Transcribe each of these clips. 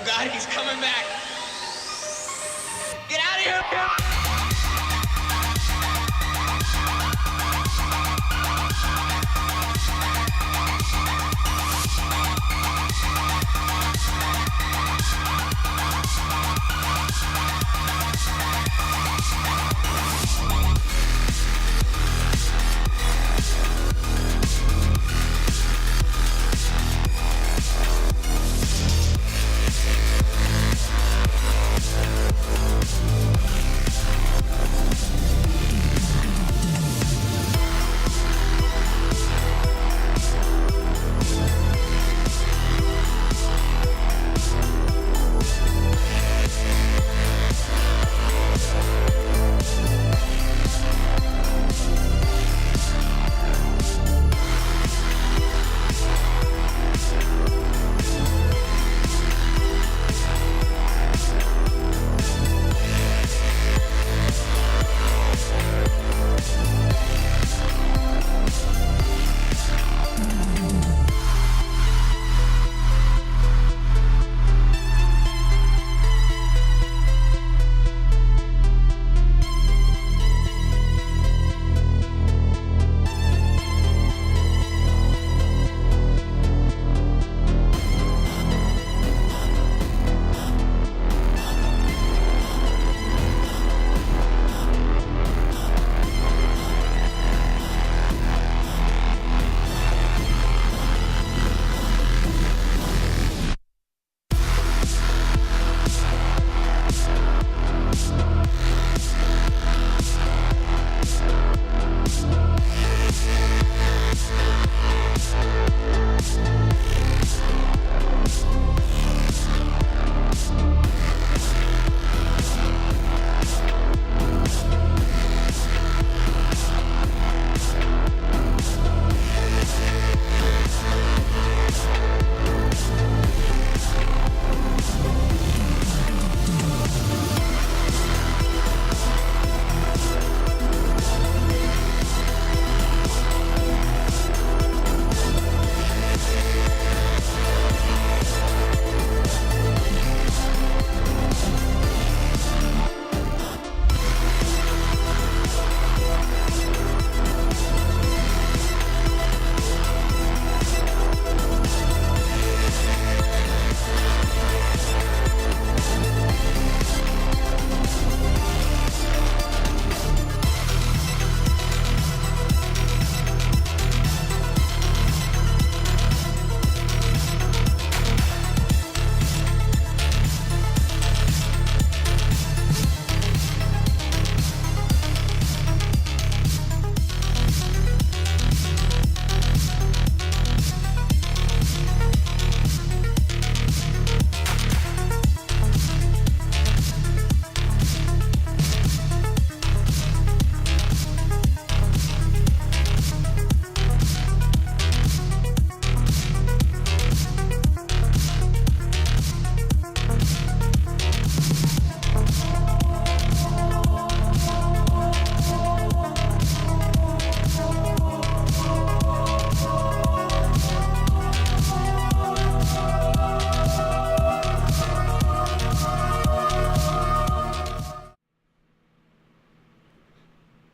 God, he's coming back. Get out of here.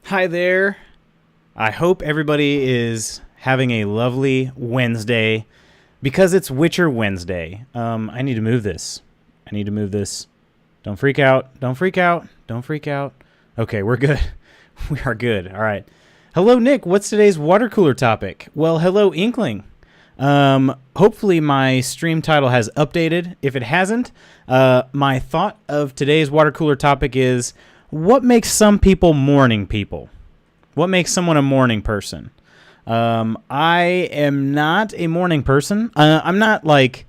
Hi there. I hope everybody is having a lovely Wednesday because it's Witcher Wednesday. I need to move this. Don't freak out. Don't freak out. Don't freak out. Okay, we're good. We are good. All right. Hello, Nick. What's today's water cooler topic? Well, hello, Inkling. Hopefully my stream title has updated. If it hasn't, my thought of today's water cooler topic is what makes some people morning people? What makes someone a morning person? I am not a morning person. I'm not the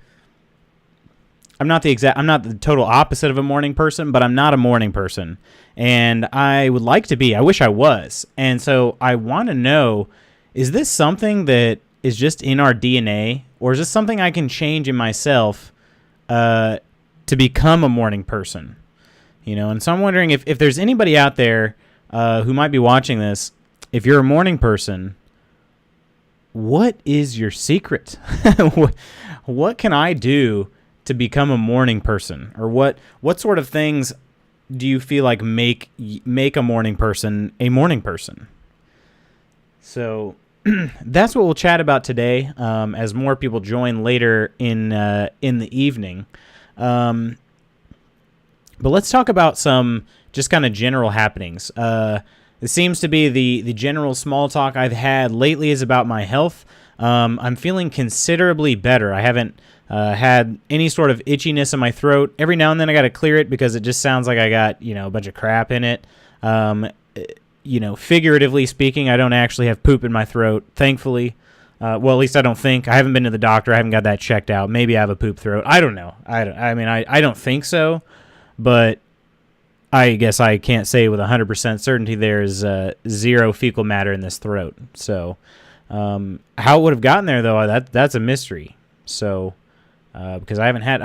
total opposite of a morning person, but I'm not a morning person. And I would like to be. I wish I was. And so I want to know, is this something that is just in our DNA, or is this something I can change in myself to become a morning person? You know, and so I'm wondering if there's anybody out there who might be watching this. If you're a morning person, what is your secret? What can I do to become a morning person, or what sort of things do you feel like make a morning person a morning person? So that's what we'll chat about today, as more people join later in the evening. But let's talk about some just kind of general happenings. It seems to be the general small talk I've had lately is about my health. I'm feeling considerably better. I haven't had any sort of itchiness in my throat. Every now and then I got to clear it because it just sounds like I got, a bunch of crap in it. Figuratively speaking, I don't actually have poop in my throat, thankfully. Well, at least I don't think. I haven't been to the doctor. I haven't got that checked out. Maybe I have a poop throat. I don't know. I don't think so, but I guess I can't say with 100% certainty there's zero fecal matter in this throat. So how it would have gotten there, though, that's a mystery. So because I haven't had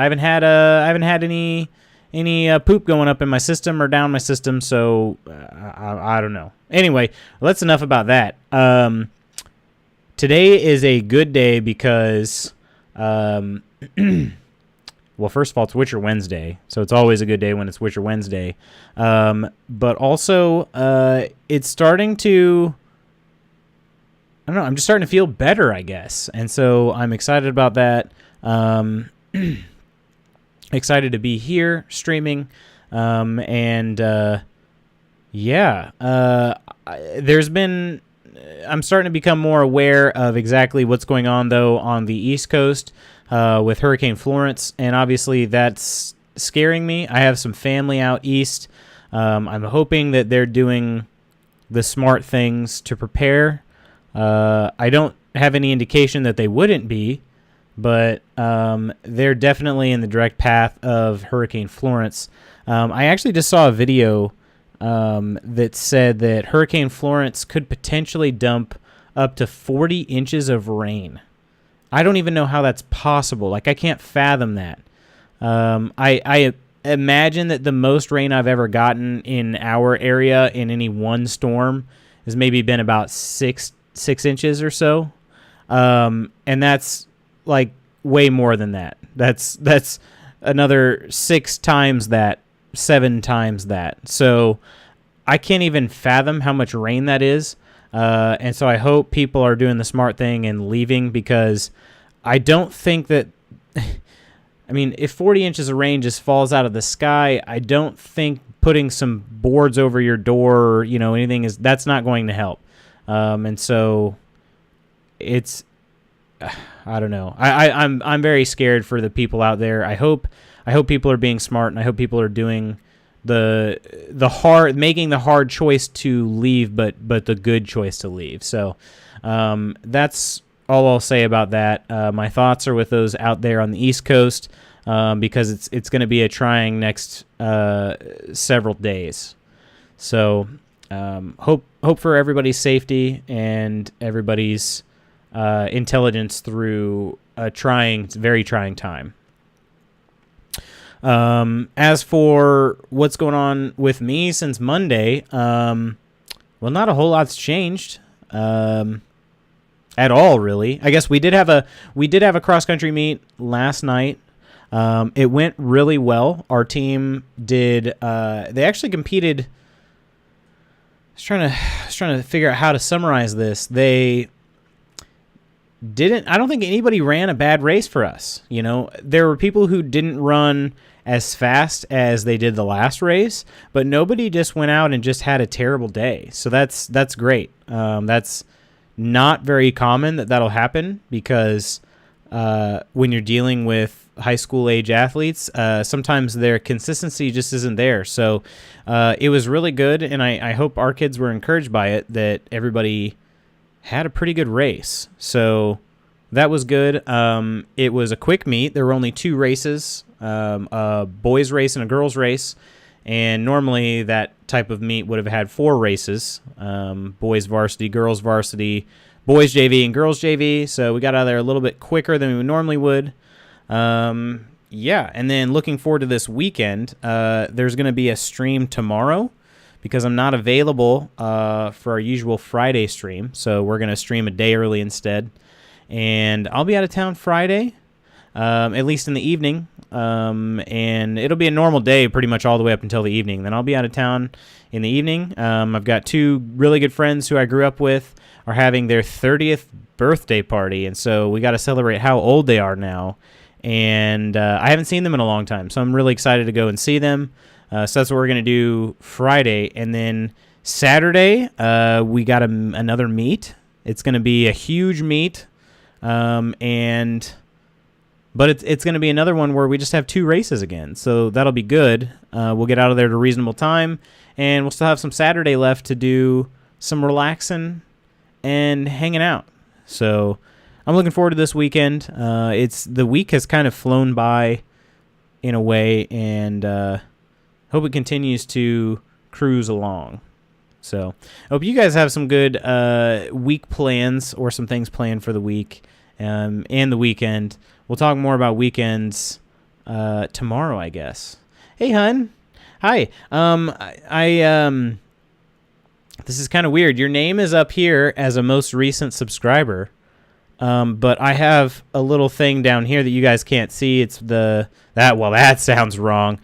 any poop going up in my system or down my system, so I don't know. Anyway, that's enough about that. Today is a good day because, well, first of all, it's Witcher Wednesday, so it's always a good day when it's Witcher Wednesday. But also, it's starting to, I don't know, I'm just starting to feel better, I guess. And so I'm excited about that. Excited to be here streaming. I'm starting to become more aware of exactly what's going on, though, on the East Coast with Hurricane Florence, and obviously that's scaring me. I have some family out east. I'm hoping that they're doing the smart things to prepare. I don't have any indication that they wouldn't be, but they're definitely in the direct path of Hurricane Florence. I actually just saw a video that said that Hurricane Florence could potentially dump up to 40 inches of rain. I don't even know how that's possible. Like, I can't fathom that. I imagine that the most rain I've ever gotten in our area in any one storm has maybe been about six inches or so. And that's like way more than that. That's another 6 times that, 7 times that. So I can't even fathom how much rain that is. And so I hope people are doing the smart thing and leaving, because I don't think that, I mean, if 40 inches of rain just falls out of the sky, I don't think putting some boards over your door or, anything that's not going to help. And so it's, I don't know. I'm very scared for the people out there. I hope people are being smart, and I hope people are doing making the hard choice to leave, but the good choice to leave. So that's all I'll say about that. My thoughts are with those out there on the East Coast, because it's going to be a trying next several days. So hope for everybody's safety and everybody's intelligence through a very trying time. As for what's going on with me since Monday, well, not a whole lot's changed at all, really. I guess we did have a cross country meet last night. It went really well. Our team did. They actually competed. I was trying to figure out how to summarize this. I don't think anybody ran a bad race for us. There were people who didn't run as fast as they did the last race, but nobody just went out and just had a terrible day. So that's great. That's not very common that'll happen, because when you're dealing with high school age athletes, sometimes their consistency just isn't there. So it was really good, and I hope our kids were encouraged by it, that everybody had a pretty good race. So that was good. It was a quick meet. There were only 2 races, a boys race and a girls race. And normally that type of meet would have had 4 races, boys varsity, girls varsity, boys JV, and girls JV. So we got out of there a little bit quicker than we normally would. And then looking forward to this weekend, there's going to be a stream tomorrow, because I'm not available for our usual Friday stream. So we're going to stream a day early instead. And I'll be out of town Friday, at least in the evening. and it'll be a normal day pretty much all the way up until the evening. Then I'll be out of town in the evening. I've got two really good friends who I grew up with are having their 30th birthday party, and so we got to celebrate how old they are now. And I haven't seen them in a long time, so I'm really excited to go and see them. So that's what we're going to do Friday. And then Saturday, we got another meet. It's going to be a huge meet, but it's going to be another one where we just have two races again. So that'll be good. We'll get out of there at a reasonable time, and we'll still have some Saturday left to do some relaxing and hanging out. So I'm looking forward to this weekend. The week has kind of flown by in a way, and hope it continues to cruise along. So I hope you guys have some good week plans or some things planned for the week and the weekend. We'll talk more about weekends tomorrow, I guess. Hey, hun. Hi. This is kind of weird. Your name is up here as a most recent subscriber, but I have a little thing down here that you guys can't see. It's that sounds wrong.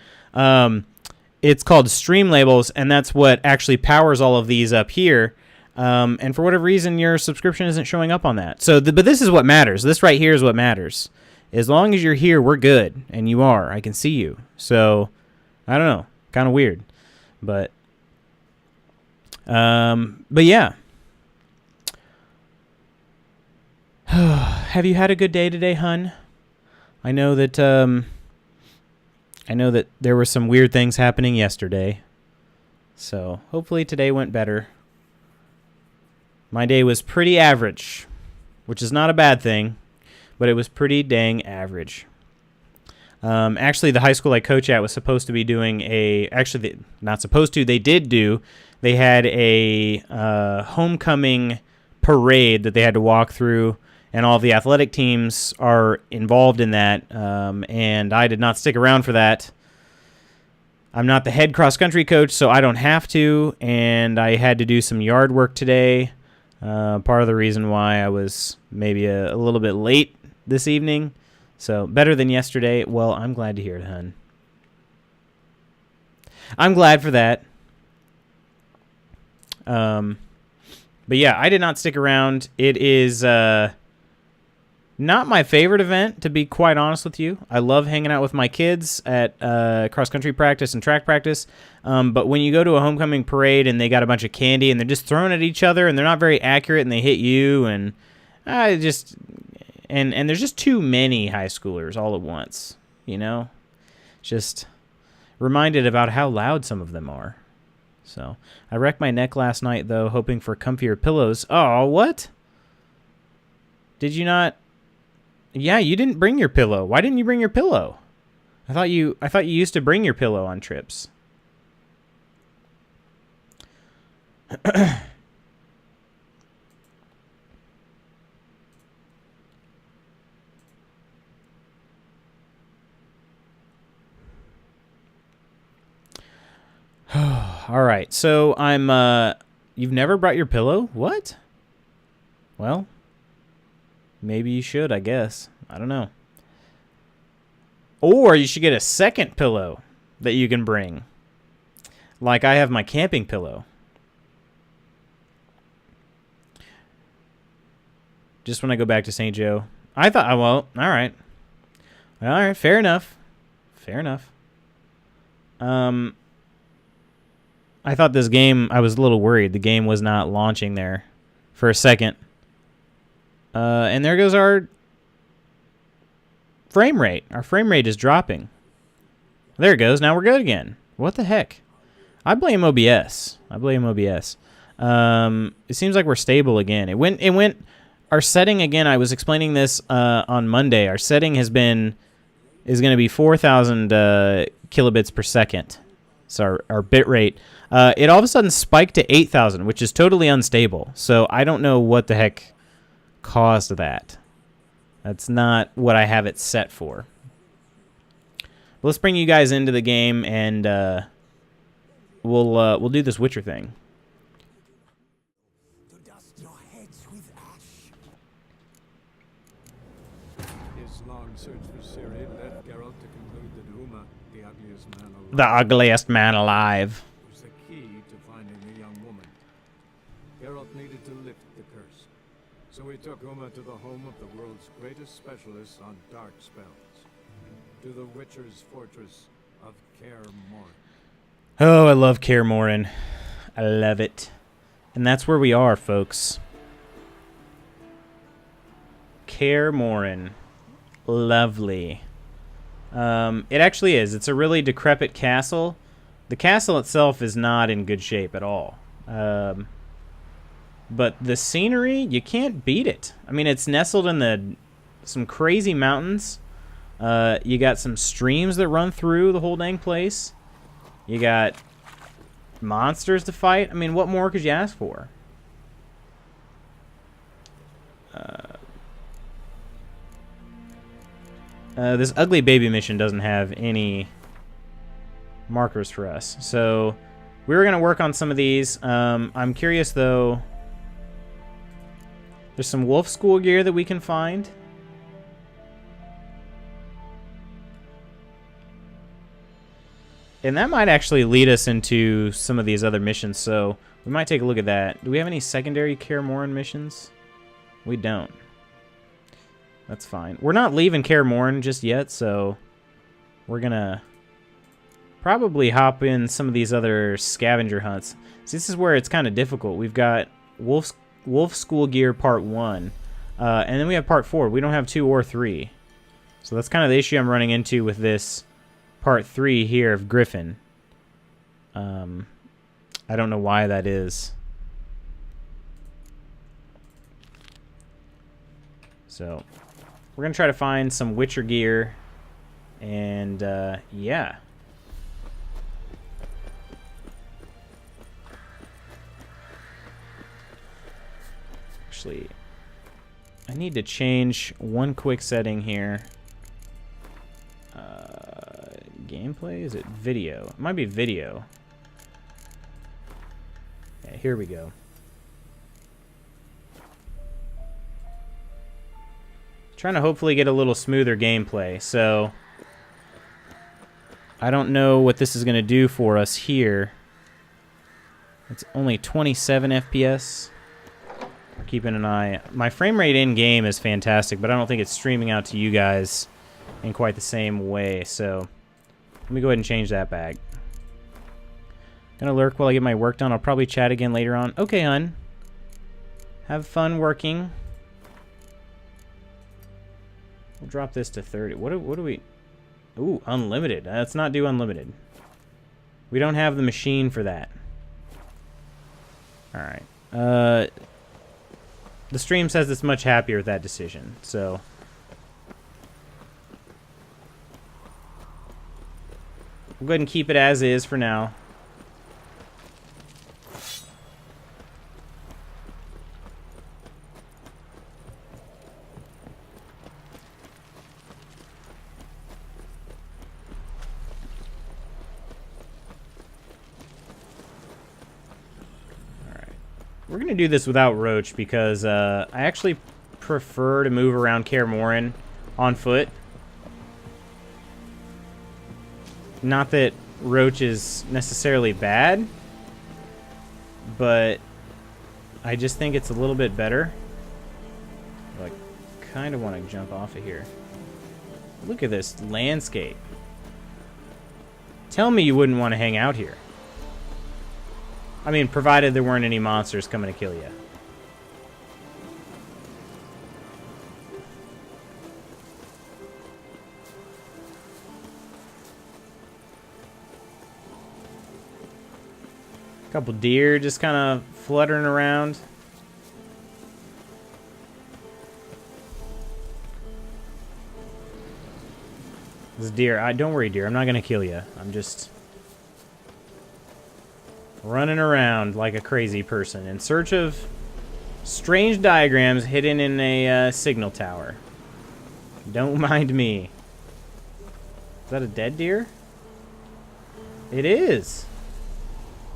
It's called Stream Labels, and that's what actually powers all of these up here. And for whatever reason, your subscription isn't showing up on that. But this is what matters. This right here is what matters. As long as you're here, we're good, and you are. I can see you. So I don't know, kind of weird, but yeah. Have you had a good day today, hun? I know that there were some weird things happening yesterday, so hopefully today went better. My day was pretty average, which is not a bad thing, but it was pretty dang average. Actually, the high school I coach at was supposed to be doing they had a homecoming parade that they had to walk through, and all the athletic teams are involved in that, and I did not stick around for that. I'm not the head cross-country coach, so I don't have to, and I had to do some yard work today. Part of the reason why I was maybe a little bit late this evening. So better than yesterday. Well, I'm glad to hear it, hun. I'm glad for that. But yeah, I did not stick around. It is not my favorite event, to be quite honest with you. I love hanging out with my kids at cross-country practice and track practice. But when you go to a homecoming parade and they got a bunch of candy and they're just throwing at each other and they're not very accurate and they hit you, and and there's just too many high schoolers all at once, you know? Just reminded about how loud some of them are. So I wrecked my neck last night, though, hoping for comfier pillows. Oh, what? Did you not? Yeah, you didn't bring your pillow. Why didn't you bring your pillow? I thought you used to bring your pillow on trips. All right, so you've never brought your pillow? What? Well, maybe you should, I guess. I don't know. Or you should get a second pillow that you can bring. Like I have my camping pillow. Just when I go back to St. Joe. I thought, well, all right. All right, fair enough. Fair enough. I thought this game, I was a little worried. The game was not launching there for a second. And there goes our frame rate. Our frame rate is dropping. There it goes. Now we're good again. What the heck? I blame OBS. It seems like we're stable again. It went, our setting again, I was explaining this on Monday. Our setting is going to be 4,000 kilobits per second. So our bit rate. It all of a sudden spiked to 8,000, which is totally unstable. So I don't know what the heck caused that. That's not what I have it set for. But let's bring you guys into the game, and we'll do this Witcher thing. To dust your heads with ash. His long search for Ciri led Geralt to conclude man alive. The ugliest man alive. Was the key to finding the young woman. Geralt needed to lift the curse. So he took Uma to the home of the world's greatest specialist on dark spells. To the Witcher's fortress of Kaer Morhen. Oh, I love Kaer Morhen. I love it. And that's where we are, folks. Kaer Morhen. Lovely. It actually is. It's a really decrepit castle. The castle itself is not in good shape at all. But the scenery, you can't beat it. I mean, it's nestled in some crazy mountains. You got some streams that run through the whole dang place. You got monsters to fight. I mean, what more could you ask for? This ugly baby mission doesn't have any markers for us. So we were going to work on some of these. I'm curious, though. There's some wolf school gear that we can find. And that might actually lead us into some of these other missions, so we might take a look at that. Do we have any secondary Kaer Morhen missions? We don't. That's fine. We're not leaving Kaer Morhen just yet, so we're gonna probably hop in some of these other scavenger hunts. See, this is where it's kind of difficult. We've got Wolf School Gear Part 1, and then we have Part 4. We don't have 2 or 3. So that's kind of the issue I'm running into with this Part 3 here of Griffin. I don't know why that is. So we're going to try to find some Witcher gear. And, yeah. Actually, I need to change one quick setting here. Gameplay? Is it video? It might be video. Yeah, here we go. Trying to hopefully get a little smoother gameplay. So I don't know what this is going to do for us here. It's only 27 FPS. Keeping an eye. My frame rate in game is fantastic, but I don't think it's streaming out to you guys in quite the same way. So let me go ahead and change that back. Gonna lurk while I get my work done. I'll probably chat again later on. Okay, hun. Have fun working. We'll drop this to 30. What do we... Ooh, unlimited. Let's not do unlimited. We don't have the machine for that. Alright. The stream says it's much happier with that decision, so... We'll go ahead and keep it as is for now. Alright. We're going to do this without Roach because I actually prefer to move around Kaer Morhen on foot. Not that Roach is necessarily bad, but I just think it's a little bit better. I kind of want to jump off of here. Look at this landscape. Tell me you wouldn't want to hang out here. I mean, provided there weren't any monsters coming to kill you. Couple deer just kind of fluttering around. This deer, don't worry, deer. I'm not gonna kill you. I'm just running around like a crazy person in search of strange diagrams hidden in a signal tower. Don't mind me. Is that a dead deer? It is.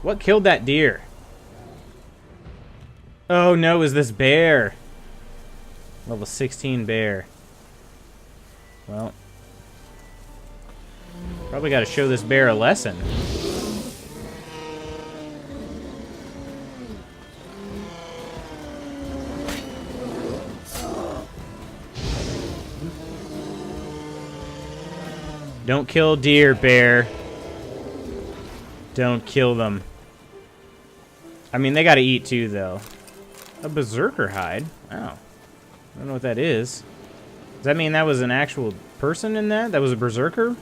What killed that deer? Oh no, it was this bear. Level 16 bear. Well. Probably got to show this bear a lesson. Don't kill deer, bear. Don't kill them. I mean, they gotta eat too, though. A berserker hide? Wow. I don't know what that is. Does that mean that was an actual person in that? That was a berserker?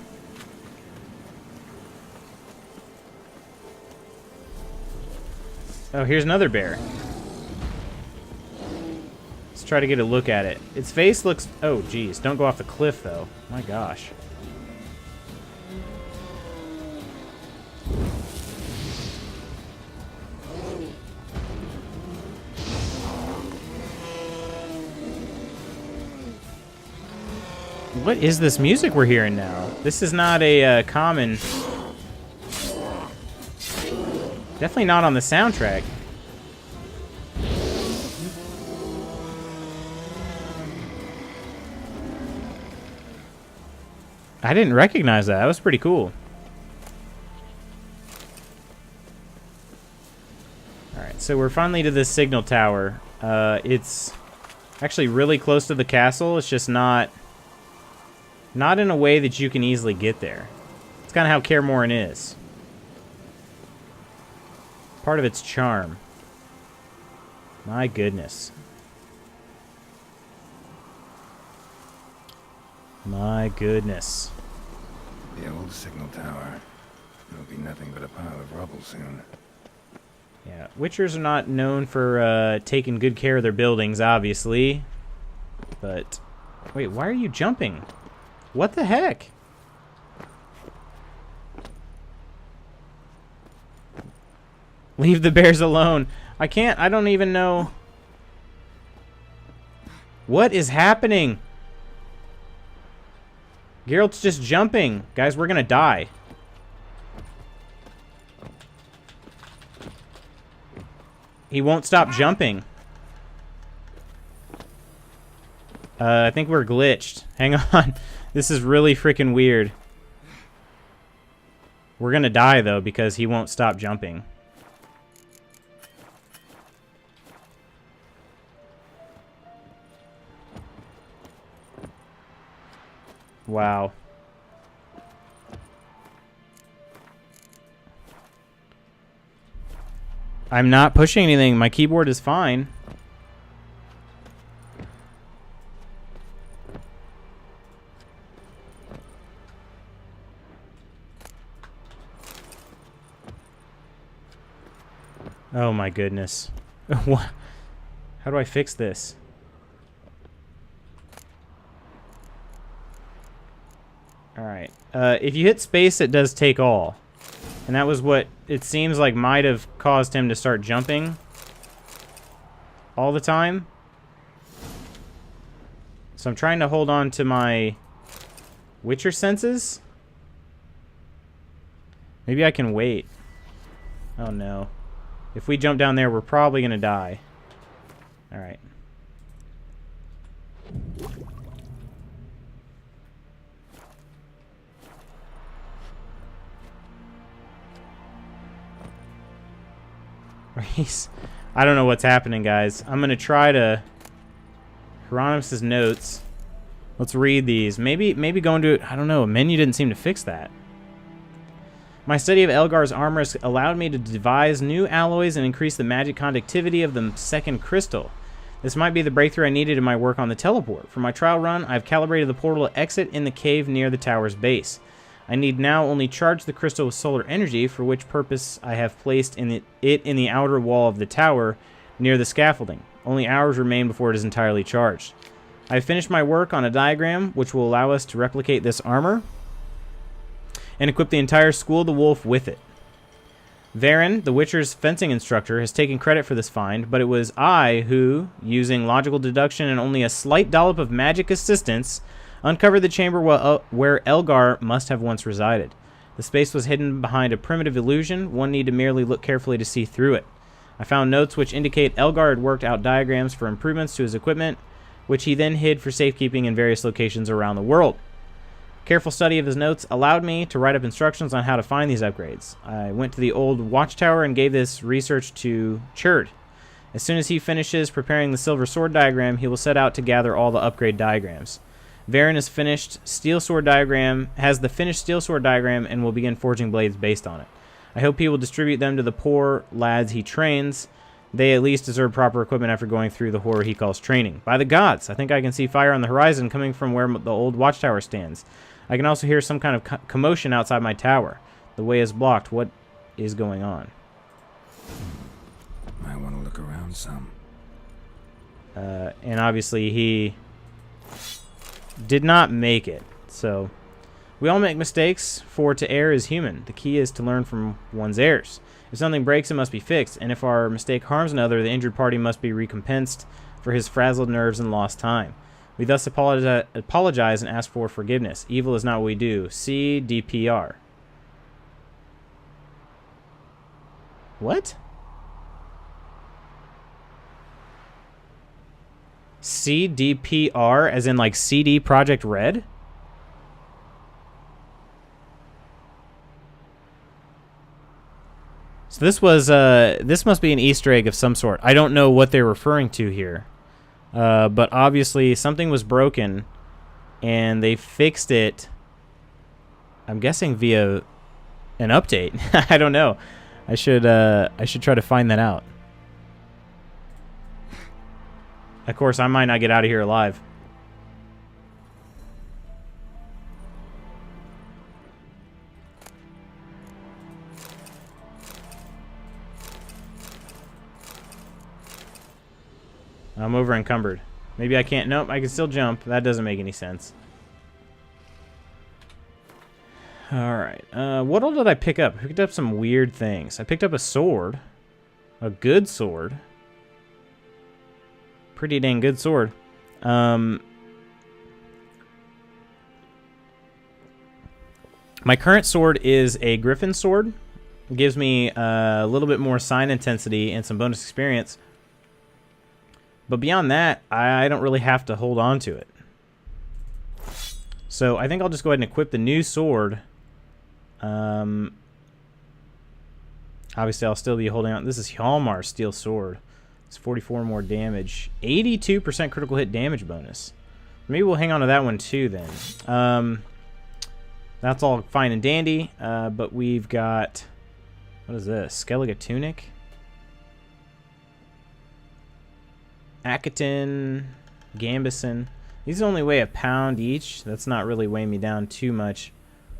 Oh, here's another bear. Let's try to get a look at it. Its face looks... Oh, geez. Don't go off the cliff, though. My gosh. What is this music we're hearing now? This is not a common... Definitely not on the soundtrack. I didn't recognize that. That was pretty cool. Alright, so we're finally to this signal tower. It's actually really close to the castle. It's just not in a way that you can easily get there. It's kind of how Kaer Morhen is. Part of its charm. My goodness. My goodness. The old signal tower. It'll be nothing but a pile of rubble soon. Yeah, Witchers are not known for taking good care of their buildings, obviously. But, wait, why are you jumping? What the heck? Leave the bears alone. I don't even know. What is happening? Geralt's just jumping. Guys, we're gonna die. He won't stop jumping. I think we're glitched. Hang on. This is really freaking weird. We're gonna die, though, because he won't stop jumping. Wow. I'm not pushing anything. My keyboard is fine. Oh my goodness. What? How do I fix this? Alright. If you hit space, it does take all. And that was what it seems like might have caused him to start jumping all the time. So I'm trying to hold on to my Witcher senses. Maybe I can wait. Oh no. If we jump down there, we're probably going to die. Alright. I don't know what's happening, guys. I'm going to try to... Hieronymus' notes. Let's read these. Maybe go into... I don't know. A menu didn't seem to fix that. My study of Elgar's armor has allowed me to devise new alloys and increase the magic conductivity of the second crystal. This might be the breakthrough I needed in my work on the teleport. For my trial run, I've calibrated the portal to exit in the cave near the tower's base. I need now only charge the crystal with solar energy, for which purpose I have placed it in the outer wall of the tower near the scaffolding. Only hours remain before it is entirely charged. I have finished my work on a diagram which will allow us to replicate this armor and equip the entire School of the Wolf with it. Varen, the Witcher's fencing instructor, has taken credit for this find, but it was I who, using logical deduction and only a slight dollop of magic assistance, uncovered the chamber where Elgar must have once resided. The space was hidden behind a primitive illusion. One need to merely look carefully to see through it. I found notes which indicate Elgar had worked out diagrams for improvements to his equipment, which he then hid for safekeeping in various locations around the world. Careful study of his notes allowed me to write up instructions on how to find these upgrades. I went to the old watchtower and gave this research to Chert. As soon as he finishes preparing the silver sword diagram, he will set out to gather all the upgrade diagrams. Varen has the finished steel sword diagram, and will begin forging blades based on it. I hope he will distribute them to the poor lads he trains. They at least deserve proper equipment after going through the horror he calls training. By the gods, I think I can see fire on the horizon coming from where the old watchtower stands. I can also hear some kind of commotion outside my tower. The way is blocked. What is going on? I want to look around some. And obviously he did not make it. So we all make mistakes, for to err is human. The key is to learn from one's errors. If something breaks, it must be fixed, and if our mistake harms another, the injured party must be recompensed for his frazzled nerves and lost time. We thus apologize and ask for forgiveness. Evil is not what we do. See DPR. What? CDPR, as in like CD Projekt Red? So this was this must be an Easter egg of some sort. I don't know what they're referring to here, but obviously something was broken, and they fixed it. I'm guessing via an update. I don't know. I should try to find that out. Of course, I might not get out of here alive. I'm over encumbered. Maybe I can't. Nope, I can still jump. That doesn't make any sense. Alright. What all did I pick up? I picked up some weird things. I picked up a sword. A good sword. Pretty dang good sword. My current sword is a griffin sword. It gives me a little bit more sign intensity and some bonus experience. But beyond that, I don't really have to hold on to it. So I think I'll just go ahead and equip the new sword. Obviously, I'll still be holding on. This is Hjalmar's steel sword. It's 44 more damage. 82% critical hit damage bonus. Maybe we'll hang on to that one too then. That's all fine and dandy. But we've got... What is this? Skellige tunic? Akaton, Gambison. These only weigh a pound each. That's not really weighing me down too much.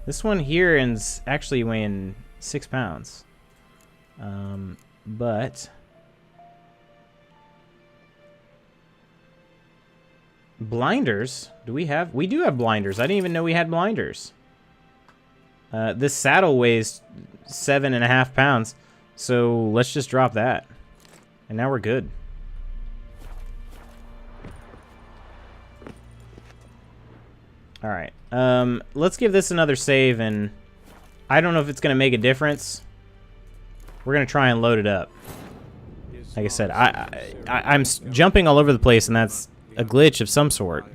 This one here is actually weighing 6 pounds. But blinders. Do we have? We do have blinders. I didn't even know we had blinders. This saddle weighs 7.5 pounds. So let's just drop that. And now we're good. Alright, let's give this another save, and I don't know if it's going to make a difference. We're going to try and load it up. Like I said, I'm jumping all over the place, and that's a glitch of some sort.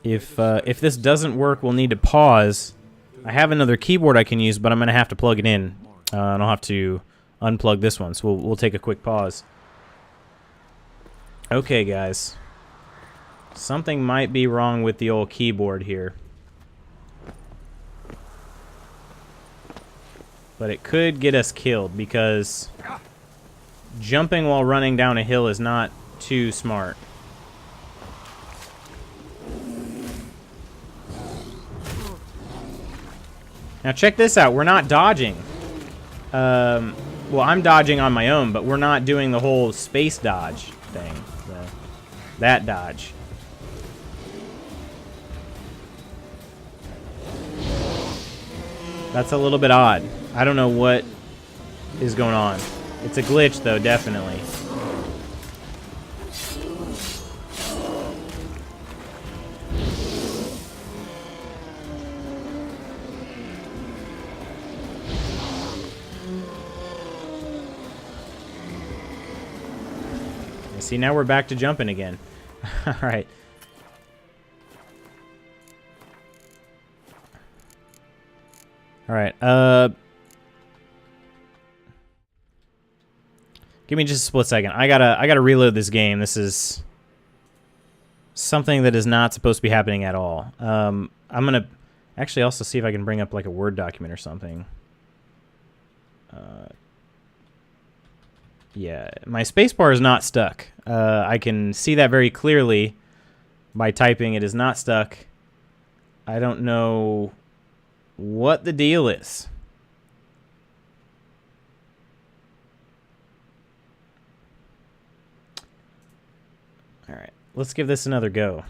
If this doesn't work, we'll need to pause. I have another keyboard I can use, but I'm going to have to plug it in. I don't have to unplug this one, so we'll take a quick pause. Okay, guys. Something might be wrong with the old keyboard here. But it could get us killed, because jumping while running down a hill is not too smart. Now check this out. We're not dodging. Well, I'm dodging on my own, but we're not doing the whole space dodge thing. That dodge. That's a little bit odd. I don't know what is going on. It's a glitch, though, definitely. See, now we're back to jumping again. All right. All right. Give me just a split second. I gotta reload this game. This is something that is not supposed to be happening at all. I'm gonna actually also see if I can bring up like a Word document or something. Yeah, my spacebar is not stuck. I can see that very clearly by typing. It is not stuck. I don't know what the deal is. All right, let's give this another go.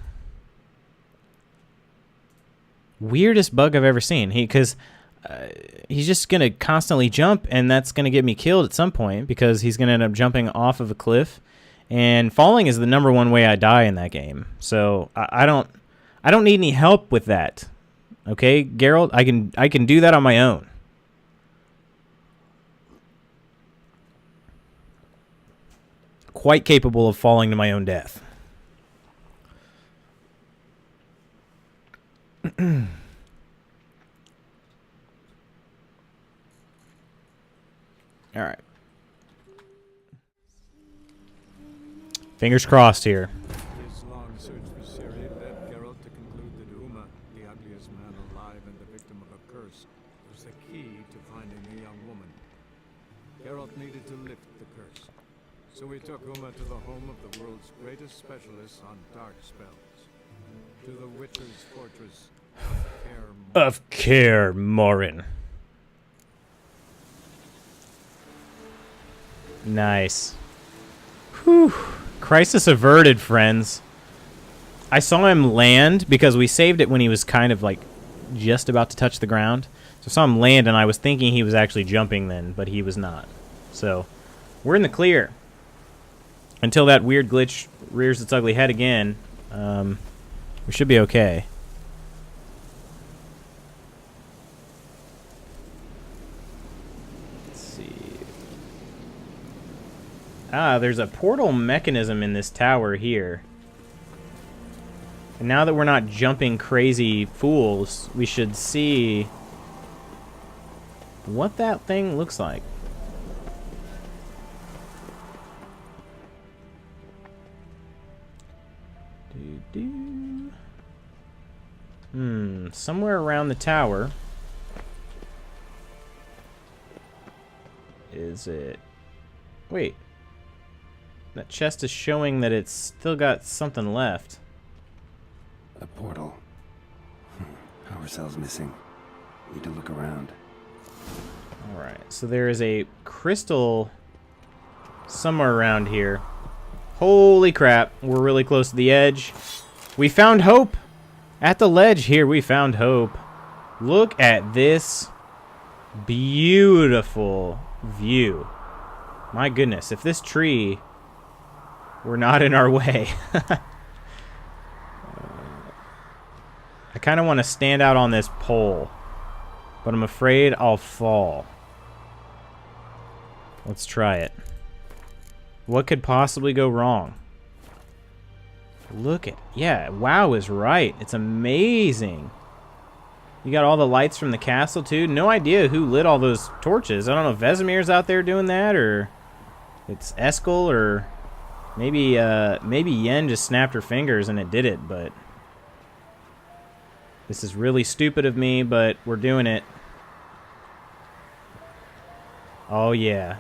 Weirdest bug I've ever seen. Because he's just going to constantly jump, and that's going to get me killed at some point because he's going to end up jumping off of a cliff. And falling is the #1 way I die in that game. So I don't need any help with that. Okay, Geralt, I can do that on my own. Quite capable of falling to my own death. All right. Fingers crossed here. This long search for Ciri led Geralt to conclude that Uma, the ugliest man alive and the victim of a curse, was the key to finding the young woman. Geralt needed to lift the curse, so he took Uma to the home of the world's greatest specialists on dark spells, to the Witcher's fortress of Kaer Morhen. Nice. Whew. Crisis averted, friends. I saw him land because we saved it when he was kind of like just about to touch the ground. So I saw him land and I was thinking he was actually jumping then, but he was not. So we're in the clear. Until that weird glitch rears its ugly head again, we should be okay. Ah, there's a portal mechanism in this tower here. And now that we're not jumping crazy fools, we should see what that thing looks like. Somewhere around the tower. Is it... Wait. That chest is showing that it's still got something left. A portal. Power cell's missing. Need to look around. Alright, so there is a crystal somewhere around here. Holy crap, we're really close to the edge. We found hope! At the ledge here, we found hope. Look at this beautiful view. My goodness, if this tree were not in our way. I kind of want to stand out on this pole, but I'm afraid I'll fall. Let's try it. What could possibly go wrong? Look at... Yeah, WoW is right. It's amazing. You got all the lights from the castle, too. No idea who lit all those torches. I don't know if Vesemir's out there doing that, or it's Eskel, or maybe Yen just snapped her fingers and it did it, but this is really stupid of me, but we're doing it. Oh, yeah.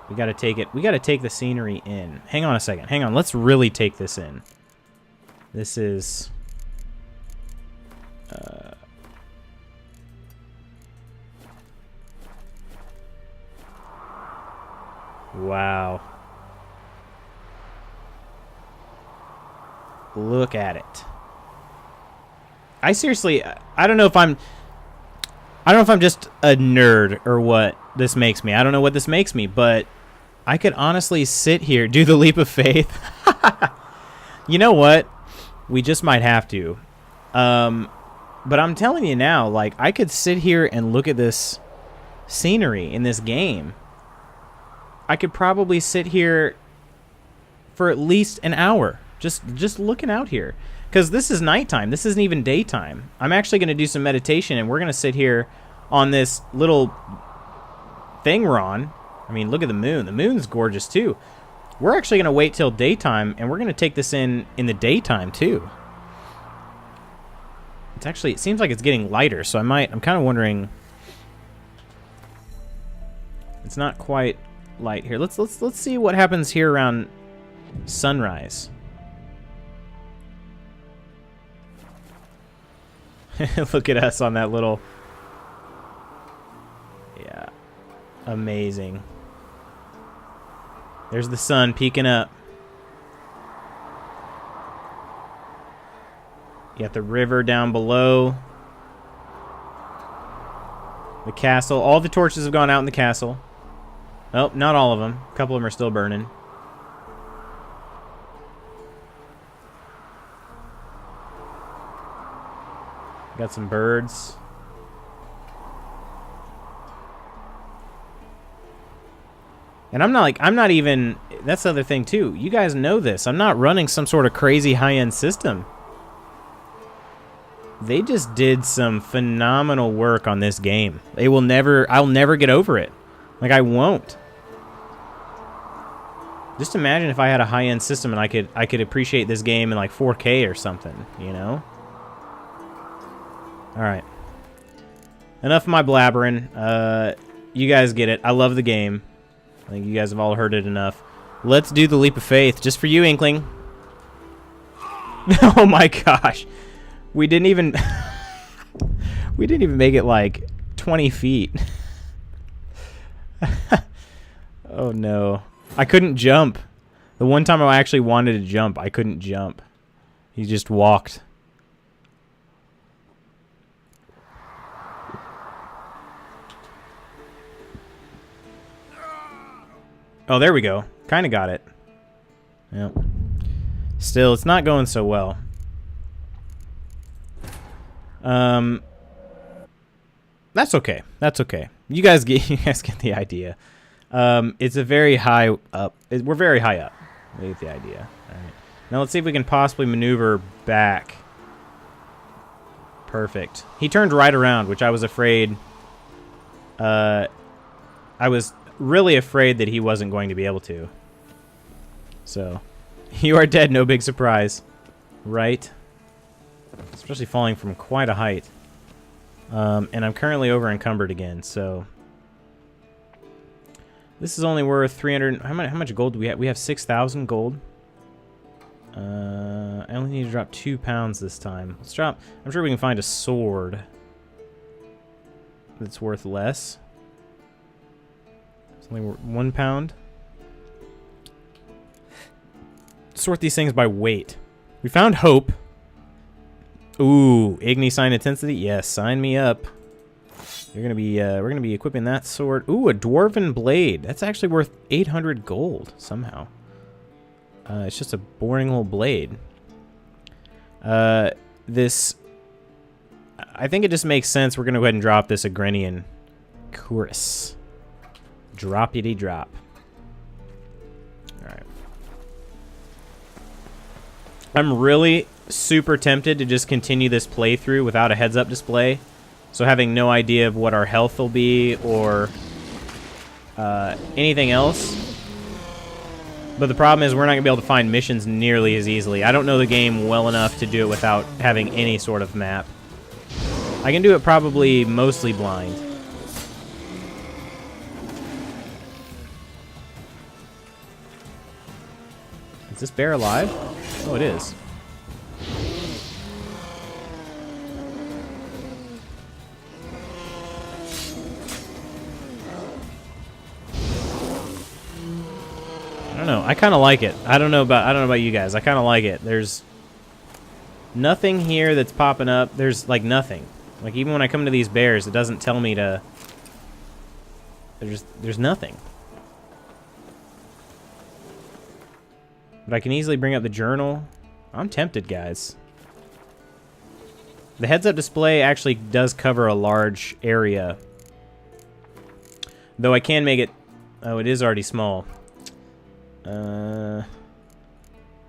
We gotta take it. We gotta take the scenery in. Hang on a second. Hang on. Let's really take this in. This is... Wow. Look at it. I seriously... I don't know if I'm just a nerd or what this makes me. I don't know what this makes me, but I could honestly sit here, do the leap of faith. You know what? We just might have to. But I'm telling you now, like, I could sit here and look at this scenery in this game I could probably sit here for at least an hour just looking out here, because this is nighttime. This isn't even daytime. I'm actually going to do some meditation, and we're going to sit here on this little thing we're on. I mean, look at the moon. The moon's gorgeous too. We're actually going to wait till daytime, and we're going to take this in the daytime too. It's actually, it seems like it's getting lighter, so I'm kind of wondering. It's not quite light here. Let's see what happens here around sunrise. Look at us on that little. Yeah. Amazing. There's the sun peeking up. You got the river down below. The castle. All the torches have gone out in the castle. Oh, not all of them. A couple of them are still burning. Got some birds. And I'm not even, that's the other thing too. You guys know this. I'm not running some sort of crazy high-end system. They just did some phenomenal work on this game. I'll never get over it. Like, I won't. Just imagine if I had a high-end system and I could appreciate this game in like 4K or something, you know? All right. Enough of my blabbering. You guys get it. I love the game. I think you guys have all heard it enough. Let's do the leap of faith, just for you, Inkling. Oh my gosh. We didn't even make it like 20 feet. Oh no. I couldn't jump. The one time I actually wanted to jump, I couldn't jump. He just walked. Oh, there we go. Kind of got it. Yep. Still, it's not going so well. That's okay. That's okay. You guys get the idea. It's a very high up. We're very high up. You get the idea. All right. Now let's see if we can possibly maneuver back. Perfect. He turned right around, which I was afraid. I was really afraid that he wasn't going to be able to. So, you are dead, no big surprise. Right? Especially falling from quite a height. And I'm currently over encumbered again, so... This is only worth 300... How much gold do we have? We have 6,000 gold. I only need to drop 2 pounds this time. Let's drop... I'm sure we can find a sword that's worth less. It's only 1 pound. Sort these things by weight. We found hope. Ooh, Igni sign intensity. Yes, sign me up. You're gonna be. We're gonna be equipping that sword. Ooh, a dwarven blade. That's actually worth 800 gold somehow. It's just a boring little blade. This. I think it just makes sense. We're gonna go ahead and drop this Agrenian cuirass. Droppity drop. All right. I'm really super tempted to just continue this playthrough without a heads-up display, so having no idea of what our health will be or anything else. But the problem is we're not going to be able to find missions nearly as easily. I don't know the game well enough to do it without having any sort of map. I can do it probably mostly blind. Is this bear alive? Oh, it is. I don't know. I kind of like it. I don't know about you guys. I kind of like it. There's nothing here that's popping up. There's like nothing. Like even when I come to these bears, it doesn't tell me to. There's nothing. But I can easily bring up the journal. I'm tempted, guys. The heads-up display actually does cover a large area. Though I can make it Oh, it is already small.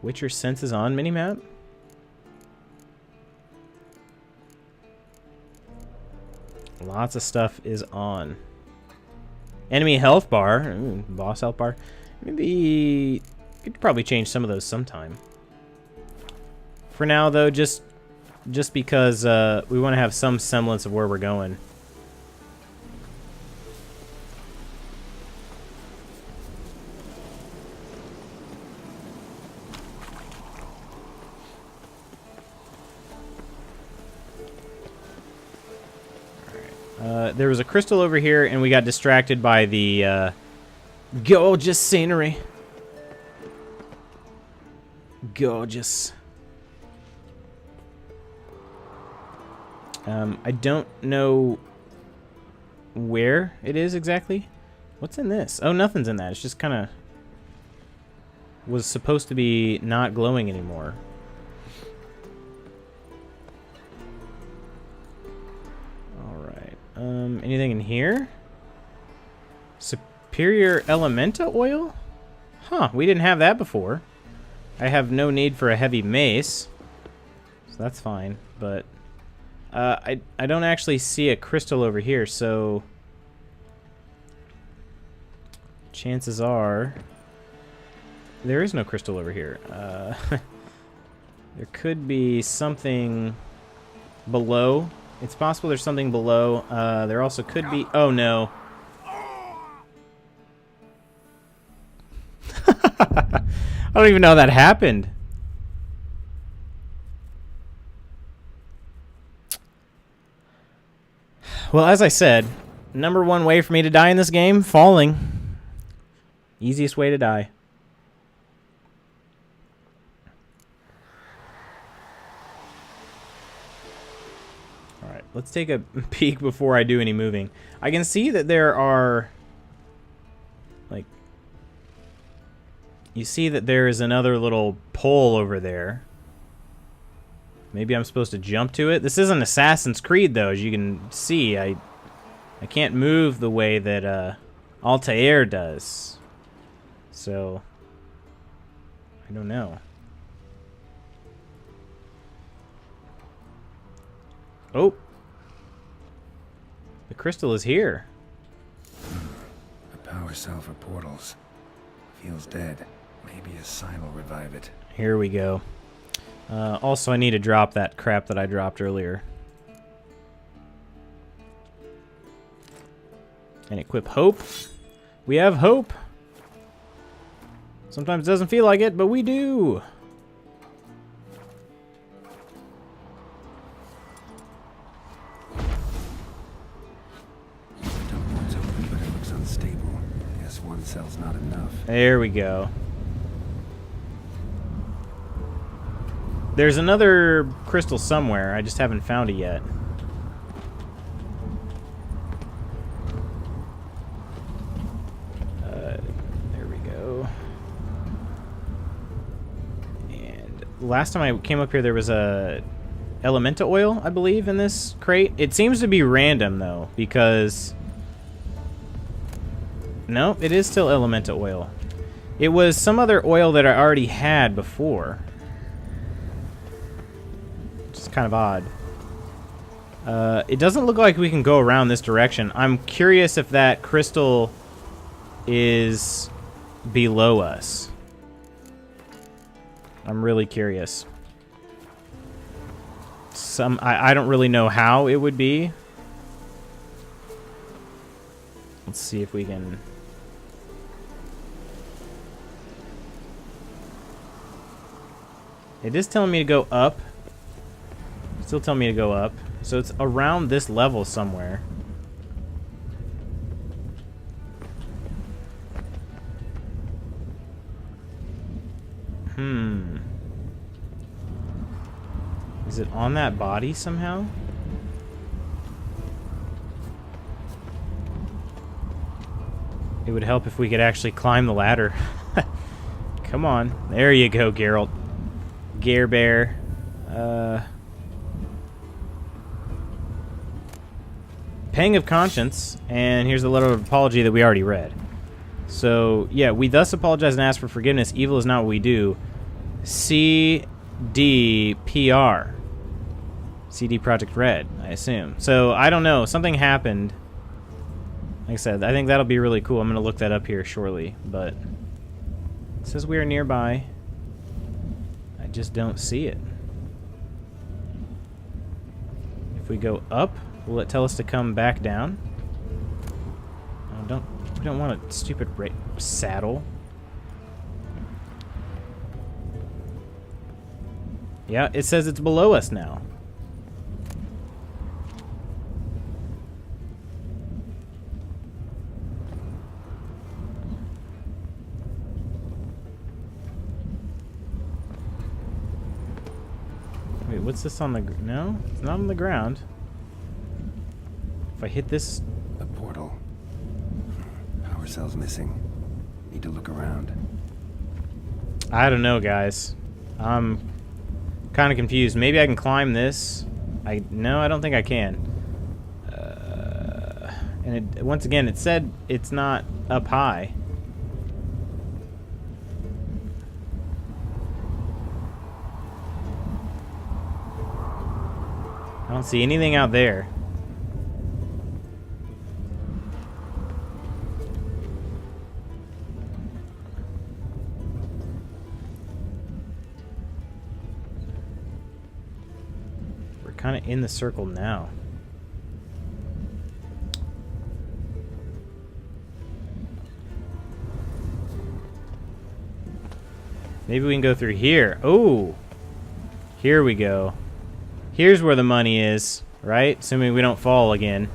Witcher senses on minimap? Lots of stuff is on. Enemy health bar. Ooh, boss health bar. Maybe could probably change some of those sometime. For now, though, just because we want to have some semblance of where we're going. There was a crystal over here, and we got distracted by the gorgeous scenery. Gorgeous. I don't know where it is exactly. What's in this? Oh, nothing's in that. It's just kind of was supposed to be not glowing anymore. Anything in here? Superior Elemental Oil? Huh, we didn't have that before. I have no need for a heavy mace, so that's fine, but I don't actually see a crystal over here, so chances are there is no crystal over here. There could be something below. It's possible there's something below. There also could be... Oh, no. I don't even know how that happened. Well, as I said, number one way for me to die in this game, falling. Easiest way to die. Let's take a peek before I do any moving. I can see that there are, like, you see that there is another little pole over there. Maybe I'm supposed to jump to it. This isn't Assassin's Creed, though, as you can see. I can't move the way that Altair does. So, I don't know. Oh. The crystal is here. A power cell for portals. Feels dead. Maybe a sign will revive it. Here we go. Also, I need to drop that crap that I dropped earlier. And equip hope. We have hope. Sometimes it doesn't feel like it, but we do. Cell's not enough. There we go. There's another crystal somewhere. I just haven't found it yet. There we go. And last time I came up here, there was a elemental oil, I believe, in this crate. It seems to be random, though, because... No, it is still elemental oil. It was some other oil that I already had before. Which is kind of odd. It doesn't look like we can go around this direction. I'm curious if that crystal is below us. I'm really curious. I don't really know how it would be. Let's see if we can... It is telling me to go up. Still telling me to go up. So it's around this level somewhere. Is it on that body somehow? It would help if we could actually climb the ladder. Come on. There you go, Geralt. Gare Bear. Pang of Conscience. And here's a letter of apology that we already read. So, yeah, we thus apologize and ask for forgiveness. Evil is not what we do. CDPR. CD Projekt Red, I assume. So, I don't know. Something happened. Like I said, I think that'll be really cool. I'm going to look that up here shortly. But it says we are nearby. I just don't see it. If we go up, will it tell us to come back down? Oh, we don't want a stupid saddle. Yeah, it says it's below us now. Wait, what's this on the... No, it's not on the ground. If I hit this... The portal. Power cell's missing. Need to look around. I don't know, guys. I'm kind of confused. Maybe I can climb this. No, I don't think I can. And once again, it said it's not up high. I don't see anything out there. We're kind of in the circle now. Maybe we can go through here. Oh, here we go. Here's where the money is, right? Assuming we don't fall again.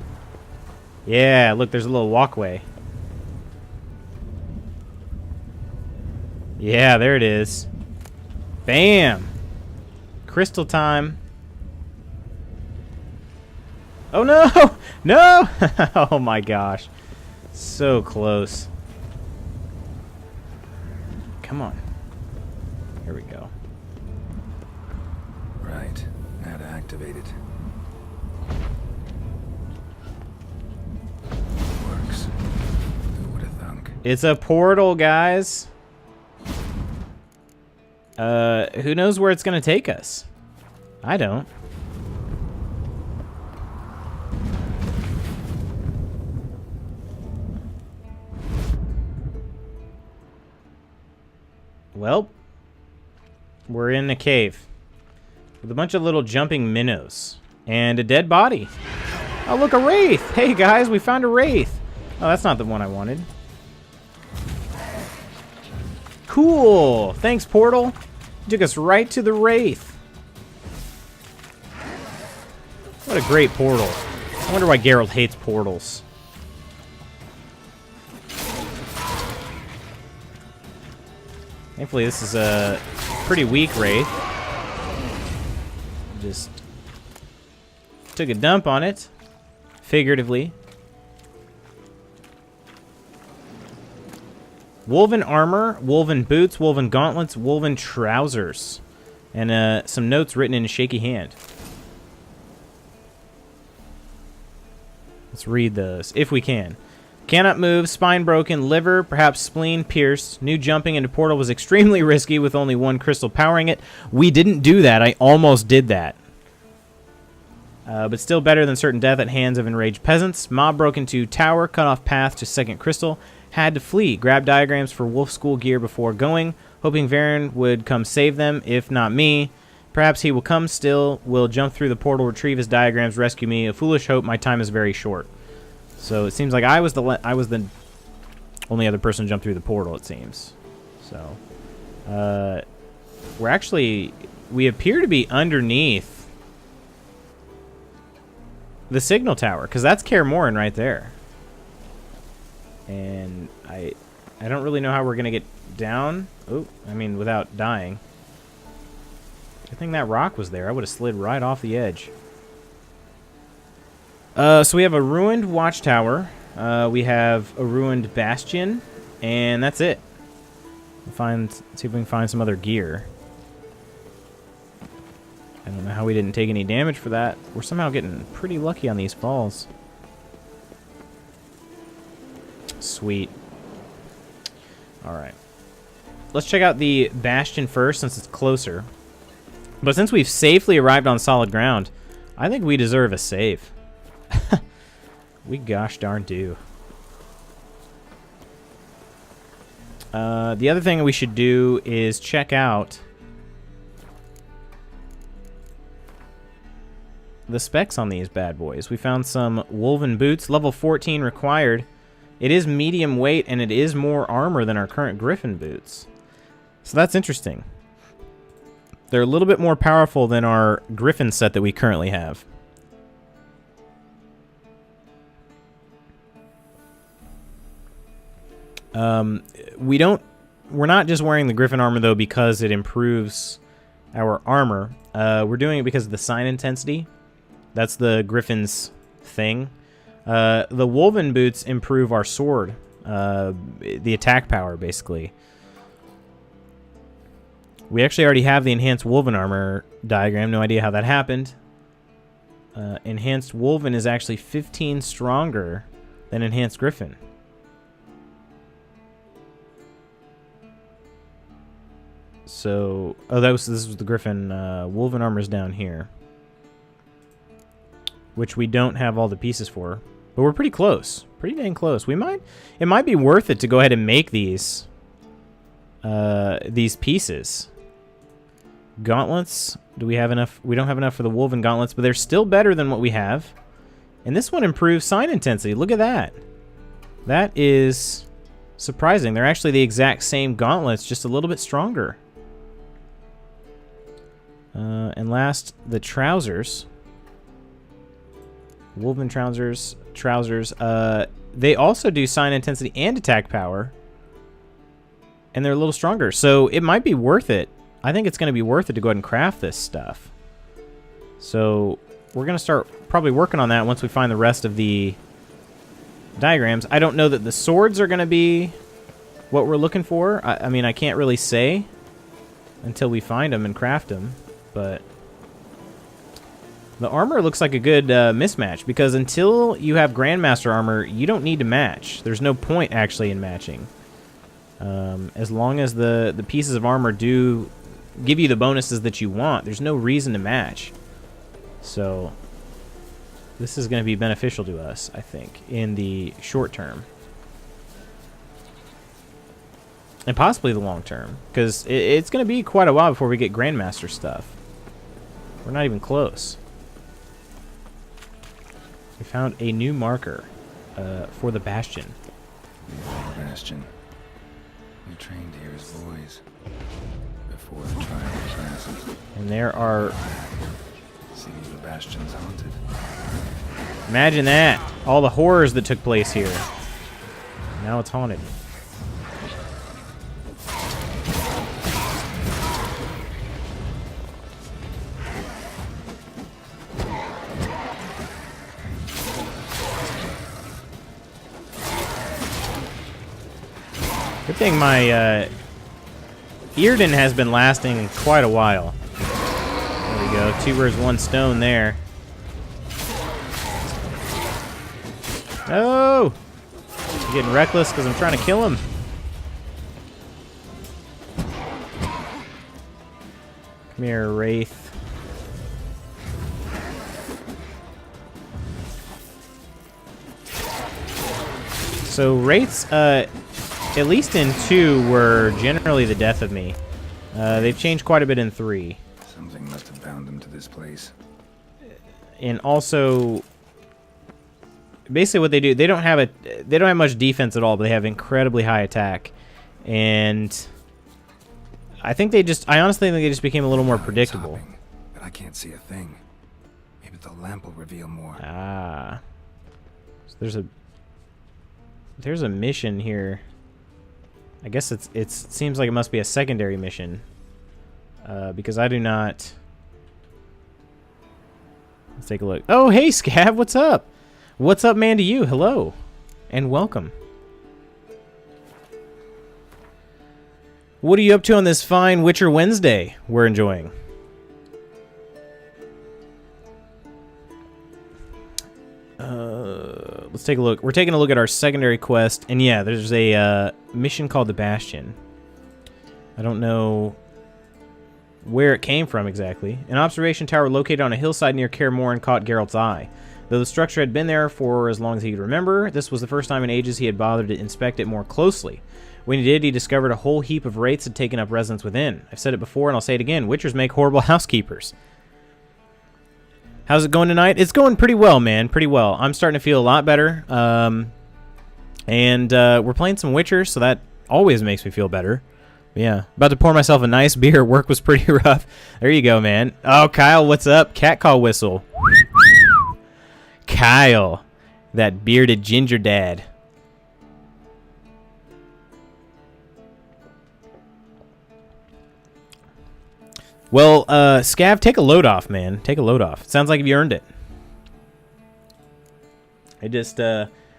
Yeah, look, there's a little walkway. Yeah, there it is. Bam! Crystal time. Oh, no! No! Oh, my gosh. So close. Come on. Here we go. Right. Now to activate it. Works. Who would have thunk? It's a portal, guys. Who knows where it's gonna take us? I don't. Well, we're in a cave with a bunch of little jumping minnows and a dead body. Oh, look, a wraith. Hey, guys, we found a wraith. Oh, that's not the one I wanted. Cool. Thanks, portal. You took us right to the wraith. What a great portal. I wonder why Geralt hates portals. Thankfully, this is a pretty weak wraith. Just took a dump on it, figuratively. Woven armor, woven boots, woven gauntlets, woven trousers. And some notes written in a shaky hand. Let's read those, if we can. Cannot move, spine broken, liver, perhaps spleen pierced. New jumping into portal was extremely risky with only one crystal powering it. We didn't do that. I almost did that. But still better than certain death at hands of enraged peasants. Mob broke into tower, cut off path to second crystal. Had to flee. Grab diagrams for wolf school gear before going. Hoping Varen would come save them, if not me. Perhaps he will come still. Will jump through the portal, retrieve his diagrams, rescue me. A foolish hope. My time is very short. So it seems like I was the only other person to jump through the portal, it seems. So we appear to be underneath the signal tower, because that's Kaer Morhen right there. And I don't really know how we're gonna get down. Oh, I mean, without dying. I think that rock was there. I would have slid right off the edge. So we have a ruined watchtower. We have a ruined bastion, and that's it. We'll see if we can find some other gear. I don't know how we didn't take any damage for that. We're somehow getting pretty lucky on these falls. Sweet. Alright. Let's check out the Bastion first, since it's closer. But since we've safely arrived on solid ground, I think we deserve a save. We gosh darn do. The other thing we should do is check out the specs on these bad boys. We found some woven boots, level 14 required. It is medium weight, and it is more armor than our current Griffin boots. So that's interesting. They're a little bit more powerful than our Griffin set that we currently have. We're not just wearing the Griffin armor, though, because it improves our armor. We're doing it because of the sign intensity. That's the Griffin's thing. The woven boots improve our sword, the attack power, basically. We actually already have the enhanced woven armor diagram. No idea how that happened. Enhanced woven is actually 15 stronger than enhanced Griffin. So, oh, this was the Griffin. Woven armor's down here, which we don't have all the pieces for, but we're pretty close, pretty dang close. It might be worth it to go ahead and make these pieces. Gauntlets. Do we have enough? We don't have enough for the woven gauntlets, but they're still better than what we have. And this one improves sign intensity. Look at that. That is surprising. They're actually the exact same gauntlets, just a little bit stronger. And last, the trousers. Woven trousers. They also do sign intensity and attack power. And they're a little stronger. So it might be worth it. I think it's going to be worth it to go ahead and craft this stuff. So we're going to start probably working on that once we find the rest of the diagrams. I don't know that the swords are going to be what we're looking for. I mean, I can't really say until we find them and craft them. But the armor looks like a good mismatch, because until you have Grandmaster armor, you don't need to match. There's no point actually in matching. As long as the pieces of armor do give you the bonuses that you want, there's no reason to match. So this is going to be beneficial to us, I think, in the short term. And possibly the long term, because it's going to be quite a while before we get Grandmaster stuff. We're not even close. We found a new marker for the Bastion. Bastion. We trained here as boys before the trial classes. And there are... Seems the Bastion's haunted. Imagine that! All the horrors that took place here. Now it's haunted. Good thing my Earden has been lasting quite a while. There we go. 2 birds, 1 stone there. Oh! I'm getting reckless because I'm trying to kill him. Come here, Wraith. So Wraiths, at least in 2, were generally the death of me. They've changed quite a bit in 3. Something must have bound them to this place. And also, basically what they do, they don't have much defense at all, but they have incredibly high attack. And I honestly think they just became a little more predictable. Hopping, but I can't see a thing. Maybe the lamp will reveal more. Ah. So there's a mission here. I guess it seems like it must be a secondary mission, because I do not. Let's take a look. Oh, hey, Scav, what's up? What's up, man, to you? Hello, and welcome. What are you up to on this fine Witcher Wednesday we're enjoying? Let's take a look. We're taking a look at our secondary quest, and yeah, there's a mission called the Bastion. I don't know where it came from exactly. An observation tower located on a hillside near Kaer Morhen caught Geralt's eye. Though the structure had been there for as long as he could remember, this was the first time in ages he had bothered to inspect it more closely. When he did, he discovered a whole heap of wraiths had taken up residence within. I've said it before, and I'll say it again. Witchers make horrible housekeepers. How's it going tonight? It's going pretty well, man. Pretty well. I'm starting to feel a lot better. And we're playing some Witcher, so that always makes me feel better. But yeah. About to pour myself a nice beer. Work was pretty rough. There you go, man. Oh, Kyle, what's up? Cat call whistle. Kyle. That bearded ginger dad. Well, Scav, take a load off, man. Take a load off. Sounds like you earned it. I just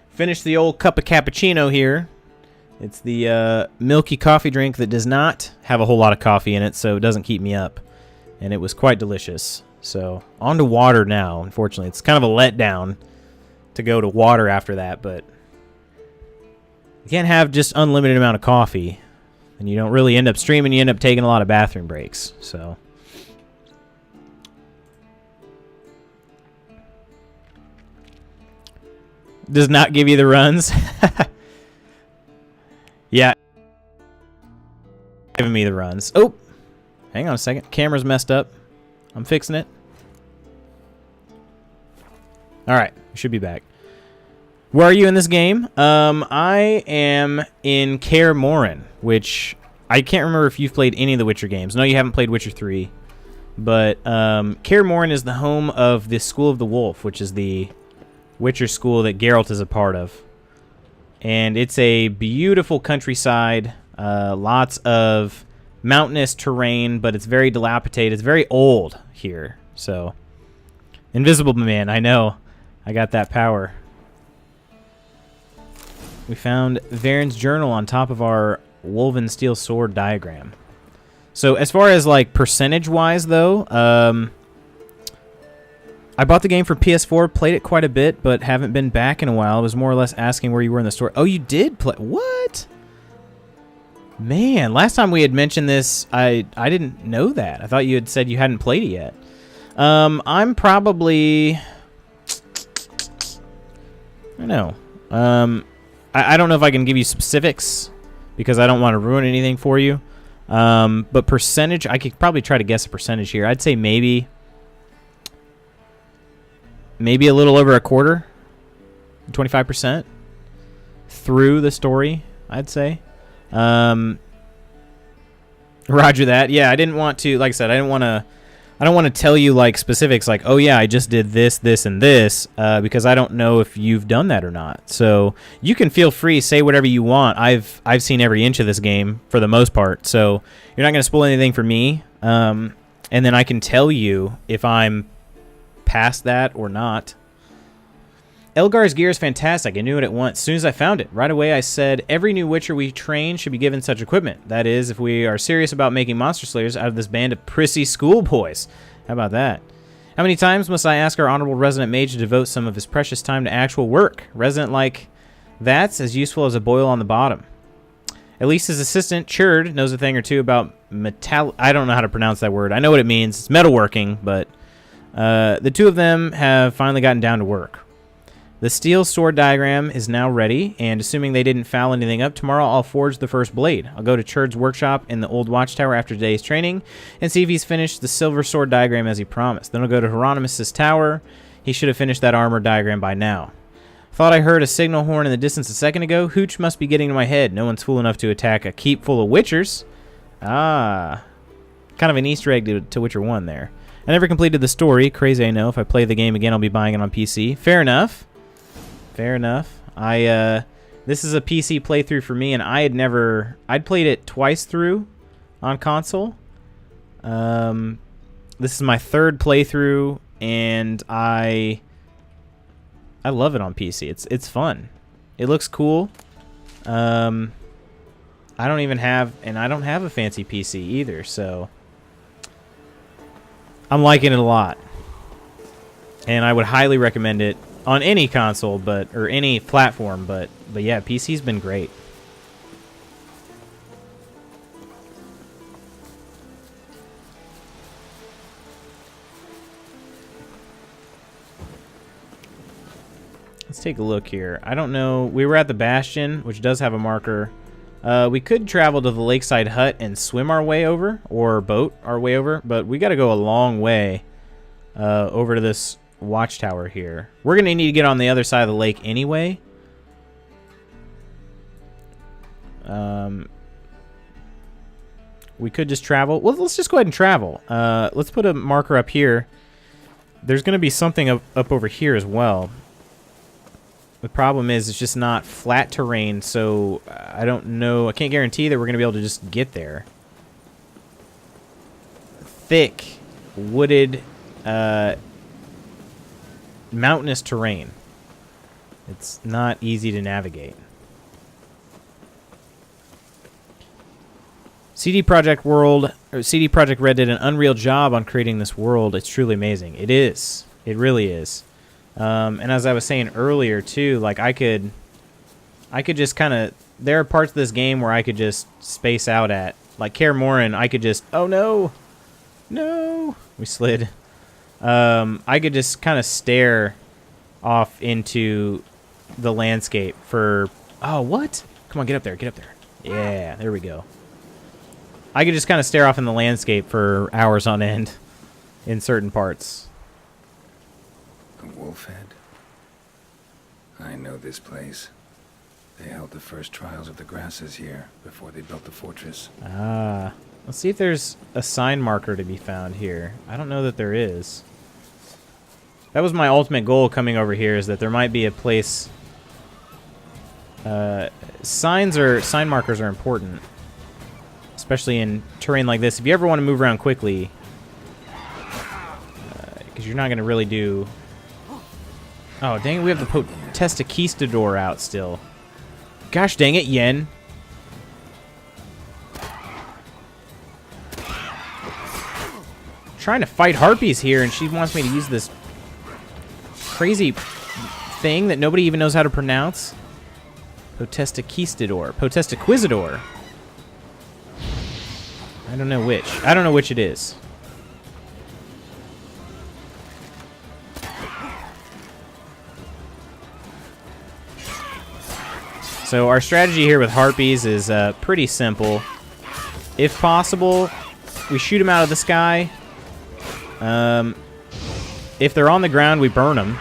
finished the old cup of cappuccino here. It's the milky coffee drink that does not have a whole lot of coffee in it, so it doesn't keep me up. And it was quite delicious. So, on to water now, unfortunately. It's kind of a letdown to go to water after that, but you can't have just unlimited amount of coffee. And you don't really end up streaming, you end up taking a lot of bathroom breaks. So does not give you the runs. Yeah. Giving me the runs. Oh, hang on a second. Camera's messed up. I'm fixing it. All right, we should be back. Where are you in this game? I am in Kaer Morhen, which I can't remember if you've played any of the Witcher games. No, you haven't played Witcher 3. But Kaer Morhen is the home of the School of the Wolf, which is the Witcher school that Geralt is a part of. And it's a beautiful countryside, lots of mountainous terrain, but it's very dilapidated. It's very old here. So, Invisible Man, I know. I got that power. We found Varen's journal on top of our woven steel sword diagram. So as far as like percentage-wise, though, I bought the game for PS4, played it quite a bit, but haven't been back in a while. I was more or less asking where you were in the story. Oh, you did play? What? Man, last time we had mentioned this, I didn't know that. I thought you had said you hadn't played it yet. I'm probably... I don't know. I don't know if I can give you specifics because I don't want to ruin anything for you. But percentage, I could probably try to guess a percentage here. I'd say maybe a little over a quarter, 25% through the story, I'd say. Roger that. Yeah, I didn't want to, like I said, I don't want to tell you like specifics like, oh yeah, I just did this, this, and this, because I don't know if you've done that or not. So you can feel free, say whatever you want. I've seen every inch of this game for the most part, so you're not going to spoil anything for me. And then I can tell you if I'm past that or not. Elgar's gear is fantastic. I knew it at once. As soon as I found it, right away I said, every new Witcher we train should be given such equipment. That is, if we are serious about making monster slayers out of this band of prissy schoolboys. How about that? How many times must I ask our honorable resident mage to devote some of his precious time to actual work? Resident like that's as useful as a boil on the bottom. At least his assistant, Churd, knows a thing or two about metal... I don't know how to pronounce that word. I know what it means. It's metalworking, but the two of them have finally gotten down to work. The steel sword diagram is now ready, and assuming they didn't foul anything up, tomorrow I'll forge the first blade. I'll go to Churd's workshop in the old watchtower after today's training and see if he's finished the silver sword diagram as he promised. Then I'll go to Hieronymus' tower. He should have finished that armor diagram by now. Thought I heard a signal horn in the distance a second ago. Hooch must be getting to my head. No one's fool enough to attack a keep full of Witchers. Ah. Kind of an Easter egg to Witcher 1 there. I never completed the story. Crazy, I know. If I play the game again, I'll be buying it on PC. Fair enough. Fair enough. This is a PC playthrough for me, and I'd played it twice through on console. This is my third playthrough, and I love it on PC. It's fun. It looks cool. I don't have a fancy PC either, so I'm liking it a lot. And I would highly recommend it on any console, or any platform, but yeah, PC's been great. Let's take a look here. I don't know. We were at the Bastion, which does have a marker. We could travel to the lakeside hut and swim our way over, or boat our way over, but we got to go a long way over to this watchtower here. We're going to need to get on the other side of the lake anyway. We could just travel. Well, let's just go ahead and travel. Let's put a marker up here. There's going to be something up over here as well. The problem is it's just not flat terrain, so I don't know. I can't guarantee that we're going to be able to just get there. Thick, wooded, mountainous terrain. It's not easy to navigate. CD Projekt Red did an unreal job on creating this world. It's truly amazing. It is. It really is. And as I was saying earlier too, like I could just kind of, there are parts of this game where I could just space out at, like Kaer Morhen, I could just, oh no, we slid. I could just kind of stare off into the landscape for, oh, what? Come on, get up there. Yeah, there we go. I could just kind of stare off in the landscape for hours on end in certain parts. A wolf head? I know this place. They held the first trials of the grasses here before they built the fortress. Ah. Let's see if there's a sign marker to be found here. I don't know that there is. That was my ultimate goal coming over here, is that there might be a place. Sign markers are important, especially in terrain like this. If you ever want to move around quickly, because you're not going to really do... Oh, dang it, we have the Potestakistador out still. Gosh dang it, Yen. Trying to fight harpies here, and she wants me to use this crazy thing that nobody even knows how to pronounce. Potestaquistador. I don't know which. I don't know which it is. So our strategy here with harpies is pretty simple. If possible, we shoot them out of the sky. If they're on the ground, we burn them.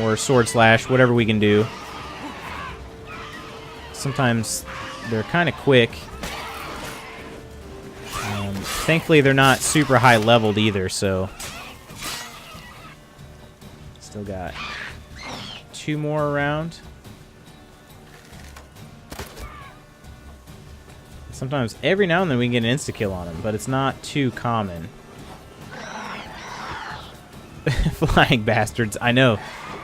Or sword slash, whatever we can do. Sometimes they're kind of quick. Thankfully, they're not super high leveled either, so... Still got 2 more around. Sometimes, every now and then we can get an insta-kill on them, but it's not too common. Flying bastards. I know.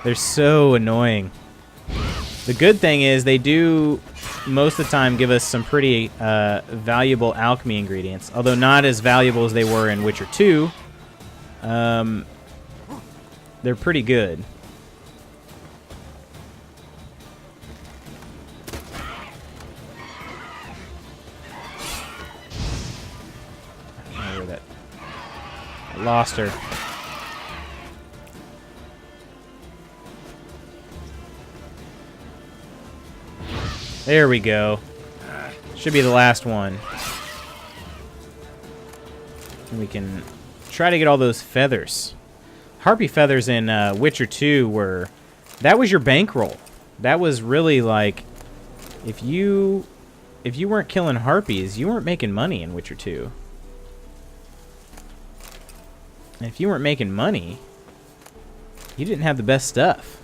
They're so annoying. The good thing is they do, most of the time, give us some pretty valuable alchemy ingredients. Although not as valuable as they were in Witcher 2. They're pretty good. I lost her. There we go. Should be the last one. And we can try to get all those feathers. Harpy feathers in Witcher 2 were... That was your bankroll. That was really like... If you weren't killing harpies, you weren't making money in Witcher 2. And if you weren't making money, you didn't have the best stuff.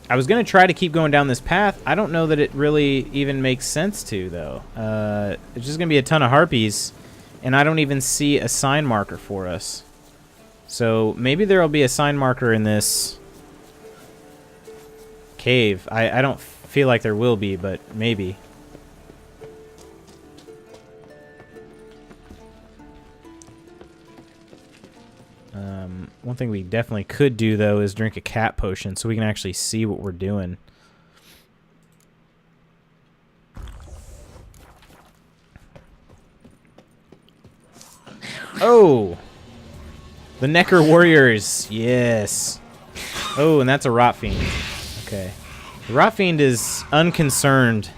I was going to try to keep going down this path. I don't know that it really even makes sense to, though. It's just going to be a ton of harpies, and I don't even see a sign marker for us. So maybe there will be a sign marker in this cave. I don't feel like there will be, but maybe. One thing we definitely could do, though, is drink a cat potion so we can actually see what we're doing. Oh! The Necker Warriors! Yes! Oh, and that's a Rot Fiend. Okay. The Rot Fiend is unconcerned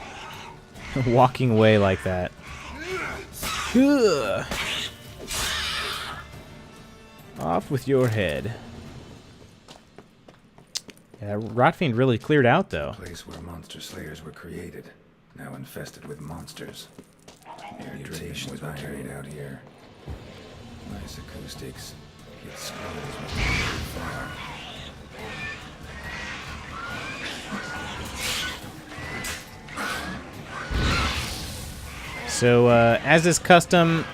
walking away like that. Ugh. Off with your head. Yeah, Rot Fiend really cleared out, though. The place where monster slayers were created, now infested with monsters. Mutations were carried out here. Nice acoustics. Its screams must be far. So, as is custom,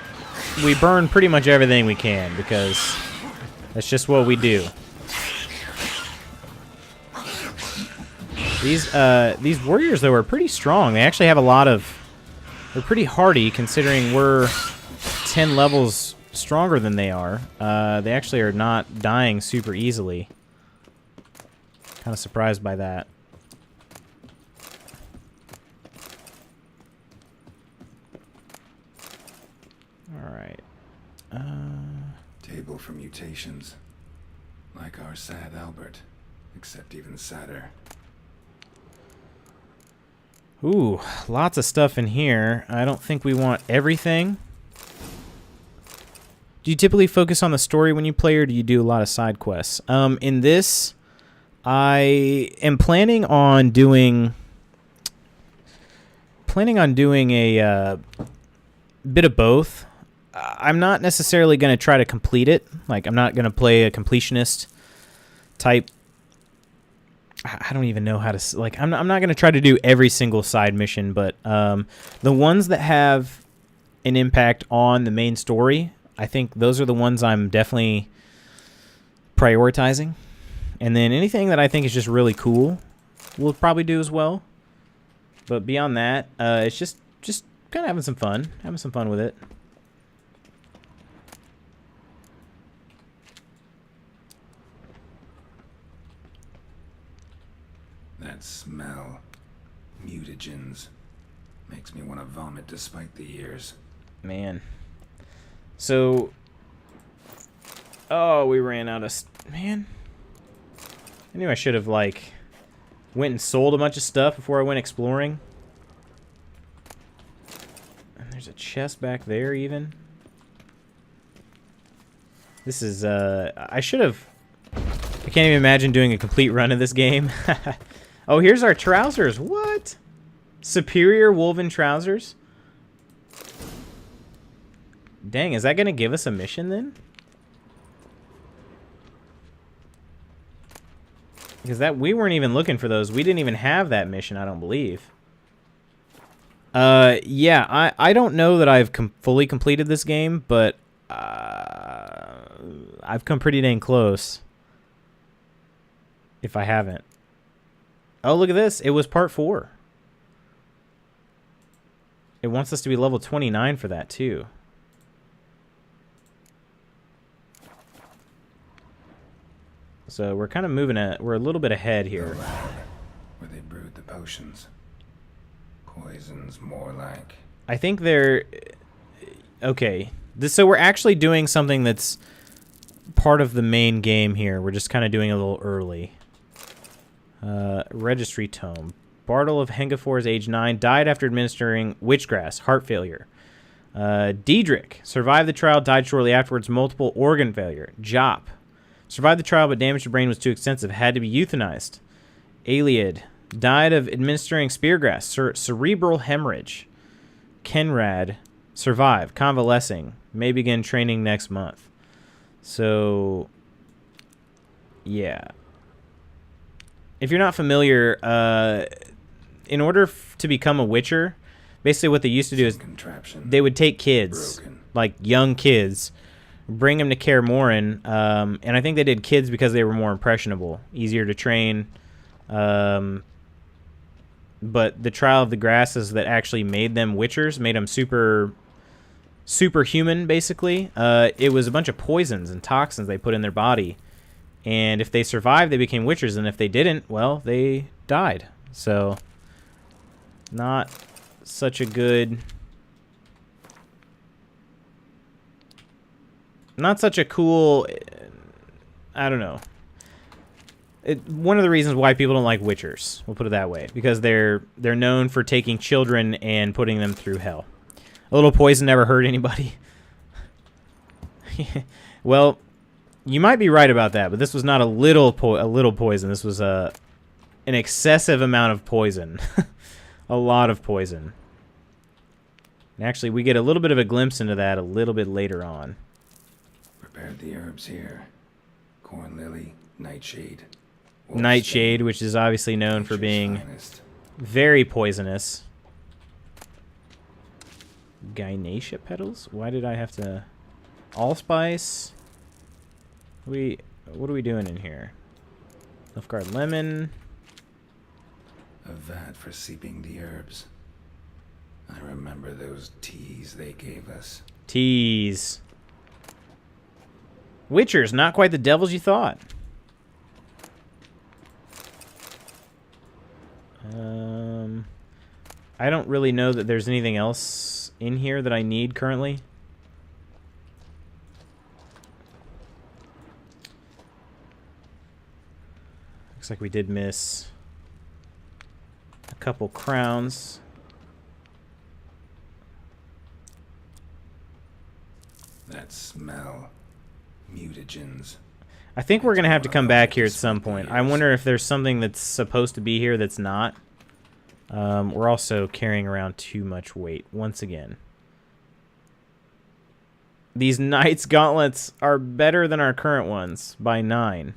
we burn pretty much everything we can because that's just what we do. These warriors, though, are pretty strong. They actually have a lot of... They're pretty hardy, considering we're 10 levels stronger than they are. They actually are not dying super easily. Kind of surprised by that. Alright. Table for mutations. Like our sad Albert, except even sadder. Ooh, lots of stuff in here. I don't think we want everything. Do you typically focus on the story when you play, or do you do a lot of side quests? In this, I am planning on doing a bit of both. I'm not necessarily going to try to complete it. Like, I'm not going to play a completionist type. I don't even know how to... Like, I'm not going to try to do every single side mission, but the ones that have an impact on the main story, I think those are the ones I'm definitely prioritizing. And then anything that I think is just really cool, we'll probably do as well. But beyond that, it's just kind of having some fun with it. That smell, mutagens, makes me want to vomit despite the years. Man. So, oh, we ran out of... Man. I knew I should have, like, went and sold a bunch of stuff before I went exploring. And there's a chest back there, even. This is, I should have... I can't even imagine doing a complete run of this game. Oh, here's our trousers. What? Superior woven trousers? Dang, is that going to give us a mission then? Because we weren't even looking for those. We didn't even have that mission, I don't believe. Yeah, I don't know that I've fully completed this game, but I've come pretty dang close. If I haven't. Oh, look at this. It was part 4. It wants us to be level 29 for that, too. So we're kind of moving we're a little bit ahead here. The lab, where they brewed the potions. Poisons, more like. I think they're... Okay. So we're actually doing something that's part of the main game here. We're just kind of doing it a little early. Registry Tome. Bartle of Hengefor's age 9, died after administering witchgrass, heart failure. Diedrich, survived the trial, died shortly afterwards, multiple organ failure. Jop, survived the trial, but damage to brain was too extensive, had to be euthanized. Aliad, died of administering speargrass, cerebral hemorrhage. Kenrad, survived, convalescing, may begin training next month. So, yeah. If you're not familiar, in order to become a Witcher, basically what they used to do is they would take kids, like young kids, bring them to Kaer Morhen, and I think they did kids because they were more impressionable, easier to train. But the Trial of the Grasses that actually made them Witchers, made them super superhuman, basically. It was a bunch of poisons and toxins they put in their body. And if they survived, they became witchers. And if they didn't, well, they died. So, not such a good... Not such a cool... I don't know. One of the reasons why people don't like witchers, we'll put it that way, because they're known for taking children and putting them through hell. A little poison never hurt anybody. Well, you might be right about that, but this was not a little poison. This was an excessive amount of poison. A lot of poison. And actually, we get a little bit of a glimpse into that a little bit later on. Prepared the herbs here. Corn lily, nightshade. Nightshade, which is obviously known for being very poisonous. Gynacia petals? Why did I have to... Allspice? What are we doing in here? Lifeguard lemon. A vat for seeping the herbs. I remember those teas they gave us. Teas. Witchers, not quite the devils you thought. I don't really know that there's anything else in here that I need currently. Looks like we did miss a couple crowns. That smell. Mutagens. I think we're going to have to come back here at some point. I wonder if there's something that's supposed to be here that's not. We're also carrying around too much weight, once again. These Knight's Gauntlets are better than our current ones by 9.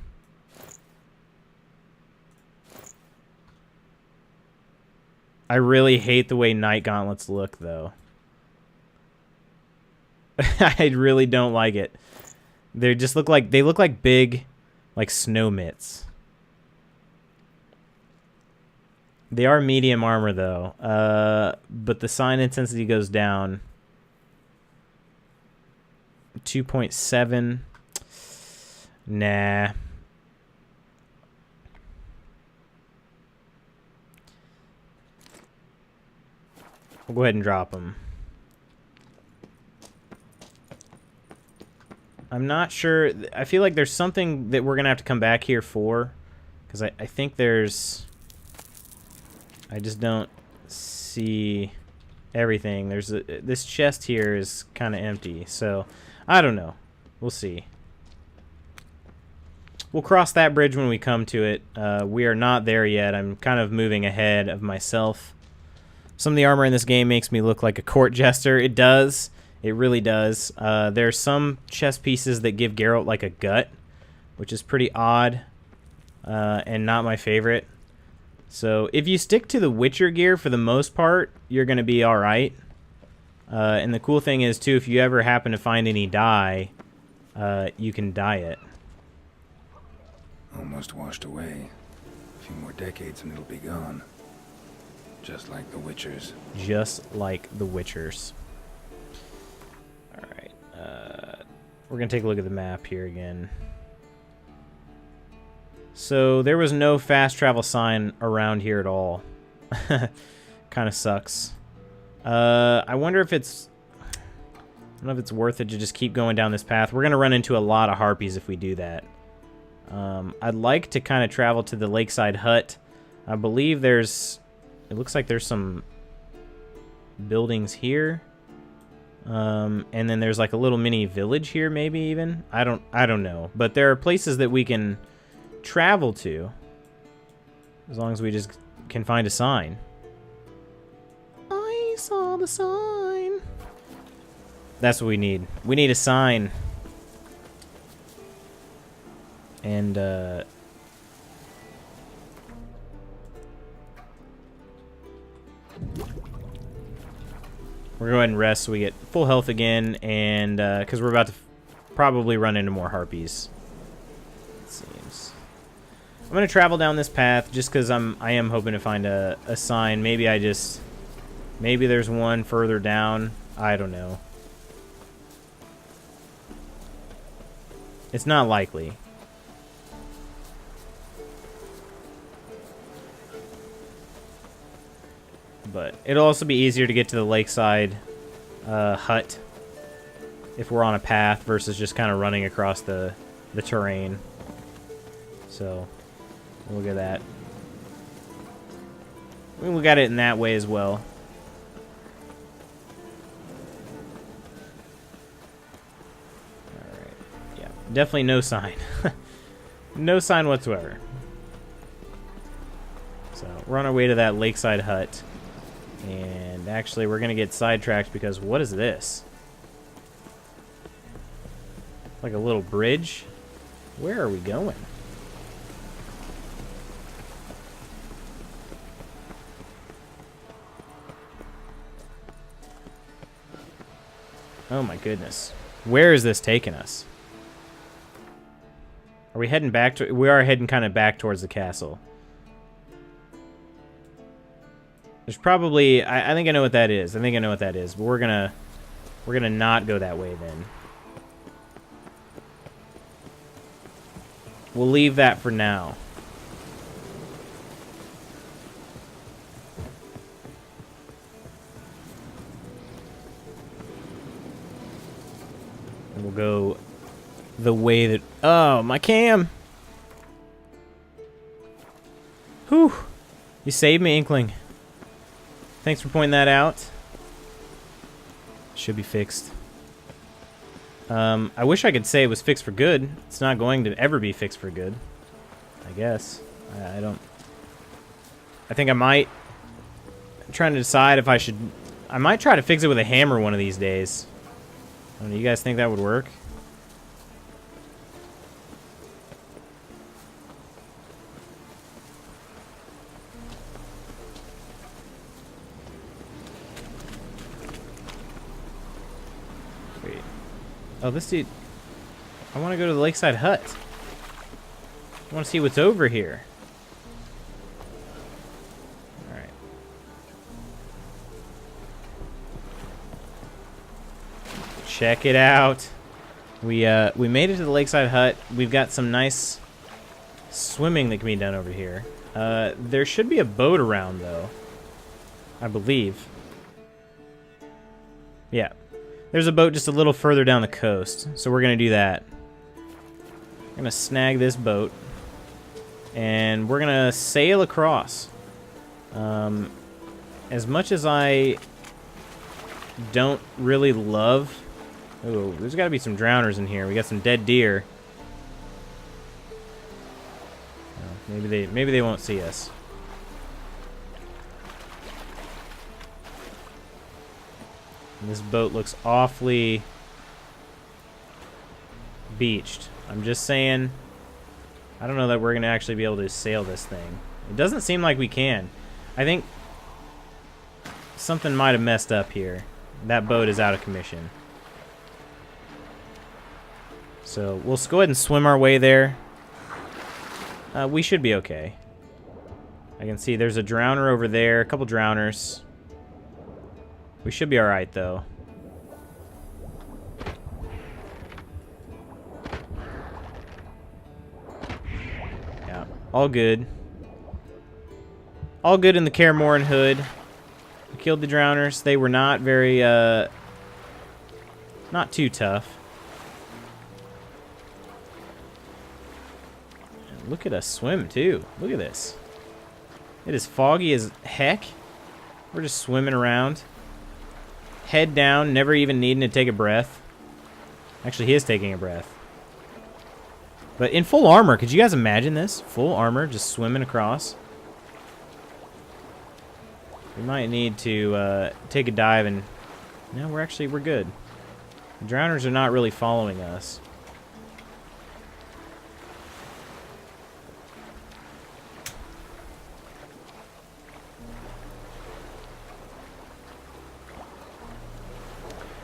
I really hate the way Knight Gauntlets look, though. I really don't like it. They just look like big, like snow mitts. They are medium armor though, but the sign intensity goes down. 2.7. Nah. We'll go ahead and drop them. I'm not sure. I feel like there's something that we're going to have to come back here for. Because I think there's... I just don't see everything. There's this chest here is kind of empty. So, I don't know. We'll see. We'll cross that bridge when we come to it. We are not there yet. I'm kind of moving ahead of myself. Some of the armor in this game makes me look like a court jester. It does. It really does. There's some chest pieces that give Geralt like a gut, which is pretty odd and not my favorite. So if you stick to the Witcher gear for the most part, you're going to be all right. And the cool thing is, too, if you ever happen to find any dye, you can dye it. Almost washed away. A few more decades and it'll be gone. Just like the Witchers. Just like the Witchers. Alright. We're going to take a look at the map here again. So there was no fast travel sign around here at all. Kind of sucks. I wonder if it's... I don't know if it's worth it to just keep going down this path. We're going to run into a lot of harpies if we do that. I'd like to kind of travel to the lakeside hut. I believe there's... It looks like there's some buildings here. And then there's like a little mini village here, maybe even. I don't know. But there are places that we can travel to. As long as we just can find a sign. I saw the sign. That's what we need. We need a sign. And, we're going to go ahead and rest so we get full health again, and, because we're about to probably run into more harpies. It seems. I'm going to travel down this path just because I am hoping to find a sign. Maybe there's one further down. I don't know. It's not likely. But it'll also be easier to get to the lakeside hut if we're on a path versus just kind of running across the terrain. So, we'll look at that. We can look at it in that way as well. Alright. Yeah, definitely no sign. No sign whatsoever. So, we're on our way to that lakeside hut. And actually, we're going to get sidetracked because what is this? Like a little bridge? Where are we going? Oh my goodness. Where is this taking us? Are we heading back to... We are heading kind of back towards the castle. There's probably... I think I know what that is. I think I know what that is. But we're gonna not go that way then. We'll leave that for now. And we'll go the way that... Oh, my cam! Whew. You saved me, Inkling. Thanks for pointing that out. Should be fixed. I wish I could say it was fixed for good. It's not going to ever be fixed for good. I guess. I don't... I think I might... I'm trying to decide if I should... I might try to fix it with a hammer one of these days. I don't know, you guys think that would work? Oh, this dude... I want to go to the lakeside hut. I want to see what's over here. Alright. Check it out. We made it to the lakeside hut. We've got some nice swimming that can be done over here. There should be a boat around, though. I believe. Yeah. There's a boat just a little further down the coast, so we're going to do that. We're going to snag this boat, and we're going to sail across. As much as I don't really love... Oh, there's got to be some drowners in here. We got some dead deer. Oh, maybe they won't see us. This boat looks awfully beached. I'm just saying, I don't know that we're going to actually be able to sail this thing. It doesn't seem like we can. I think something might have messed up here. That boat is out of commission. So we'll just go ahead and swim our way there. We should be okay. I can see there's a drowner over there, a couple drowners. We should be alright, though. Yeah, all good. All good in the Kaer Hood. We killed the drowners. They were not very, not too tough. And look at us swim, too. Look at this. It is foggy as heck. We're just swimming around. Head down, never even needing to take a breath. Actually, he is taking a breath. But in full armor, could you guys imagine this? Full armor, just swimming across. We might need to take a dive and... No, we're good. The drowners are not really following us.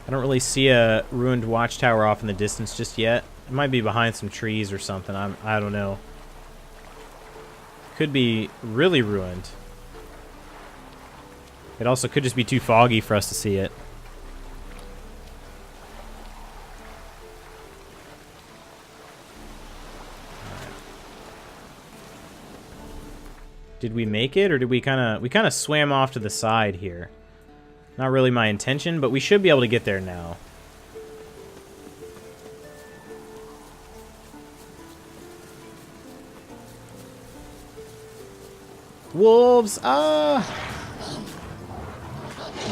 I don't really see a ruined watchtower off in the distance just yet. It might be behind some trees or something. I don't know. Could be really ruined. It also could just be too foggy for us to see it. Did we make it, or did we kind of swam off to the side here? Not really my intention, but we should be able to get there now. Wolves!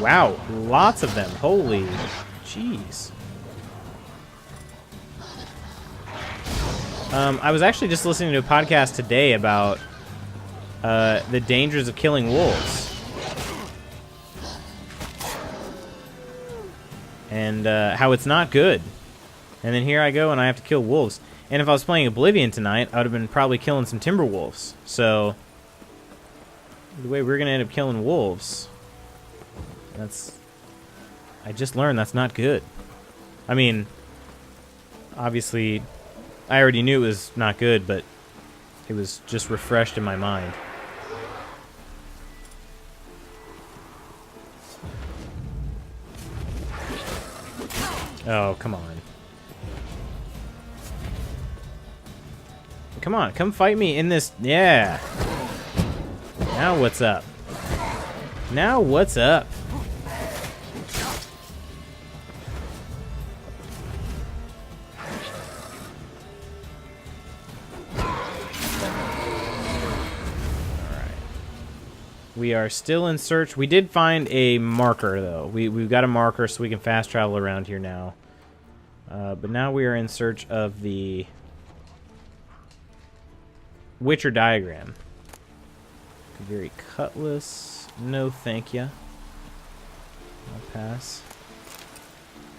Wow, lots of them. Holy jeez. I was actually just listening to a podcast today about the dangers of killing wolves. And how it's not good. And then here I go and I have to kill wolves. And if I was playing Oblivion tonight, I would have been probably killing some timber wolves. So, the way we're going to end up killing wolves, I just learned that's not good. I mean, obviously, I already knew it was not good, but it was just refreshed in my mind. Oh, come on. Come on, come fight me in this. Yeah. Now what's up? Now what's up? We are still in search. We did find a marker, though. We've got a marker, so we can fast travel around here now. But now we are in search of the Witcher diagram. Very Cutlass. No, thank ya. I'll pass.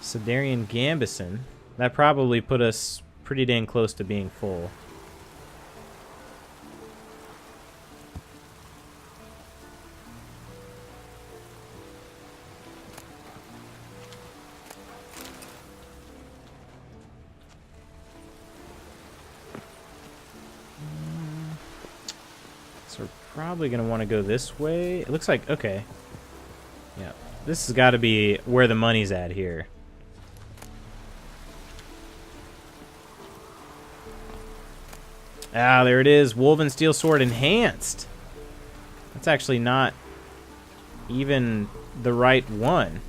Sidarian Gambison. That probably put us pretty dang close to being full. Probably going to want to go this way. It looks like, okay. Yeah, this has got to be where the money's at here. Ah, there it is. Woven Steel Sword Enhanced. That's actually not even the right one.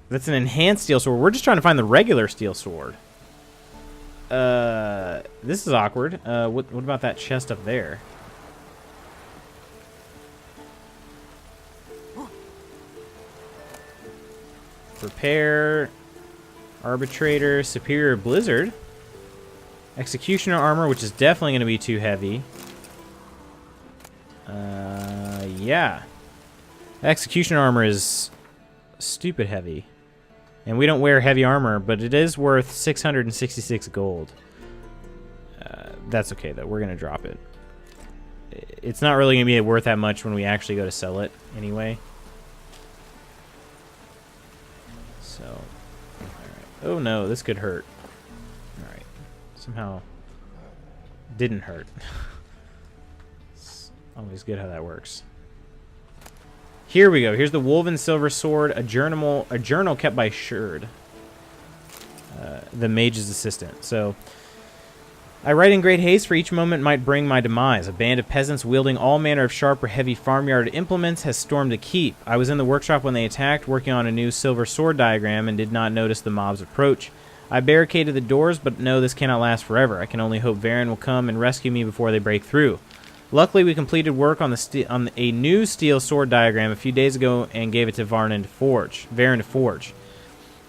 That's an enhanced steel sword. We're just trying to find the regular steel sword. This is awkward. What about that chest up there? Repair, Arbitrator, Superior Blizzard, Executioner Armor, which is definitely going to be too heavy. Yeah. Executioner Armor is stupid heavy. And we don't wear heavy armor, but it is worth 666 gold. That's okay, though. We're going to drop it. It's not really going to be worth that much when we actually go to sell it anyway. So, all right. Oh, no, this could hurt. All right. Somehow didn't hurt. It's always good how that works. Here we go. Here's the Woven Silver Sword, a journal kept by Sherd, the mage's assistant. So, I write in great haste, for each moment might bring my demise. A band of peasants wielding all manner of sharp or heavy farmyard implements has stormed a keep. I was in the workshop when they attacked, working on a new silver sword diagram, and did not notice the mob's approach. I barricaded the doors, but no, this cannot last forever. I can only hope Varen will come and rescue me before they break through. Luckily, we completed work on a new steel sword diagram a few days ago and gave it to Varen to forge.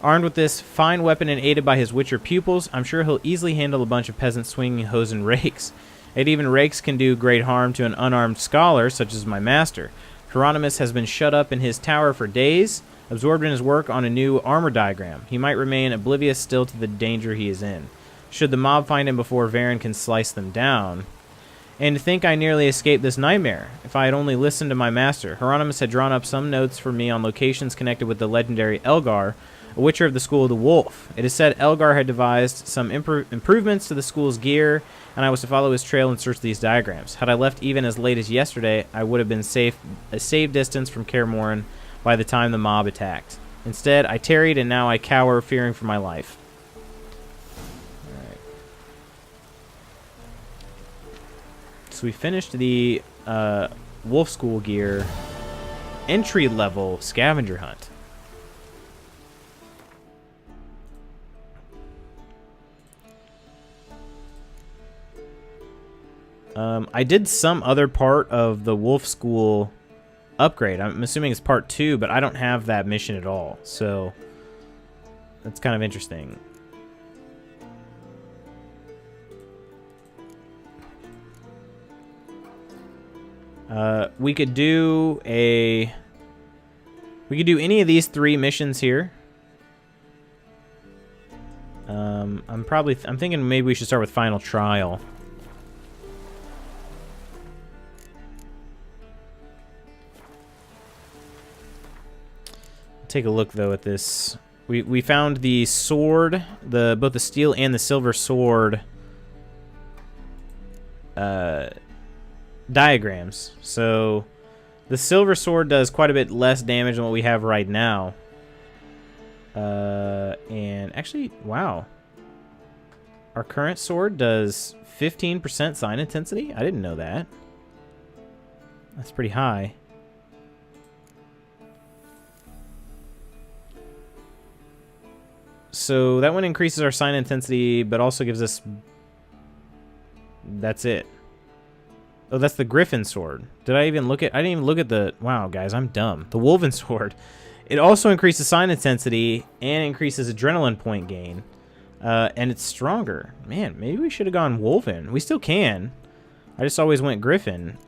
Armed with this fine weapon and aided by his Witcher pupils, I'm sure he'll easily handle a bunch of peasants swinging hoes and rakes. And even rakes can do great harm to an unarmed scholar, such as my master. Hieronymus has been shut up in his tower for days, absorbed in his work on a new armor diagram. He might remain oblivious still to the danger he is in. Should the mob find him before Varen can slice them down... And to think I nearly escaped this nightmare. If I had only listened to my master. Hieronymus had drawn up some notes for me on locations connected with the legendary Elgar, a Witcher of the School of the Wolf. It is said Elgar had devised some improvements to the school's gear, and I was to follow his trail and search these diagrams. Had I left even as late as yesterday, I would have been a safe distance from Kaer Morhen by the time the mob attacked. Instead, I tarried, and now I cower, fearing for my life. So we finished the Wolf School Gear entry-level scavenger hunt. I did some other part of the Wolf School upgrade. I'm assuming it's part 2, but I don't have that mission at all. So that's kind of interesting. We could do any of these 3 missions here. I'm thinking maybe we should start with Final Trial. Take a look though at this. We found the sword, both the steel and the silver sword diagrams. So the silver sword does quite a bit less damage than what we have right now. And actually, wow. Our current sword does 15% sign intensity? I didn't know that. That's pretty high. So that one increases our sign intensity, but also gives us... That's it. Oh, that's the Griffin sword. Did I even look at... I didn't even look at the... Wow, guys, I'm dumb. The Wolven sword. It also increases sign intensity and increases adrenaline point gain. And it's stronger. Man, maybe we should have gone Wolven. We still can. I just always went Griffin.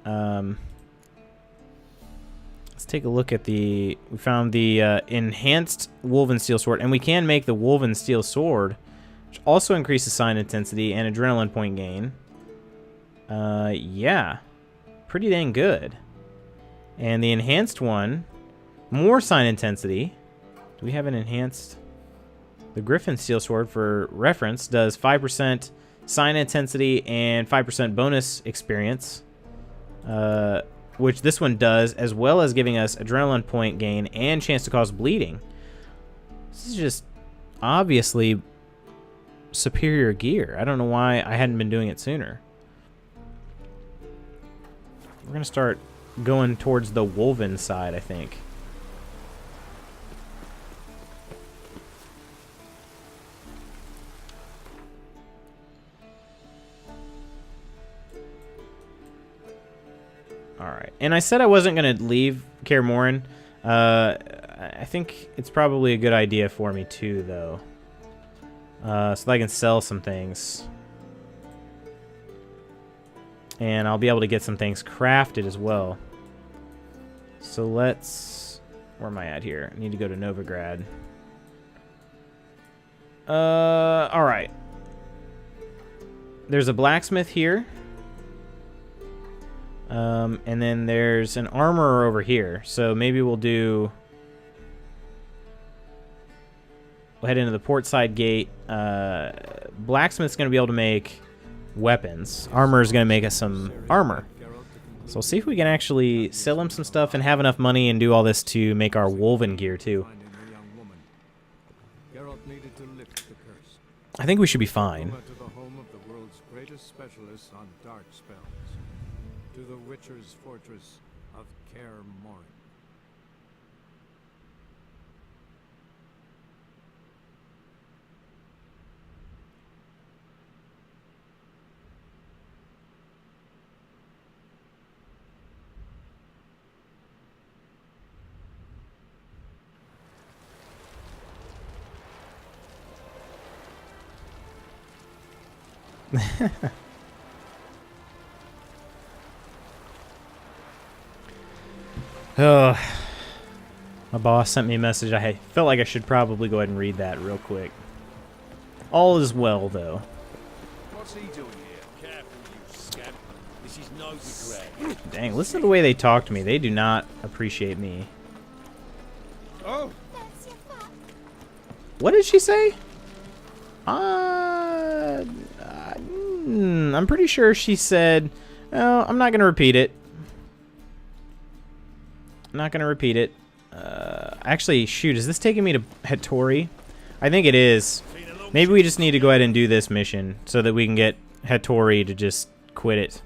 Let's take a look at the... We found the enhanced Wolven steel sword. And we can make the Wolven steel sword, which also increases sign intensity and adrenaline point gain. Yeah. Pretty dang good. And the enhanced one, more sign intensity. Do we have an enhanced... The Griffin steel sword, for reference, does 5% sign intensity and 5% bonus experience. Which this one does, as well as giving us adrenaline point gain and chance to cause bleeding. This is just obviously superior gear. I don't know why I hadn't been doing it sooner. We're going to start going towards the Wolven side, I think. Alright, and I said I wasn't going to leave Kaer Morhen. I think it's probably a good idea for me too, though. So that I can sell some things. And I'll be able to get some things crafted as well. So let's... Where am I at here? I need to go to Novigrad. Alright. There's a blacksmith here. And then there's an armorer over here. So maybe we'll head into the port side gate. Blacksmith's going to be able to make weapons. Armor is going to make us some armor. So we'll see if we can actually sell him some stuff and have enough money and do all this to make our Wolven gear too. I think we should be fine. To the Witcher's fortress of Kaer Morhen. Oh, my boss sent me a message. I felt like I should probably go ahead and read that real quick. All is well, though. What's he doing here? Careful, you scamp. This is Novigrad. Dang, listen to the way they talk to me. They do not appreciate me. Oh! What did she say? I'm pretty sure she said... Oh, I'm not going to repeat it. Not gonna repeat it. Actually, shoot, is this taking me to Hattori? I think it is. Maybe we just need to go ahead and do this mission so that we can get Hattori to just quit it.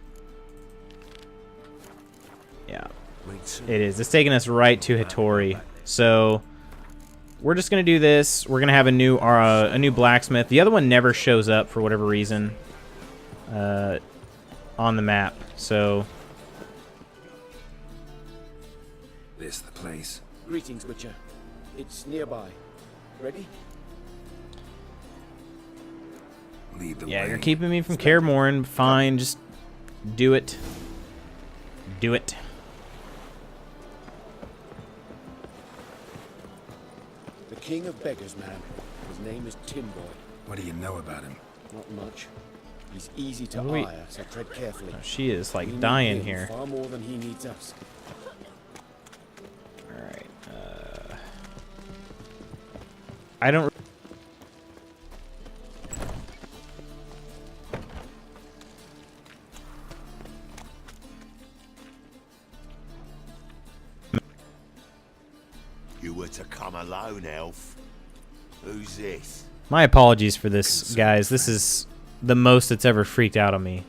It is. It's taking us right to Hattori. So we're just gonna do this. We're gonna have a new blacksmith. The other one never shows up for whatever reason on the map. So This the place? Greetings, Witcher. It's nearby. Ready? Lead the yeah, way. you're keeping me from Kaer Morhen. Fine, just do it. Do it. The king of beggars, man. His name is Timboy. What do you know about him? Not much. He's easy to Wait. ire, so tread carefully. She is We like need dying him here. far more than he needs us. All right. I don't. You were to come alone, elf. Who's this? My apologies for this, guys. This is the most that's ever freaked out on me.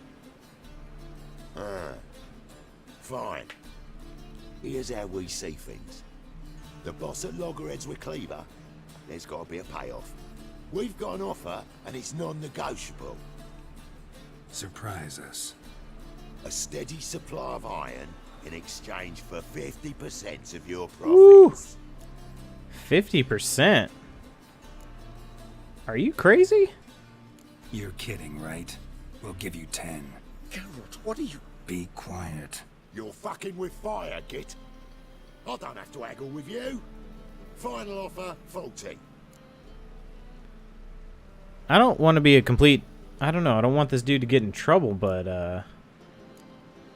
Fine. Here's how we see things. The boss at Loggerheads with Cleaver, there's got to be a payoff. We've got an offer, and it's non-negotiable. Surprise us. A steady supply of iron in exchange for 50% of your Woo. profits. 50%. Are you crazy? You're kidding, right? We'll give you 10. Geralt, what are you... Be quiet. You're fucking with fire, Git. I don't have to haggle with you. Final offer, 40. I don't want to be a complete... I don't know. I don't want this dude to get in trouble, but I'm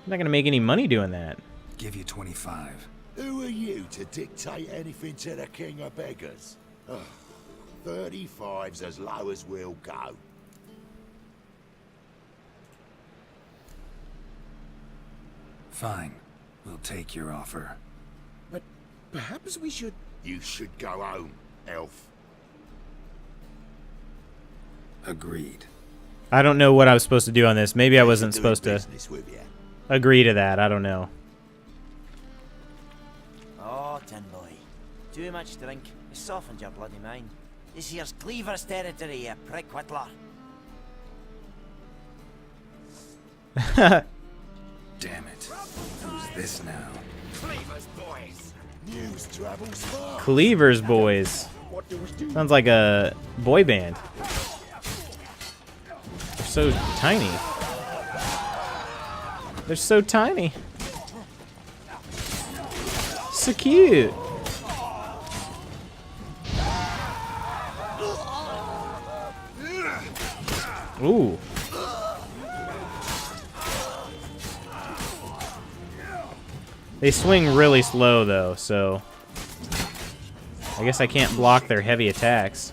not going to make any money doing that. Give you 25. Who are you to dictate anything to the king of beggars? Ugh, 35's as low as we'll go. Fine. We'll take your offer. But perhaps we should... You should go home, elf. Agreed. I don't know what I was supposed to do on this. Maybe I wasn't Doing supposed to business with you. agree to that. I don't know. Oh, tin boy. Too much drink. It softened your bloody mind. This here's Cleaver's territory, you prick whittler. Damn it. Who's this now? Cleaver's boys. News travels fast. Cleaver's Boys. What do we do? Sounds like a boy band. They're so tiny. They're so tiny. So cute. Ooh. They swing really slow though, so I guess I can't block their heavy attacks.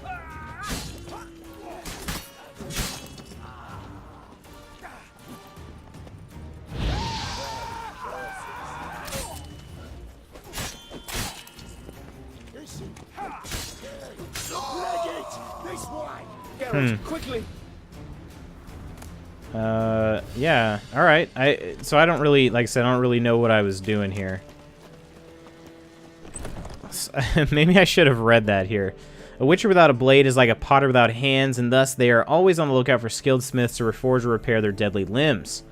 This way. Geralt, quickly! Yeah, all right. So I don't really, like I said, I don't really know what I was doing here. Maybe I should have read that here. A witcher without a blade is like a potter without hands, and thus they are always on the lookout for skilled smiths to reforge or repair their deadly limbs.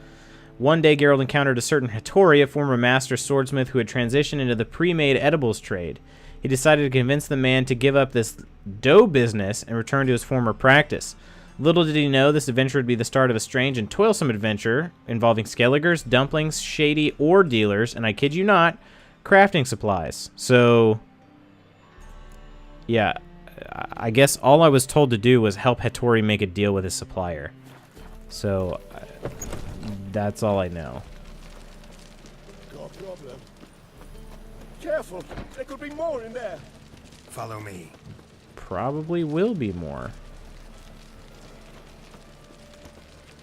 One day, Geralt encountered a certain Hattori, a former master swordsmith who had transitioned into the pre-made edibles trade. He decided to convince the man to give up this dough business and return to his former practice. Little did he know this adventure would be the start of a strange and toilsome adventure involving Skelligers, dumplings, shady ore dealers, and I kid you not, crafting supplies. So, yeah, I guess all I was told to do was help Hattori make a deal with his supplier. So, that's all I know. Got a problem. Careful! There could be more in there! Follow me. Probably will be more.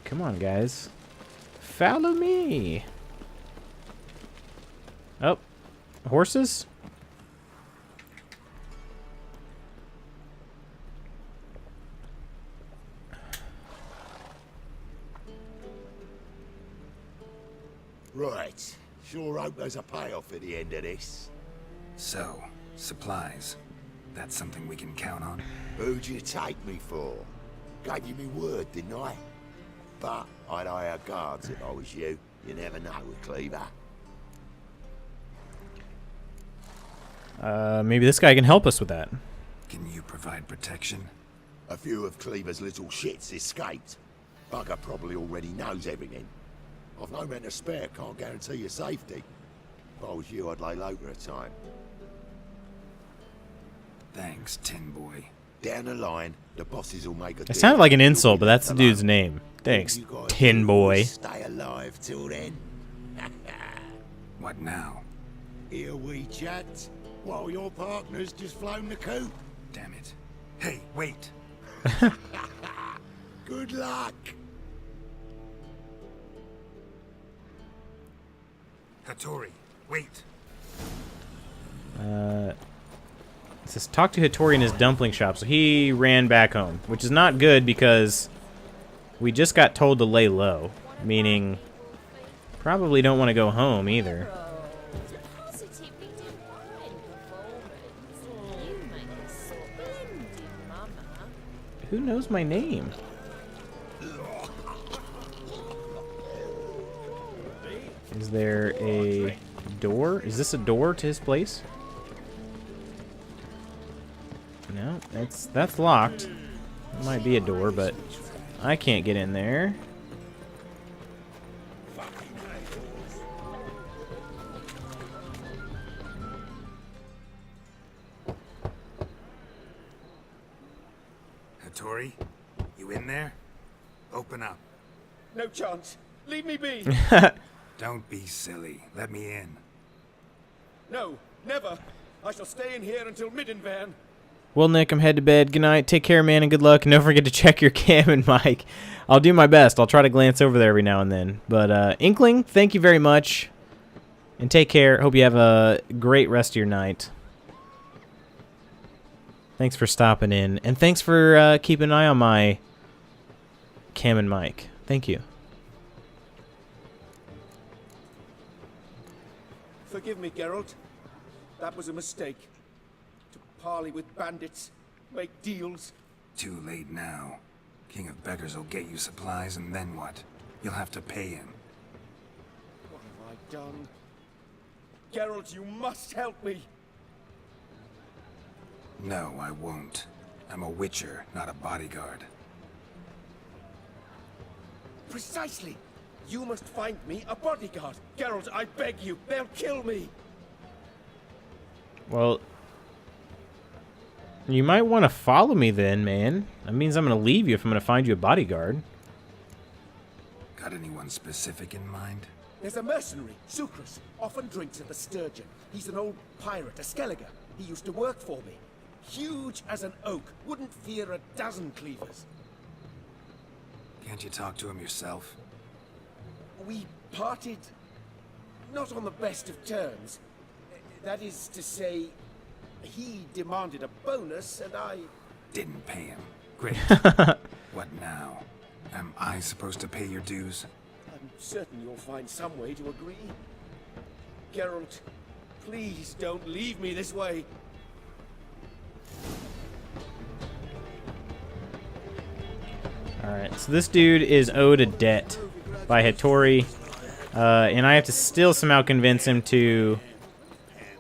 Come on, guys. Follow me. Oh, horses? Right. Sure hope there's a payoff at the end of this. So, supplies. That's something we can count on? Who'd you take me for? Gave you me word, didn't I? But I'd hire guards if I was you. You never know with Cleaver. Maybe this guy can help us with that. Can you provide protection? A few of Cleaver's little shits escaped. Bugger probably already knows everything. I've no men to spare, can't guarantee your safety. If I was you, I'd lay low for a time. Thanks, Tin Boy. Down the line, the bosses will make a deal. It sounded like an insult, but that's the dude's name. Thanks, You guys Tin Boy. Stay alive till then. What now? Here we chat, while your partner's just flown the coop. Damn it. Hey, wait! Good luck. Hattori, wait! It says talk to Hattori in his dumpling shop, so he ran back home, which is not good because we just got told to lay low, meaning probably don't want to go home either. Positively divine performance. You make a splendid mama. Who knows my name? Is there a door? Is this a door to his place? No, that's locked. It might be a door, but I can't get in there. Hattori, you in there? Open up. No chance. Leave me be. Don't be silly. Let me in. No, never. I shall stay in here until Misinformed. Well, Nick, I'm headed to bed. Good night. Take care, man, and good luck. And don't forget to check your cam and mic. I'll do my best. I'll try to glance over there every now and then. But, Inkling, thank you very much. And take care. Hope you have a great rest of your night. Thanks for stopping in. And thanks for keeping an eye on my cam and mic. Thank you. Forgive me, Geralt. That was a mistake. To parley with bandits, make deals. Too late now. King of Beggars will get you supplies, and then what? You'll have to pay him. What have I done? Geralt, you must help me. No, I won't. I'm a witcher, not a bodyguard. Precisely. You must find me a bodyguard. Geralt, I beg you. They'll kill me. Well, you might want to follow me then, man. That means I'm going to leave you if I'm going to find you a bodyguard. Got anyone specific in mind? There's a mercenary, Sucrus. Often drinks at the Sturgeon. He's an old pirate, a Skelliger. He used to work for me. Huge as an oak. Wouldn't fear a dozen cleavers. Can't you talk to him yourself? We parted not on the best of terms. That is to say, he demanded a bonus and I... Didn't pay him. Great. What now? Am I supposed to pay your dues? I'm certain you'll find some way to agree. Geralt, please don't leave me this way. Alright, so this dude is owed a debt by Hattori, and I have to still somehow convince him to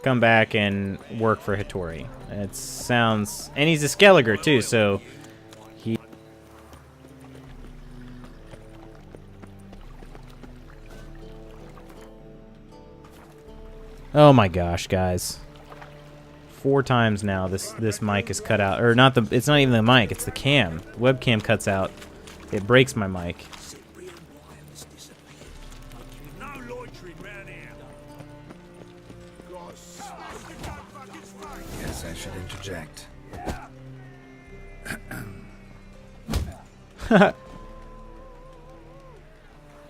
come back and work for Hattori. It sounds... And he's a Skelliger, too, so... He... Oh my gosh, guys. 4 times now this mic is cut out. Or not the... It's not even the mic, it's the cam. The webcam cuts out. It breaks my mic. No loitering round here. Guess I should interject.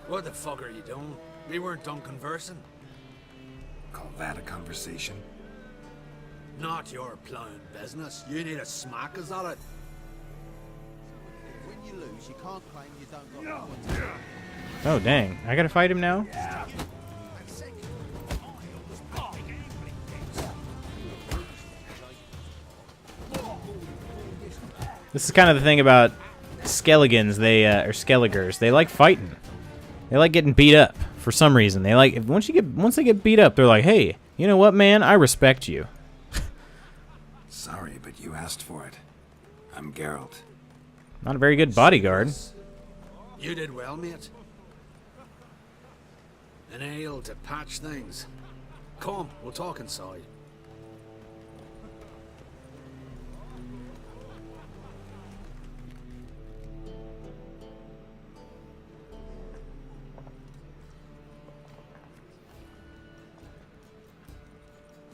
What the fuck are you doing? We weren't done conversing. Call that a conversation? Not your plowing business. You need a smack us at it. When you lose, you can't claim you don't got points. Oh, dang. I gotta fight him now? This is kind of the thing about Skelligans. They or Skelligers. They like fighting. They like getting beat up for some reason. They like once they get beat up, they're like, hey, you know what, man? I respect you. Sorry, but you asked for it. I'm Geralt. Not a very good bodyguard. You did well, mate. An ale to patch things. Come, we'll talk inside.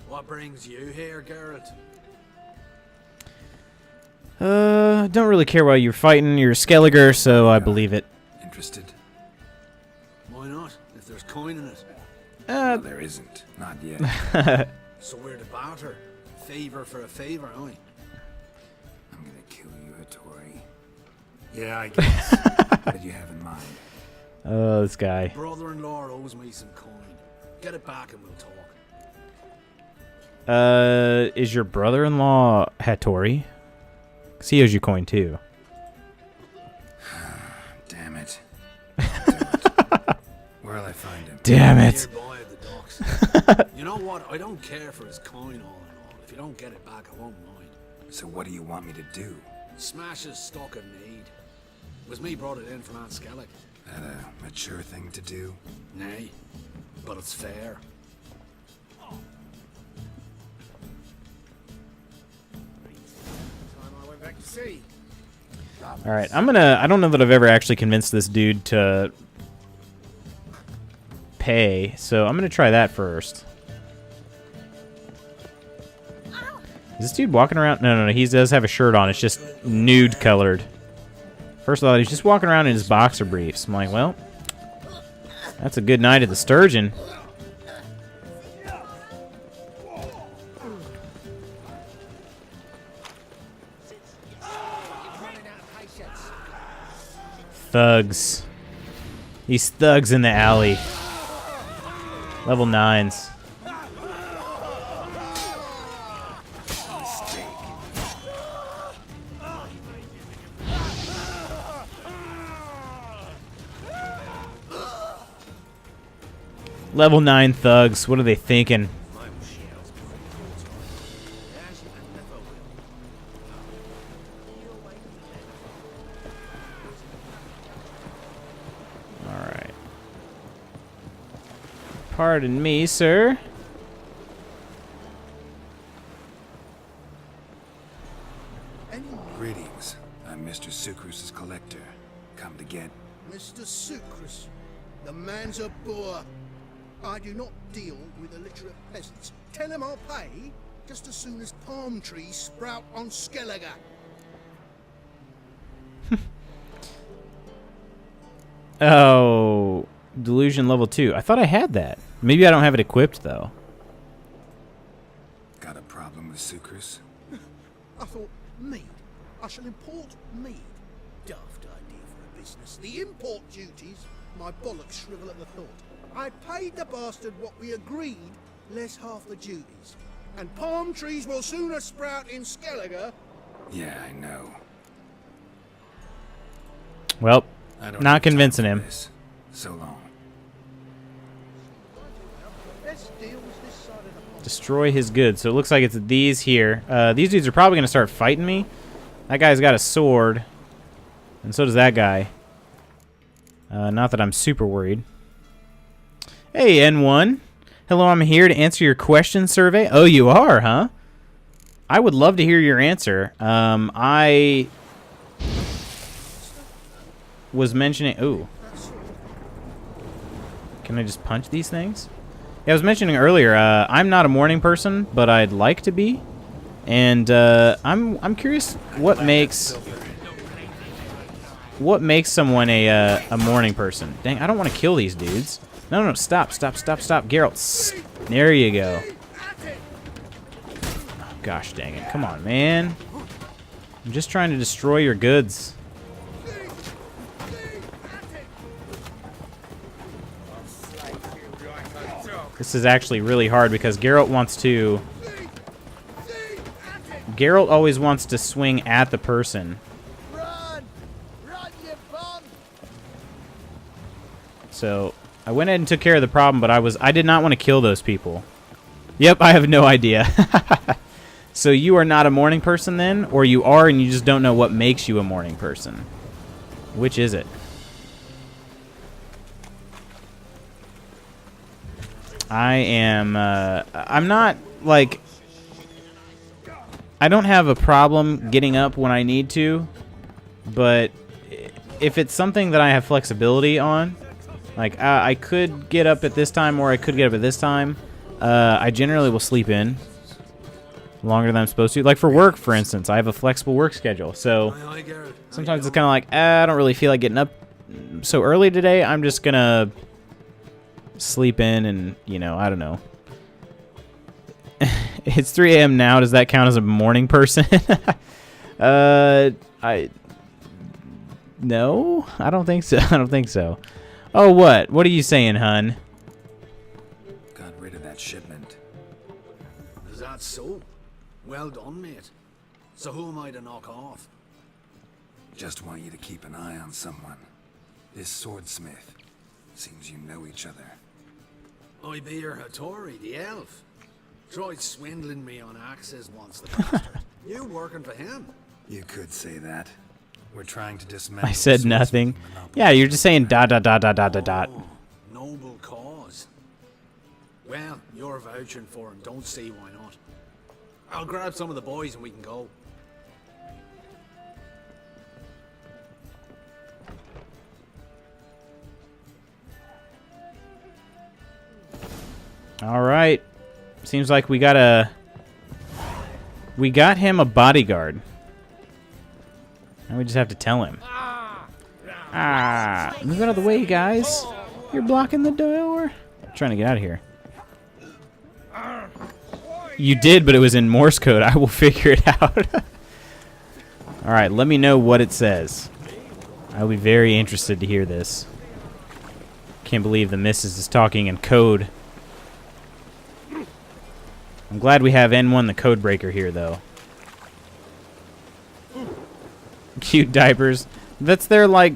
What brings you here, Geralt? Don't really care why you're fighting. You're a Skelliger, so I believe it. Interested? Why not, if there's coin in it? No, there isn't. Not yet. So we're to barter. Favor for a favor, aye? I'm gonna kill you, Hattori. Yeah, I guess. What did you have in mind? Oh, this guy. Brother-in-law owes me some coin. Get it back and we'll talk. Is your brother-in-law Hattori? 'Cause he owes you coin too. Damn it. I'll do it. Where'll I find him? Damn it. Nearby at the docks. You know what? I don't care for his coin all in all. If you don't get it back, I won't mind. So what do you want me to do? Smash his stock of mead. It was me brought it in from Aunt Skellig. That a mature thing to do? Nay, but it's fair. Back to sea. All right, I don't know that I've ever actually convinced this dude to pay, so I'm gonna try that first. Is this dude walking around? No, he does have a shirt on. It's just nude colored. First of all, he's just walking around in his boxer briefs. I'm like, well, that's a good night at the Sturgeon. Thugs. These thugs in the alley. Level 9s. Level 9 thugs. What are they thinking? Pardon me, sir. Greetings. I'm Mr. Sucrus's collector. Come to get... Mr. Sucrus, the man's a boor. I do not deal with illiterate peasants. Tell him I'll pay just as soon as palm trees sprout on Skellige. Oh, delusion level 2. I thought I had that. Maybe I don't have it equipped though. Got a problem with Sucrus? I thought, mead. I shall import mead. Daft idea for a business. The import duties, my bollocks shrivel at the thought. I paid the bastard what we agreed, less half the duties. And palm trees will sooner sprout in Skellige. Yeah, I know. Well, I don't not have time convincing for him. this. So long. Best deal was this side of the pond. Destroy his goods. So it looks like it's these here. These dudes are probably going to start fighting me. That guy's got a sword. And so does that guy. Not that I'm super worried. Hey, N1. Hello, I'm here to answer your question survey. Oh, you are, huh? I would love to hear your answer. I was mentioning... Ooh. Can I just punch these things? Yeah, I was mentioning earlier, I'm not a morning person, but I'd like to be. And I'm curious what makes someone a morning person. Dang, I don't want to kill these dudes. No, stop, Geralt. There you go. Oh, gosh dang it. Come on, man. I'm just trying to destroy your goods. This is actually really hard because Geralt wants to Geralt always wants to swing at the person. Run! Run, you bum! So I went ahead and took care of the problem, but I did not want to kill those people. Yep, I have no idea. So you are not a morning person then? Or you are and you just don't know what makes you a morning person? Which is it? I am, I'm not, like, I don't have a problem getting up when I need to, but if it's something that I have flexibility on, like, I could get up at this time or I could get up at this time, I generally will sleep in longer than I'm supposed to. Like for work, for instance, I have a flexible work schedule, so sometimes it's kind of like, I don't really feel like getting up so early today. I'm just gonna sleep in and, you know, I don't know. It's 3 a.m. now. Does that count as a morning person? No, I don't think so. I don't think so. Oh, what? What are you saying, hun? Got rid of that shipment. Is that so? Well done, mate. So who am I to knock off? Just want you to keep an eye on someone. This swordsmith. Seems you know each other. I be your Hattori, the elf. Tried swindling me on access once, the bastard. You working for him? You could say that. We're trying to dismantle. I said nothing. Yeah, you're just saying dot dot dot dot dot dot dot. Oh, noble cause. Well, you're vouching for him. Don't see why not. I'll grab some of the boys and we can go. All right. Seems like we got him a bodyguard. Now we just have to tell him. Move out of the way, guys. You're blocking the door. I'm trying to get out of here. You did, but it was in Morse code. I will figure it out. All right, let me know what it says. I'll be very interested to hear this. Can't believe the missus is talking in code. I'm glad we have N1 the code breaker here, though. Cute diapers. That's their, like,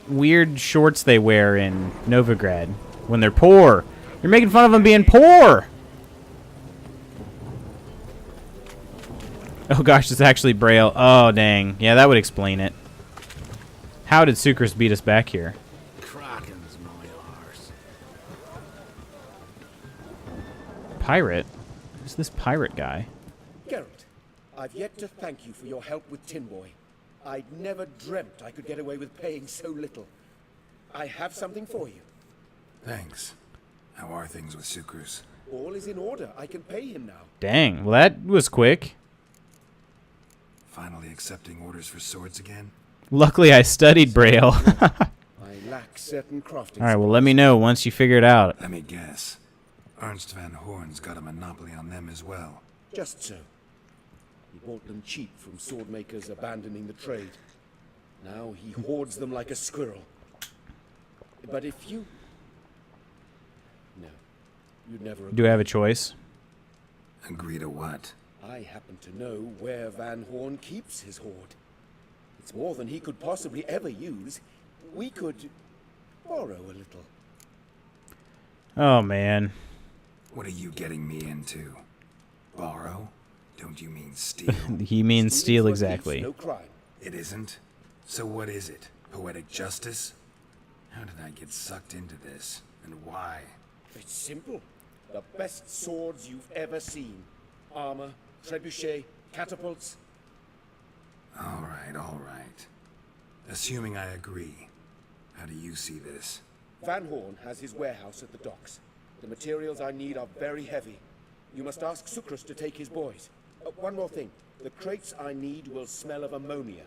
weird shorts they wear in Novigrad when they're poor. You're making fun of them being poor! Oh gosh, it's actually Braille. Oh, dang. Yeah, that would explain it. How did Sucrus beat us back here? Kraken's my arse. Pirate? Who's this pirate guy? Geralt, I've yet to thank you for your help with Tin Boy. I'd never dreamt I could get away with paying so little. I have something for you. Thanks. How are things with Sucrus? All is in order. I can pay him now. Dang, well that was quick. Finally accepting orders for swords again? Luckily I studied Braille. I lack certain crafting. Alright, well let me know once you figure it out. Let me guess. Ernst van Horn's got a monopoly on them as well. Just so. He bought them cheap from sword makers abandoning the trade. Now he hoards them like a squirrel. But if you... No. You'd never agree. Do I have a choice? Agree to what? I happen to know where Van Horn keeps his hoard. It's more than he could possibly ever use. We could borrow a little. Oh man. What are you getting me into? Borrow? Don't you mean steal? He means steal for exactly. thieves, no crime. It isn't? So what is it? Poetic justice? How did I get sucked into this? And why? It's simple. The best swords you've ever seen. Armor, trebuchet, catapults. All right. Assuming I agree, how do you see this? Van Horn has his warehouse at the docks. The materials I need are very heavy. You must ask Sucrus to take his boys. One more thing. The crates I need will smell of ammonia.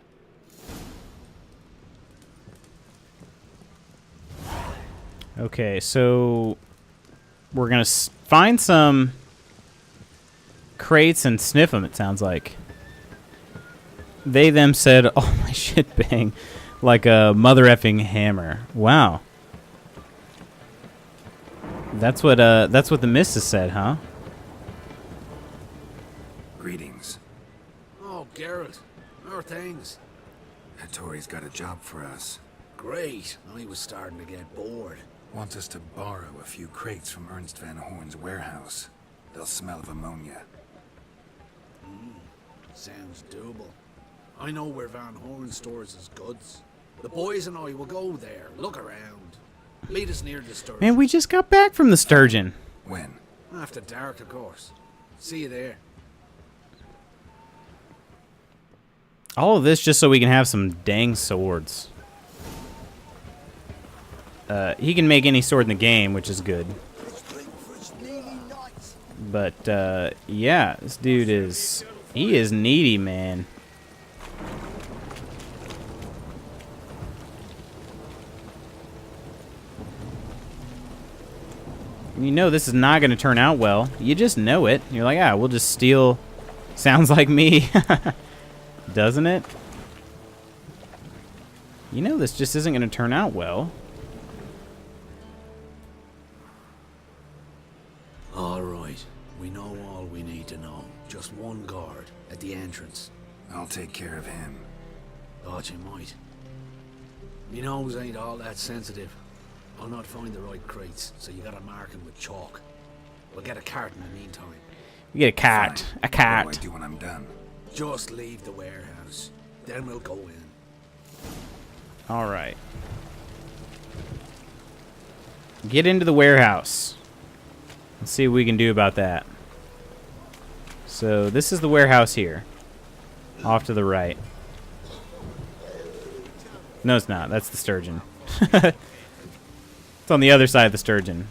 Okay, so we're gonna find some crates and sniff them, it sounds like. They them said, oh my shit bang, like a mother effing hammer. Wow. That's what the missus said, huh? Greetings. Oh, Geralt. How are things? Hattori's got a job for us. Great. I was starting to get bored. Wants us to borrow a few crates from Ernst Van Horn's warehouse. They'll smell of ammonia. Sounds doable. I know where Van Horn stores his goods. The boys and I will go there, look around. Meet us near the sturgeon. Man, we just got back from the sturgeon. When? After dark, of course. See you there. All of this just so we can have some dang swords. He can make any sword in the game, which is good. But, yeah, this dude is... He is needy, man. You know this is not going to turn out well. You just know it. You're like, ah, we'll just steal... Sounds like me. Doesn't it? You know this just isn't going to turn out well. All right. We know all we need to know. Just one guard at the entrance. I'll take care of him. Thought you might. Me nose ain't all that sensitive. I'll not find the right crates, so you gotta mark them with chalk. We'll get a cart in the meantime. You get a cat. Fine. A cat. What do I do when I'm done? Just leave the warehouse. Then we'll go in. All right. Get into the warehouse. Let's see what we can do about that. So this is the warehouse here. Off to the right. No, it's not. That's the sturgeon. It's on the other side of the sturgeon.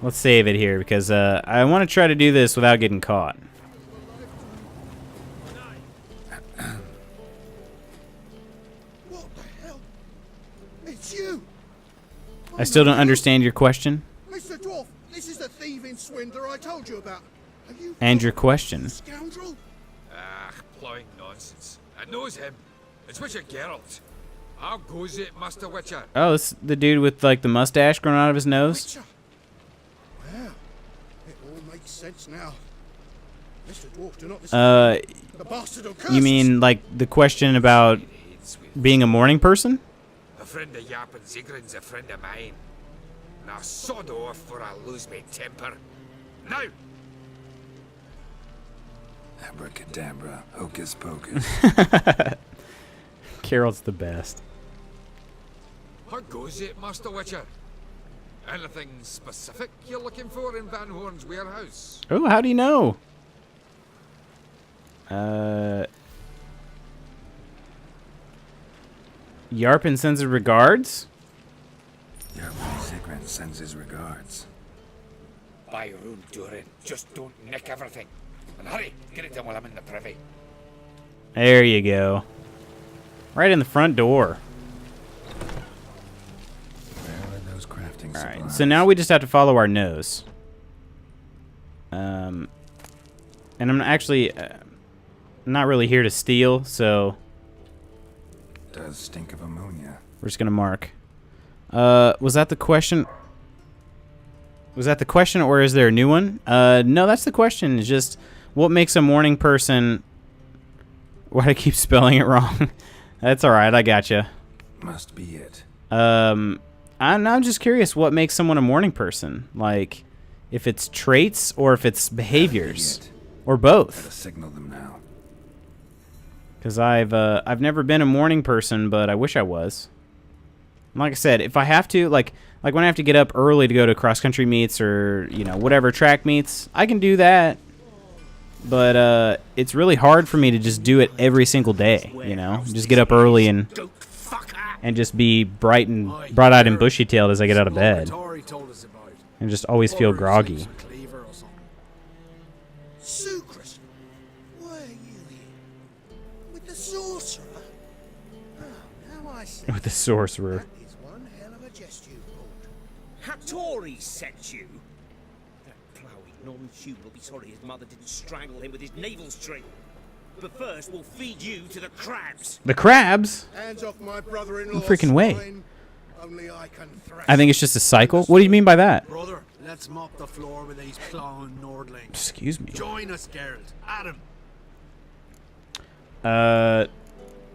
Let's save it here because I want to try to do this without getting caught. What the hell? It's you! I still don't understand your question. Mr. Dwarf, this is the thieving swindler I told you about. Are you And your question. scoundrel? Ah, plowing nonsense. I knows him. It's Witcher Geralt. How goes it, Master Witcher? Oh, it's the dude with like the mustache growing out of his nose. Witcher. Well, it all makes sense now. Mr. Dwarf, do not listen. The bastard will curse You mean like the question about being a morning person? A friend of Yap and Zigrin's a friend of mine. Now sod off for I lose my temper. Now! Abracadabra, hocus pocus. Carol's the best. How goes it, Master Witcher? Anything specific you're looking for in Van Horn's warehouse? Oh, how do you know? Yarpin sends his regards? Yarpin Zigrin sends his regards. By Rune Durin, just don't nick everything. And hurry, get it done while I'm in the privy. There you go. Right in the front door. Where are those crafting supplies? Alright, so now we just have to follow our nose. And I'm actually not really here to steal, so Does stink of ammonia. we're just gonna mark. Was that the question? Was that the question, or is there a new one? No, that's the question. It's just what makes a morning person. Why do I keep spelling it wrong? That's all right. I gotcha. Must be it. I'm just curious what makes someone a morning person. Like, if it's traits or if it's behaviors, Idiot. or Gotta both. signal them now. Because I've never been a morning person, but I wish I was. Like I said, if I have to, like when I have to get up early to go to cross country meets or whatever track meets, I can do that. But it's really hard for me to just do it every single day. Just get up early and just be bright-eyed and bushy-tailed as I get out of bed, and just always feel groggy. Sucrus, why are you here? With the sorcerer? Oh, now I see. With the sorcerer. That is one hell of a jest you pulled. Hattori sent you. That ploughing non-human will be sorry his mother didn't strangle him with his navel string. But first, we'll feed you to the crabs. The crabs? Hands off my brother-in-law. No freaking way. swine. Only I can thrash. I think it's just a cycle. What do you mean by that? Brother, let Let's mop the floor with these clawing Nordlings. Excuse me. Join us, Geralt. Adam.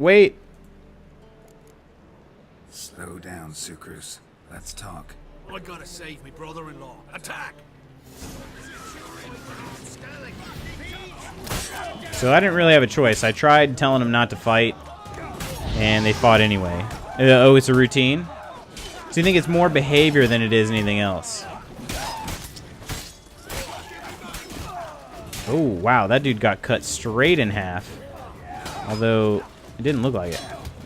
Wait. Slow down, Sucrus. Let's talk. I gotta save me brother-in-law. Attack! So I didn't really have a choice. I tried telling them not to fight, and they fought anyway. Oh, it's a routine? So you think it's more behavior than it is anything else? Oh, wow. That dude got cut straight in half. Although, it didn't look like it.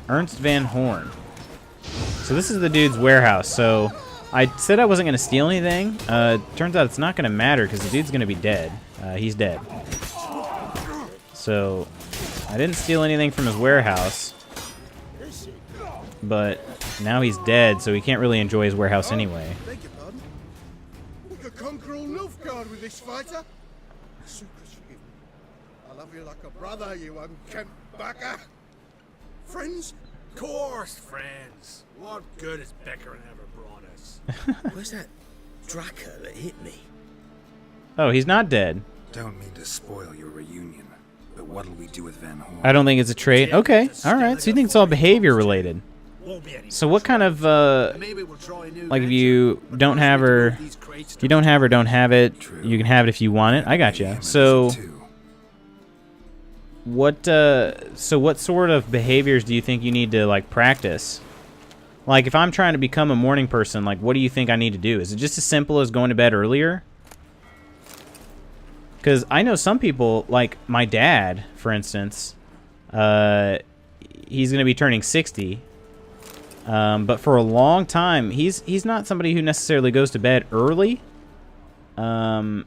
Ernst Van Horn. So this is the dude's warehouse. So I said I wasn't going to steal anything. Turns out it's not going to matter because the dude's going to be dead. He's dead. So I didn't steal anything from his warehouse. But now he's dead, so he can't really enjoy his warehouse anyway. Beg your pardon? We could conquer all Nilfgaard with this fighter. Sucrus, forgive me. I love you like a brother, you unkempt bugger. Friends? Course, friends. What good has Becker ever brought us? Where's that Dracker that hit me? Oh, he's not dead. Don't mean to spoil your reunion, but what'll we do with Van Horn? I don't think it's a trait. Okay, alright, so you think it's all behavior related. So what kind of, like if you don't have or don't have it, you can have it if you want it. I gotcha. So what sort of behaviors do you think you need to, like, practice? Like, if I'm trying to become a morning person, like, what do you think I need to do? Is it just as simple as going to bed earlier? Because I know some people, like my dad, for instance, he's going to be turning 60. But for a long time, he's not somebody who necessarily goes to bed early. But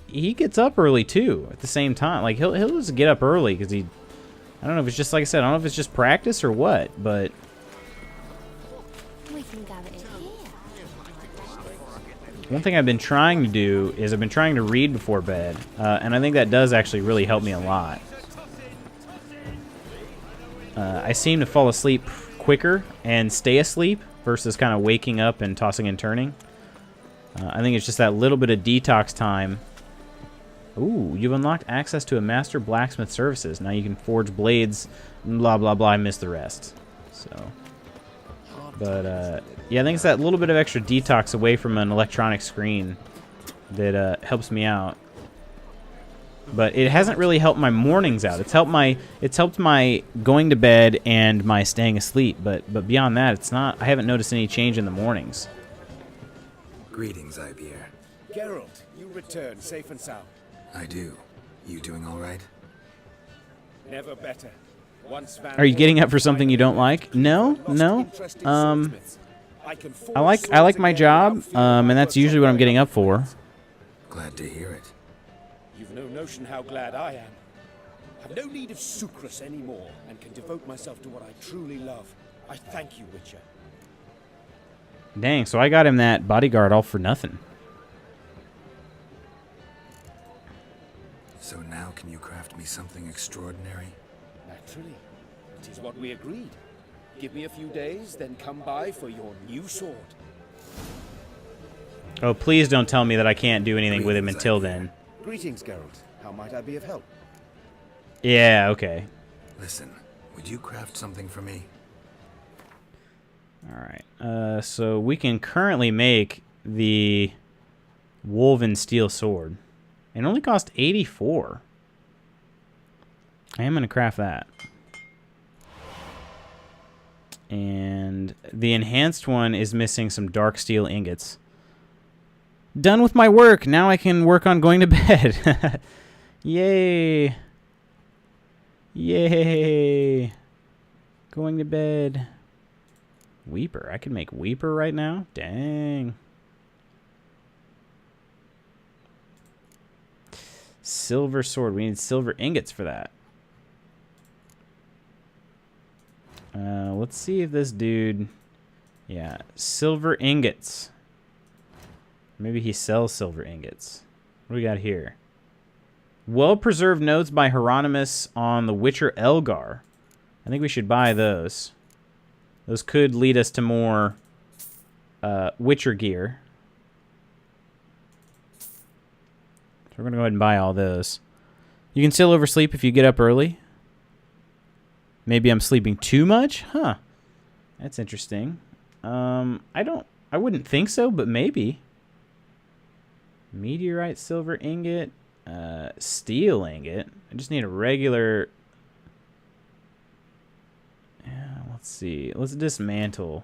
he gets up early too at the same time. Like he'll just get up early because I don't know if it's just, like I said, I don't know if it's just practice or what, but We can gather it here. one thing I've been trying to do is I've been trying to read before bed, and I think that does actually really help me a lot. I seem to fall asleep quicker and stay asleep versus kind of waking up and tossing and turning. I think it's just that little bit of detox time. Ooh, you've unlocked access to a master blacksmith services. Now you can forge blades, blah, blah, blah. I missed the rest. So, but, yeah, I think it's that little bit of extra detox away from an electronic screen that helps me out. But it hasn't really helped my mornings out. It's helped my going to bed and my staying asleep. But beyond that, it's not. I haven't noticed any change in the mornings. Greetings, Ivier. Geralt, you return safe and sound. I do. You doing all right? Never better. Once Are you getting up for something you don't like? No, no. I like my job, and that's usually what I'm getting up for. Glad to hear it. You've no notion how glad I am. Have no need of Sucrus anymore, and can devote myself to what I truly love. I thank you, Witcher. Dang, so I got him that bodyguard all for nothing. So now can you craft me something extraordinary? Naturally. It is what we agreed. Give me a few days, then come by for your new sword. Oh, please don't tell me that I can't do anything with him until then. Greetings, Geralt. How might I be of help? Yeah, okay. Listen, would you craft something for me? Alright, so we can currently make the woven steel sword. It only cost 84. I am going to craft that. And the enhanced one is missing some dark steel ingots. Done with my work. Now I can work on going to bed. Yay. Yay. Going to bed. Weeper. I can make Weeper right now? Dang. Silver sword. We need silver ingots for that. Let's see if this dude... Yeah, silver ingots. Maybe he sells silver ingots. What do we got here? Well-preserved notes by Hieronymus on the Witcher Elgar. I think we should buy those. Those could lead us to more Witcher gear. we're going to go ahead and buy all those. You can still oversleep if you get up early. Maybe I'm sleeping too much? Huh. That's interesting. I wouldn't think so, but maybe. Meteorite silver ingot. Steel ingot. I just need a regular... Yeah, let's see. Let's dismantle.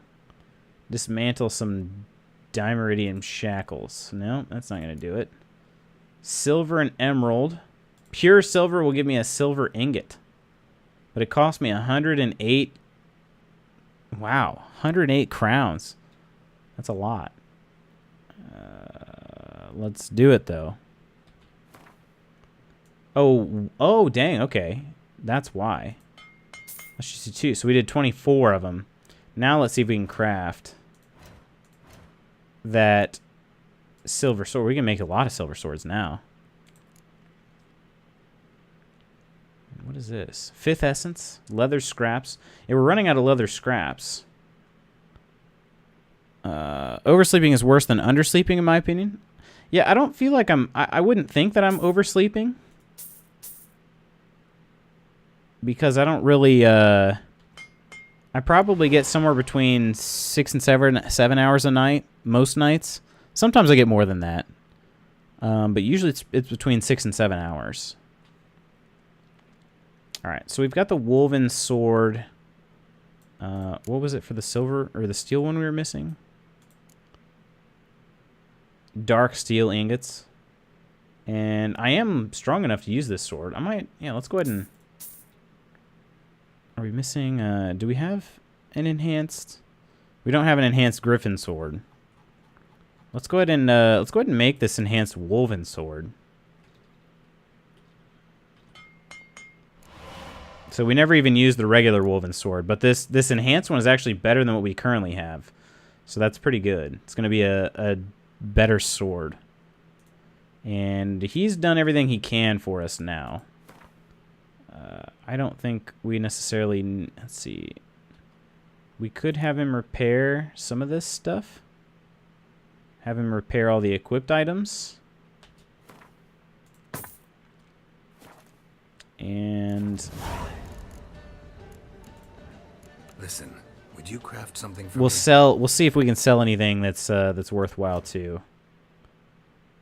Dismantle some dimeridium shackles. No, that's not going to do it. Silver and emerald. Pure silver will give me a silver ingot. But it cost me 108. Wow, 108 crowns. That's a lot. Let's do it, though. Oh, dang, okay. That's why. Let's just do 2. So we did 24 of them. Now let's see if we can craft that silver sword. We can make a lot of silver swords now. What is this? 5th essence. Leather scraps. Yeah, we're running out of leather scraps. Oversleeping is worse than undersleeping, in my opinion. Yeah, I don't feel like I wouldn't think that I'm oversleeping. Because I don't really... I probably get somewhere between 6 and 7 hours a night, most nights. Sometimes I get more than that. But usually it's between 6 and 7 hours. Alright, so we've got the woven sword. What was it for the silver or the steel one we were missing? Dark steel ingots. And I am strong enough to use this sword. I might, yeah, let's go ahead and... Are we missing, do we have an enhanced? We don't have an enhanced griffin sword. Let's go ahead and make this enhanced woven sword. So we never even used the regular woven sword, but this enhanced one is actually better than what we currently have. So that's pretty good. It's going to be a better sword. And he's done everything he can for us now. I don't think we necessarily... Let's see. We could have him repair some of this stuff. Have him repair all the equipped items. And... Listen, would you craft something for we'll me? sell. We'll see if we can sell anything that's worthwhile too.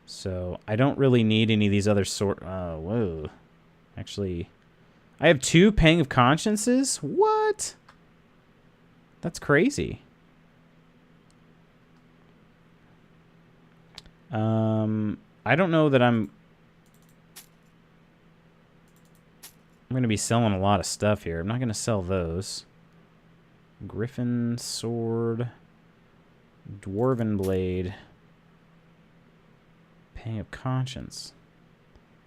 So I don't really need any of these other sort. Whoa, actually, I have 2 Pang of Consciences. What? That's crazy. I don't know that I'm going to be selling a lot of stuff here. I'm not going to sell those. Griffin sword, dwarven blade, Pang of Conscience,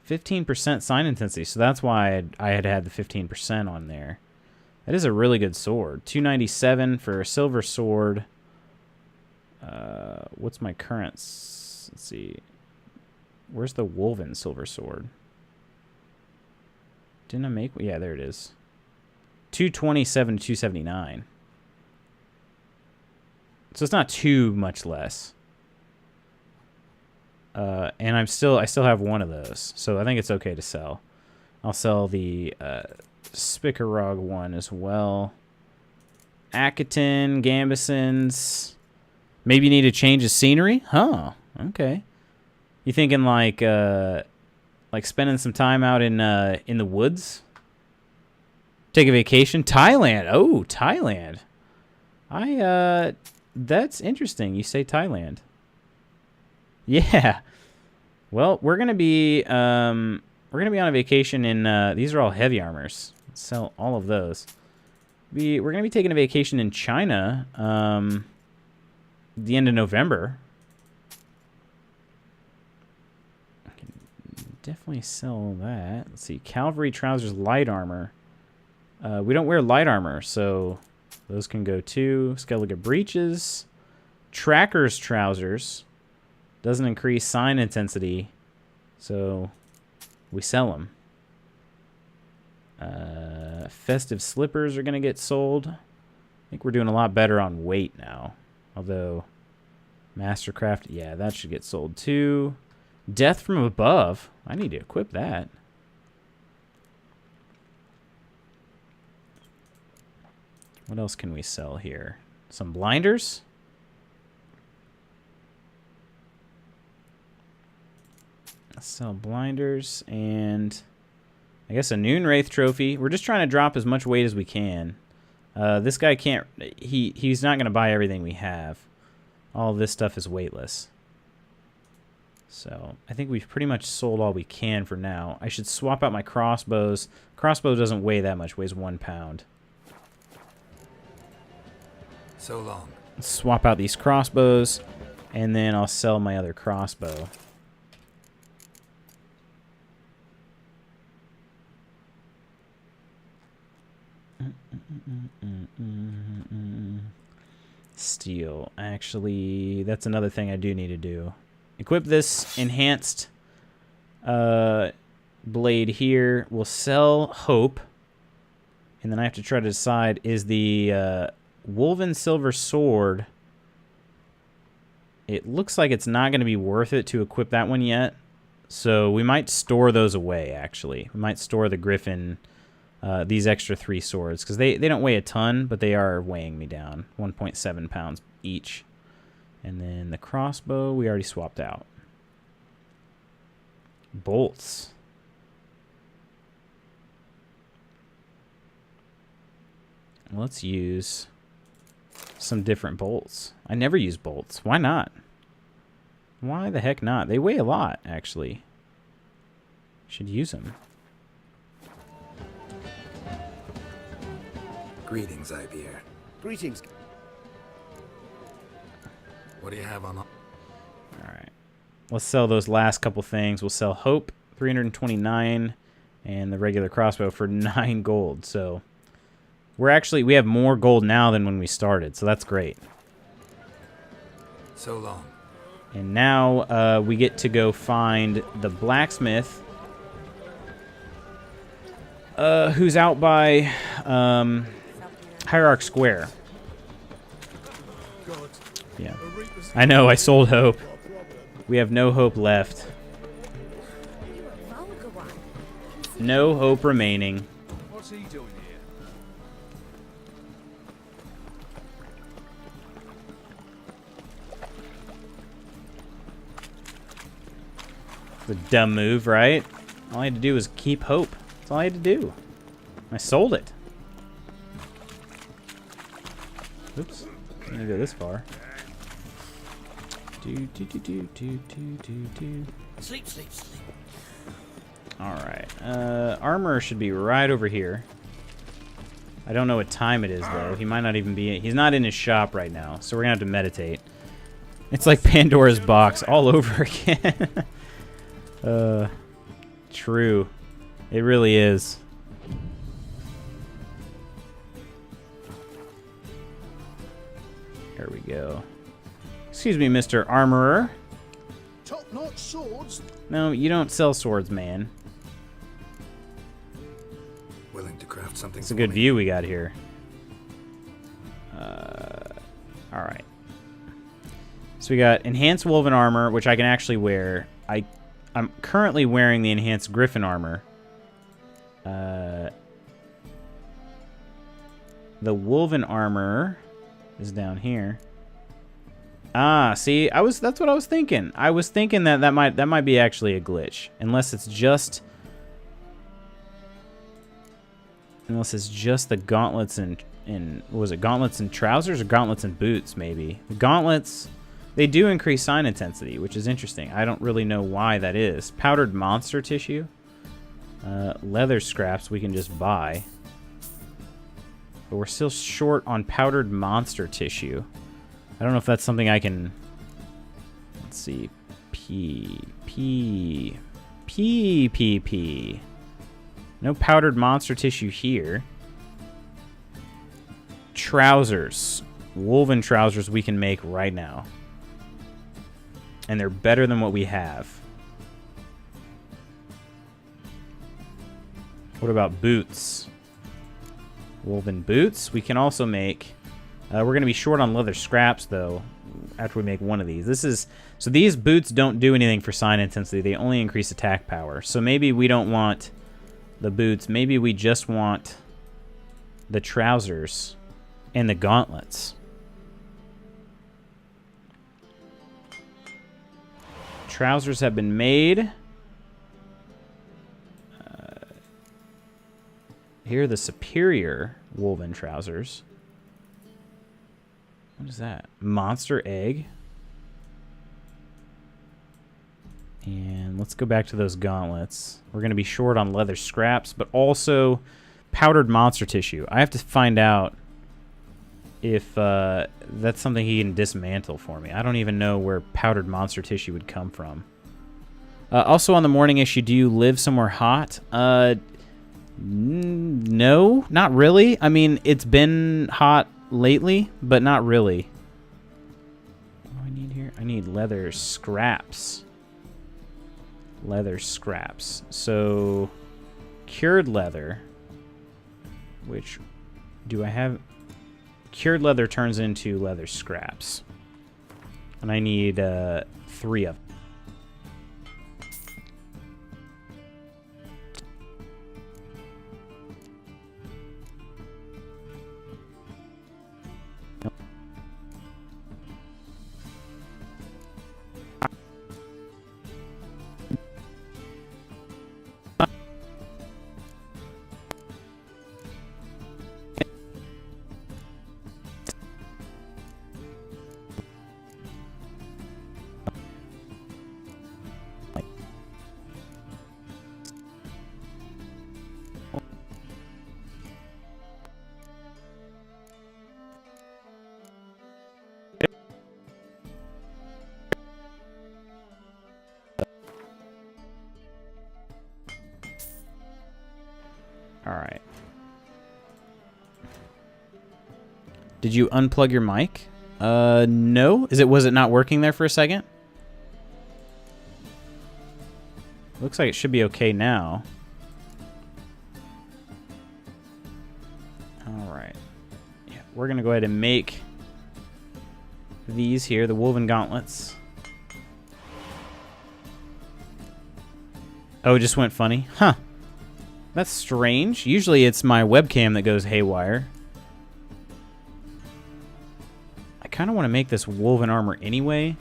15% sign intensity. So that's why I had the 15% on there. That is a really good sword. 297 for a silver sword. What's my current? Let's see. Where's the woven silver sword? Didn't I make? Yeah, there it is. 227 to 279. So it's not too much less. And I still have one of those, so I think it's okay to sell. I'll sell the Spikarog one as well. Akaton, Gambesons. Maybe you need to change the scenery? Huh. Okay. You thinking like spending some time out in the woods? Take a vacation? Thailand. Oh, Thailand. That's interesting. You say Thailand. Yeah. Well, we're gonna be on a vacation in these are all heavy armors. Let's sell all of those. We're gonna be taking a vacation in China the end of November. I can definitely sell that. Let's see. Cavalry trousers, light armor. We don't wear light armor, so those can go too. Skellige breeches. Tracker's trousers. Doesn't increase sign intensity, so we sell them. Festive slippers are going to get sold. I think we're doing a lot better on weight now. Although, Mastercraft, yeah, that should get sold too. Death from above. I need to equip that. What else can we sell here? Some blinders? Let's sell blinders and I guess a Noon Wraith trophy. We're just trying to drop as much weight as we can. This guy can't... He's not going to buy everything we have. All of this stuff is weightless. So I think we've pretty much sold all we can for now. I should swap out my crossbows. Crossbow doesn't weigh that much. Weighs 1 pound. So long. Let's swap out these crossbows. And then I'll sell my other crossbow. Steel. Actually, that's another thing I do need to do. Equip this enhanced blade here. We'll sell Hope. And then I have to try to decide, is the Woven Silver Sword... It looks like it's not going to be worth it to equip that one yet. So we might store those away, actually. We might store the Griffin... these extra 3 swords, because they don't weigh a ton, but they are weighing me down. 1.7 pounds each. And then the crossbow, we already swapped out. Bolts. Let's use some different bolts. I never use bolts. Why not? Why the heck not? They weigh a lot, actually. Should use them. Greetings, Ibier. Greetings. What do you have on? Alright. Let's sell those last couple things. We'll sell Hope, 329, and the regular crossbow for 9 gold. So we have more gold now than when we started, so that's great. So long. And now we get to go find the blacksmith, who's out by Hierarch Square. Yeah. I know, I sold Hope. We have no hope left. No hope remaining. What's he doing here? It's a dumb move, right? All I had to do was keep Hope. That's all I had to do. I sold it. Oops. I'm gonna go this far. Sleep, sleep, sleep. Alright. Armor should be right over here. I don't know what time it is, though. He might not even be... He's not in his shop right now, so we're gonna have to meditate. It's like Pandora's box all over again. True. It really is. There we go. Excuse me, Mr. Armorer. Top-notch swords? No, you don't sell swords, man. Willing to craft something. It's a good view we got here. Alright. So we got enhanced woven armor, which I can actually wear. I'm currently wearing the enhanced griffin armor. The woven armor is down here. Ah, see, that's what I was thinking. I was thinking that might be actually a glitch, unless it's just the gauntlets and was it gauntlets and trousers or gauntlets and boots? Maybe the gauntlets, they do increase sign intensity, which is interesting. I don't really know why that is. Powdered monster tissue, leather scraps we can just buy, but we're still short on powdered monster tissue. I don't know if that's something I can... Let's see. P. No powdered monster tissue here. Trousers. Woven trousers we can make right now. And they're better than what we have. What about boots? Woven boots we can also make... we're going to be short on leather scraps, though. after we make one of these. So these boots don't do anything for sign intensity. They only increase attack power. So maybe we don't want the boots. Maybe we just want the trousers and the gauntlets. Trousers have been made. Here are the superior woven trousers. What is that? Monster egg. And let's go back to those gauntlets. We're going to be short on leather scraps, but also powdered monster tissue. I have to find out if that's something he can dismantle for me. I don't even know where powdered monster tissue would come from. Also on the morning issue, do you live somewhere hot? No, not really. I mean, it's been hot lately, but not really. What do I need here? I need leather scraps. Leather scraps. So, cured leather. Which, do I have? Cured leather turns into leather scraps. And I need 3 of them. Alright. Did you unplug your mic? No. Was it not working there for a second? Looks like it should be okay now. Alright. Yeah, we're gonna go ahead and make these here, the woven gauntlets. Oh, it just went funny? Huh. That's strange. Usually it's my webcam that goes haywire. I kind of want to make this woven armor anyway.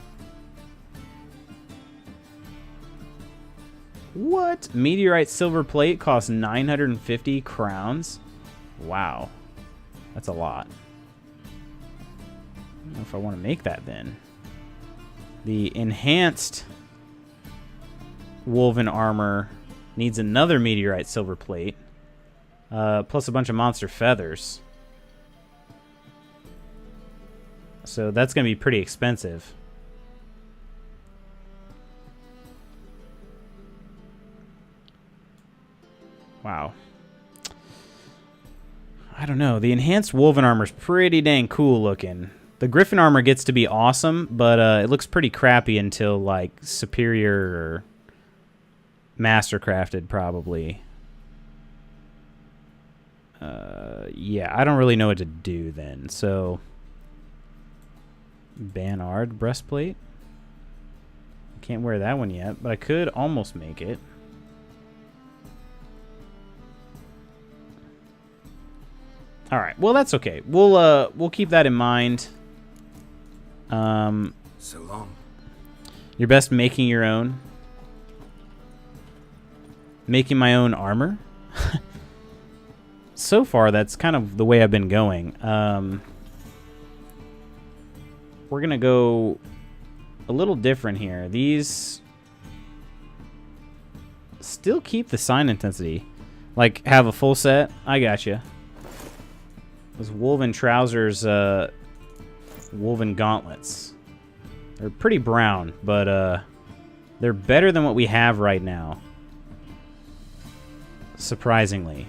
What? Meteorite silver plate costs 950 crowns? Wow. That's a lot. I don't know if I want to make that then. The enhanced woven armor needs another meteorite silver plate, plus a bunch of monster feathers. So that's going to be pretty expensive. Wow. I don't know. The enhanced woven armor is pretty dang cool looking. The griffin armor gets to be awesome, but it looks pretty crappy until like superior or mastercrafted, probably. Yeah, I don't really know what to do then. So, Banard breastplate. Can't wear that one yet, but I could almost make it. All right. Well, that's okay. We'll keep that in mind. So long. Your best making your own. Making my own armor. So far, that's kind of the way I've been going. We're gonna go a little different here. These still keep the sign intensity. Like, have a full set. I gotcha. Those woven trousers, woven gauntlets. They're pretty brown, but they're better than what we have right now. Surprisingly.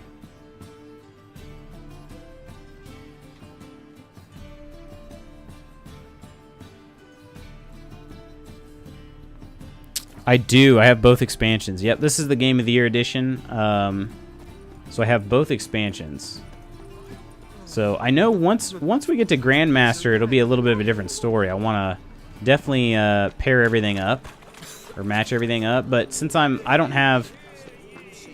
I do. I have both expansions. Yep, this is the Game of the Year edition. So I have both expansions. So I know once we get to Grandmaster, it'll be a little bit of a different story. I want to definitely pair everything up or match everything up. But since I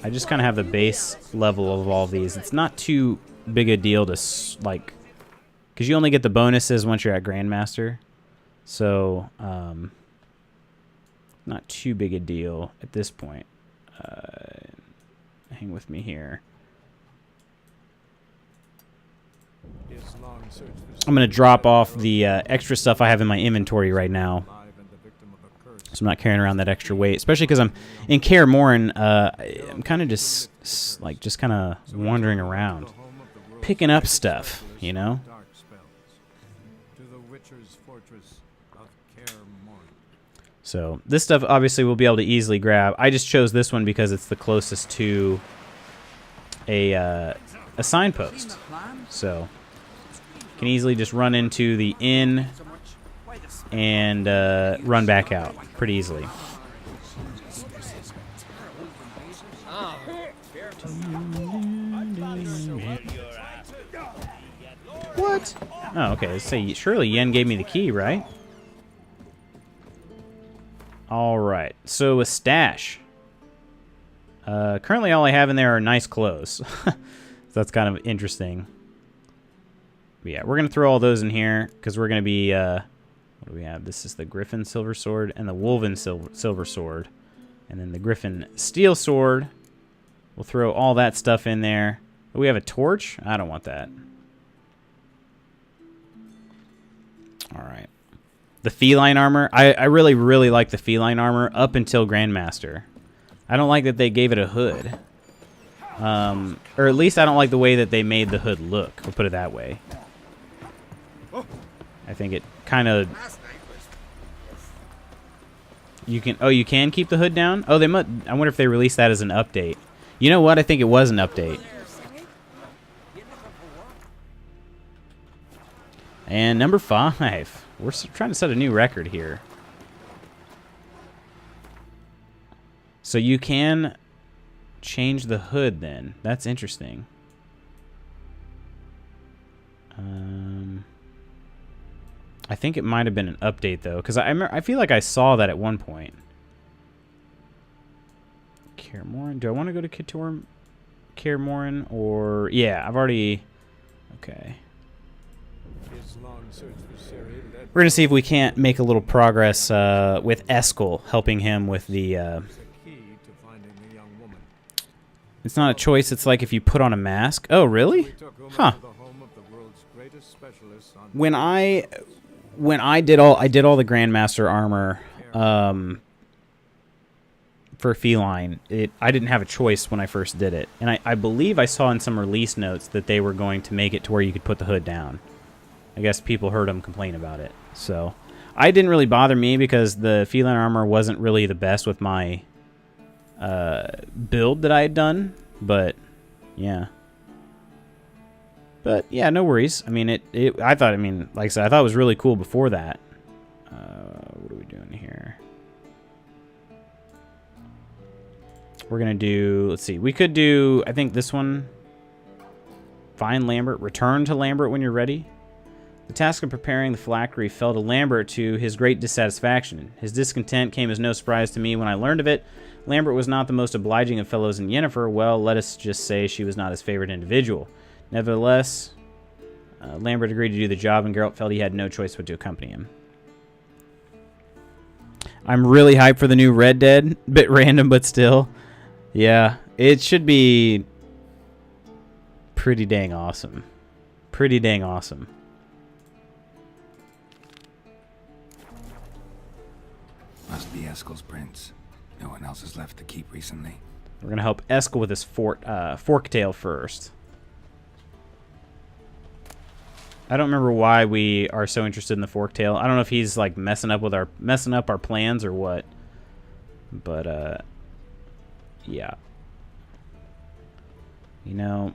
just kind of have the base level of all these. It's not too big a deal to like, because you only get the bonuses once you're at Grandmaster. So, not too big a deal at this point. Hang with me here. I'm going to drop off the extra stuff I have in my inventory right now. So I'm not carrying around that extra weight, especially because I'm in Kaer Morhen. I'm kind of just kind of wandering around, picking up stuff, you know. So this stuff obviously we'll be able to easily grab. I just chose this one because it's the closest to a signpost, so can easily just run into the inn and run back out pretty easily. What? Oh, okay. Let's say surely Yen gave me the key, right? All right. So a stash. Currently, all I have in there are nice clothes. So that's kind of interesting. But yeah, we're gonna throw all those in here because we're gonna be. What do we have? This is the Griffin Silver Sword and the Wolven Silver Sword. And then the Griffin Steel Sword. We'll throw all that stuff in there. Oh, we have a torch? I don't want that. Alright. The feline armor. I really, really like the feline armor up until Grandmaster. I don't like that they gave it a hood. Or at least I don't like the way that they made the hood look. We'll put it that way. I think it kind of... You can keep the hood down? Oh, they must... I wonder if they released that as an update. You know what? I think it was an update. And number 5. We're trying to set a new record here. So you can change the hood then. That's interesting. I think it might have been an update though, because I feel like I saw that at one point. Kaer Morhen. Do I want to go to Kaer Morhen or yeah? I've already. Okay. We're gonna see if we can't make a little progress with Eskel, helping him with the. It's not a choice. It's like if you put on a mask. Oh, really? Huh. When I did all the Grandmaster armor for feline, I didn't have a choice when I first did it, and I believe I saw in some release notes that they were going to make it to where you could put the hood down. I guess people heard them complain about it, so I didn't really bother me because the feline armor wasn't really the best with my build that I had done, but yeah. But yeah, no worries. I mean, I thought, like I said, I thought it was really cool before that. What are we doing here? We're gonna do. Let's see. We could do. I think this one. Find Lambert. Return to Lambert when you're ready. The task of preparing the phylactery fell to Lambert to his great dissatisfaction. His discontent came as no surprise to me when I learned of it. Lambert was not the most obliging of fellows, and Yennefer, well, let us just say she was not his favorite individual. Nevertheless, Lambert agreed to do the job, and Geralt felt he had no choice but to accompany him. I'm really hyped for the new Red Dead. Bit random, but still. Yeah, it should be pretty dang awesome. Pretty dang awesome. Must be Eskel's prince. No one else is left to keep recently. We're going to help Eskel with his forktail first. I don't remember why we are so interested in the forktail. I don't know if he's like messing up our plans or what. But yeah. You know,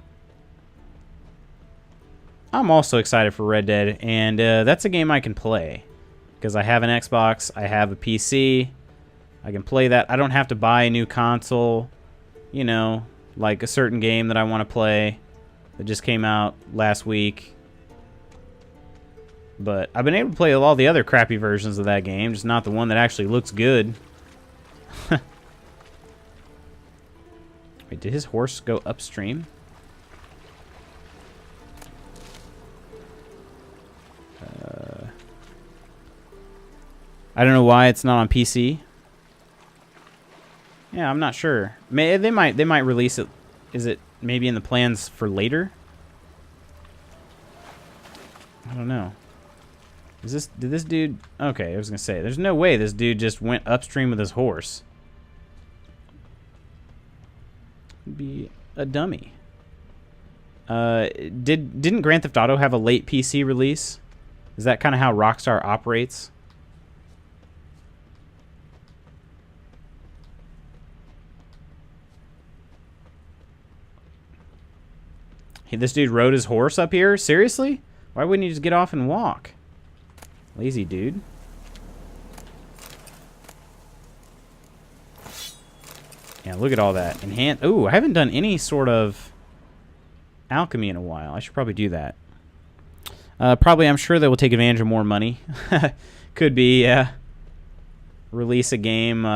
I'm also excited for Red Dead, and that's a game I can play because I have an Xbox, I have a PC. I can play that. I don't have to buy a new console, you know, like a certain game that I want to play that just came out last week. But I've been able to play all the other crappy versions of that game, just not the one that actually looks good. Wait, did his horse go upstream? I don't know why it's not on PC. Yeah, I'm not sure. They might release it. Is it maybe in the plans for later? I don't know. Did this dude... Okay, I was going to say, there's no way this dude just went upstream with his horse. Be a dummy. Didn't Grand Theft Auto have a late PC release? Is that kind of how Rockstar operates? Hey, this dude rode his horse up here? Seriously? Why wouldn't he just get off and walk? Lazy dude. Yeah, look at all that. Enhance. Ooh, I haven't done any sort of alchemy in a while. I should probably do that. Probably, I'm sure they will take advantage of more money. Could be, yeah. Release a game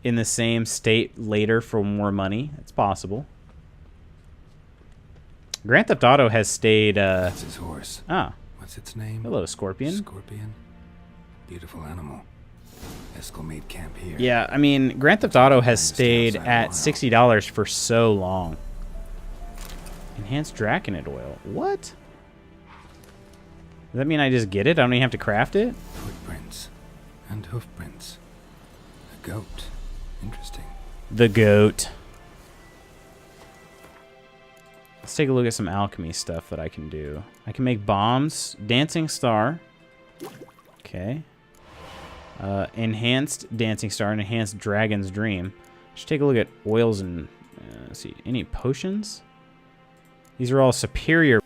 in the same state later for more money. It's possible. Grand Theft Auto has stayed... That's his horse. Ah. What's its name? Hello, Scorpion. Scorpion? Beautiful animal. Eskel made camp here. Yeah, I mean, Grand Theft Auto has stayed at $60 for so long. Enhanced Draconid oil. What? Does that mean I just get it? I don't even have to craft it? Footprints. And hoofprints. A goat. Interesting. The goat. Let's take a look at some alchemy stuff that I can do. I can make bombs. Dancing Star. Okay. Enhanced Dancing Star and Enhanced Dragon's Dream. Should take a look at oils and... let's see. Any potions? These are all superior...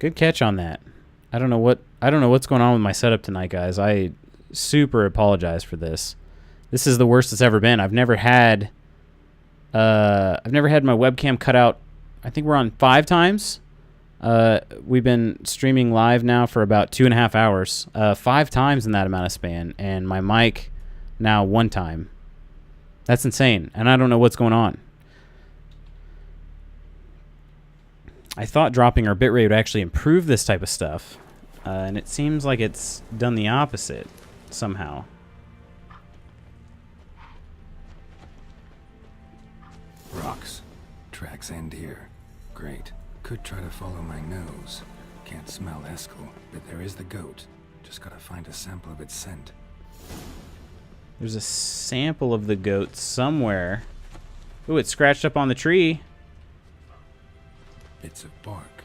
Good catch on that. I don't know what's going on with my setup tonight, guys. I super apologize for this. This is the worst it's ever been. I've never had my webcam cut out. I think we're on 5 times. We've been streaming live now for about 2.5 hours. 5 times in that amount of span, and my mic now 1 time. That's insane, and I don't know what's going on. I thought dropping our bitrate would actually improve this type of stuff, and it seems like it's done the opposite somehow. Rocks. Tracks end here. Great. Could try to follow my nose. Can't smell Eskel, but there is the goat. Just gotta find a sample of its scent. There's a sample of the goat somewhere. Ooh, it's scratched up on the tree. Bits of bark.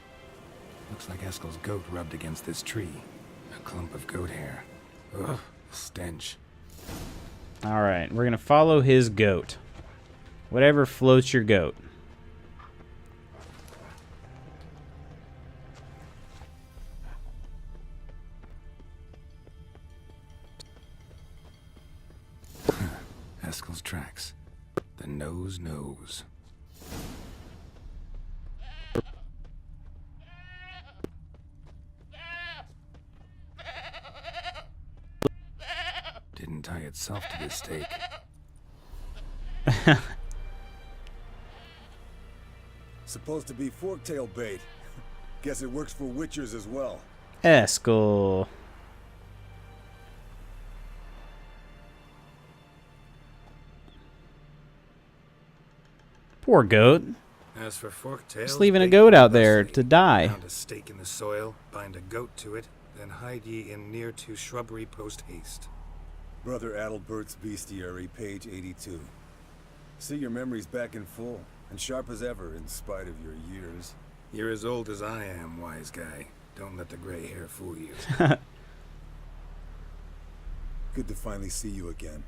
Looks like Eskel's goat rubbed against this tree. A clump of goat hair. Ugh, stench. Alright, we're gonna follow his goat. Whatever floats your goat. Eskel's tracks. The nose knows. Didn't tie itself to this stake. Supposed to be forktail bait. Guess it works for witchers as well. Eskel. Poor goat. As for forktails, Just leaving a goat out there to die. Pound a stake in the soil, bind a goat to it, then hide ye in near to shrubbery post haste. Brother Adalbert's Bestiary, page 82. See your memories back in full, and sharp as ever in spite of your years. You're as old as I am, wise guy. Don't let the gray hair fool you. Good to finally see you again.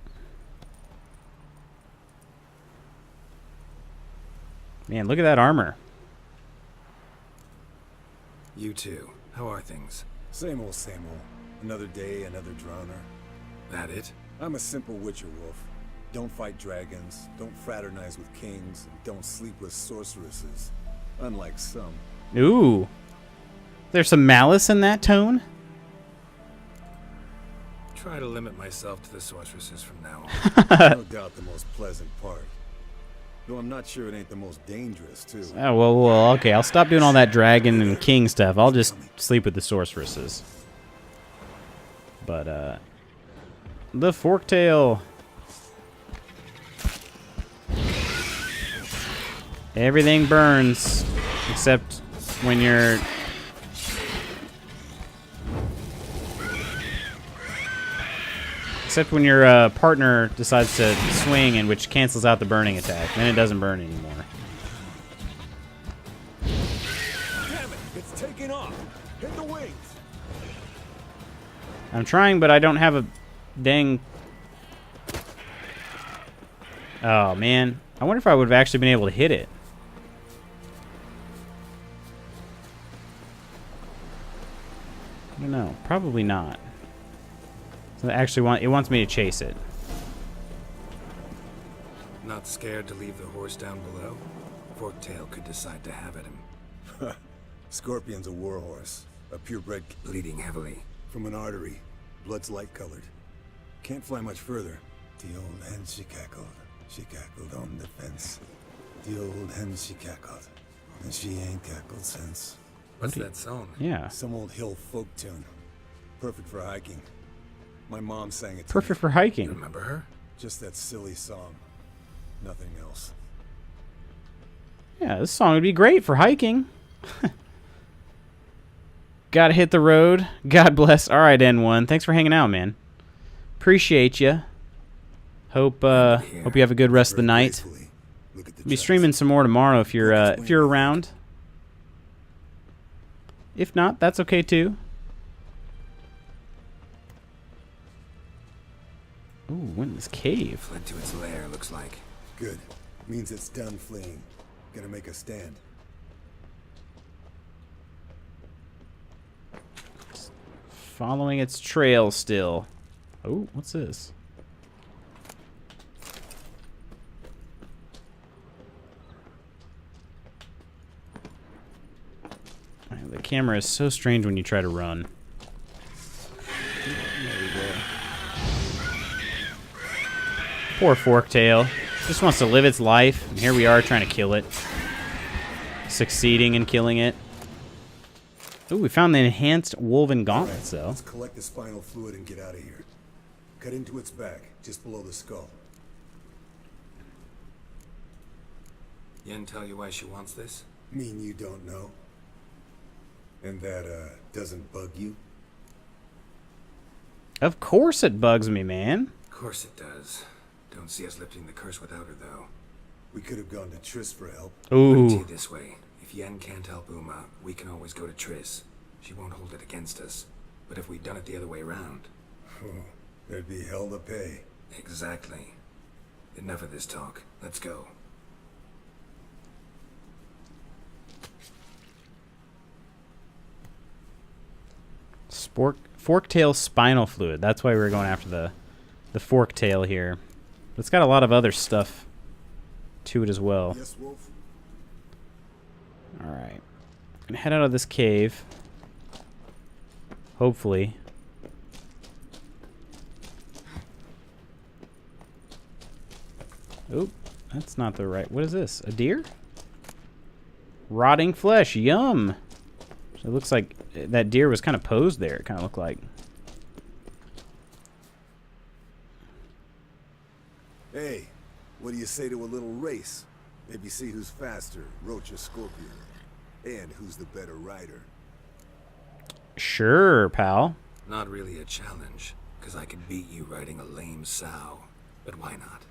Man, look at that armor. You too. How are things? Same old, same old. Another day, another drowner. That it? I'm a simple witcher wolf. Don't fight dragons, don't fraternize with kings, and don't sleep with sorceresses. Unlike some. Ooh. There's some malice in that tone? Try to limit myself to the sorceresses from now on. No doubt the most pleasant part. Though I'm not sure it ain't the most dangerous, too. Oh, well, okay. I'll stop doing all that dragon and king stuff. I'll just sleep with the sorceresses. But, the forktail. Everything burns. Except when you're... Except when your partner decides to swing, and which cancels out the burning attack. Then it doesn't burn anymore. Damn it! It's taking off! Hit the wings! I'm trying, but I don't have a dang... Oh, man. I wonder if I would have actually been able to hit it. I don't know. Probably not. So it wants me to chase it. Not scared to leave the horse down below? Forktail could decide to have at him. Scorpion's a warhorse. A purebred bleeding heavily. From an artery. Blood's light-colored. Can't fly much further. The old hen she cackled. She cackled on the fence. The old hen she cackled. And she ain't cackled since. What's that song? Yeah. Some old hill folk tune. Perfect for hiking. My mom sang it to Perfect me. for hiking. You remember her? Just that silly song. Nothing else. Yeah, this song would be great for hiking. Gotta hit the road. God bless. All right, N1. Thanks for hanging out, man. Appreciate you. Hope you have a good rest of the night. Be streaming some more tomorrow if you're around. If not, that's okay too. Ooh, went in this cave. Fled to its lair, looks like. Good. Means it's done fleeing. Gonna make a stand. Following its trail still. Oh, what's this? The camera is so strange when you try to run. There we go. Poor Forktail. Just wants to live its life, and here we are trying to kill it. Succeeding in killing it. Ooh, we found the enhanced woven gauntlets, though. Let's collect the spinal fluid and get out of here. Cut into its back, just below the skull. Yen tell you why she wants this? Mean you don't know? And that, doesn't bug you? Of course it bugs me, man. Of course it does. Don't see us lifting the curse without her, though. We could have gone to Triss for help. Put it to you Ooh. this way. If Yen can't help Uma, we can always go to Triss. She won't hold it against us. But if we'd done it the other way around... Oh, there'd be hell to pay. Exactly. Enough of this talk. Let's go. Forktail spinal fluid. That's why we were going after the forktail here. But it's got a lot of other stuff to it as well. Yes, Wolf? Alright. Gonna head out of this cave. Hopefully. Oop. That's not the right... What is this? A deer? Rotting flesh. Yum! So it looks like that deer was kind of posed there. It kind of looked like. Hey, what do you say to a little race? Maybe see who's faster, Roach or Scorpion. And who's the better rider. Sure, pal. Not really a challenge, because I could beat you riding a lame sow. But why not?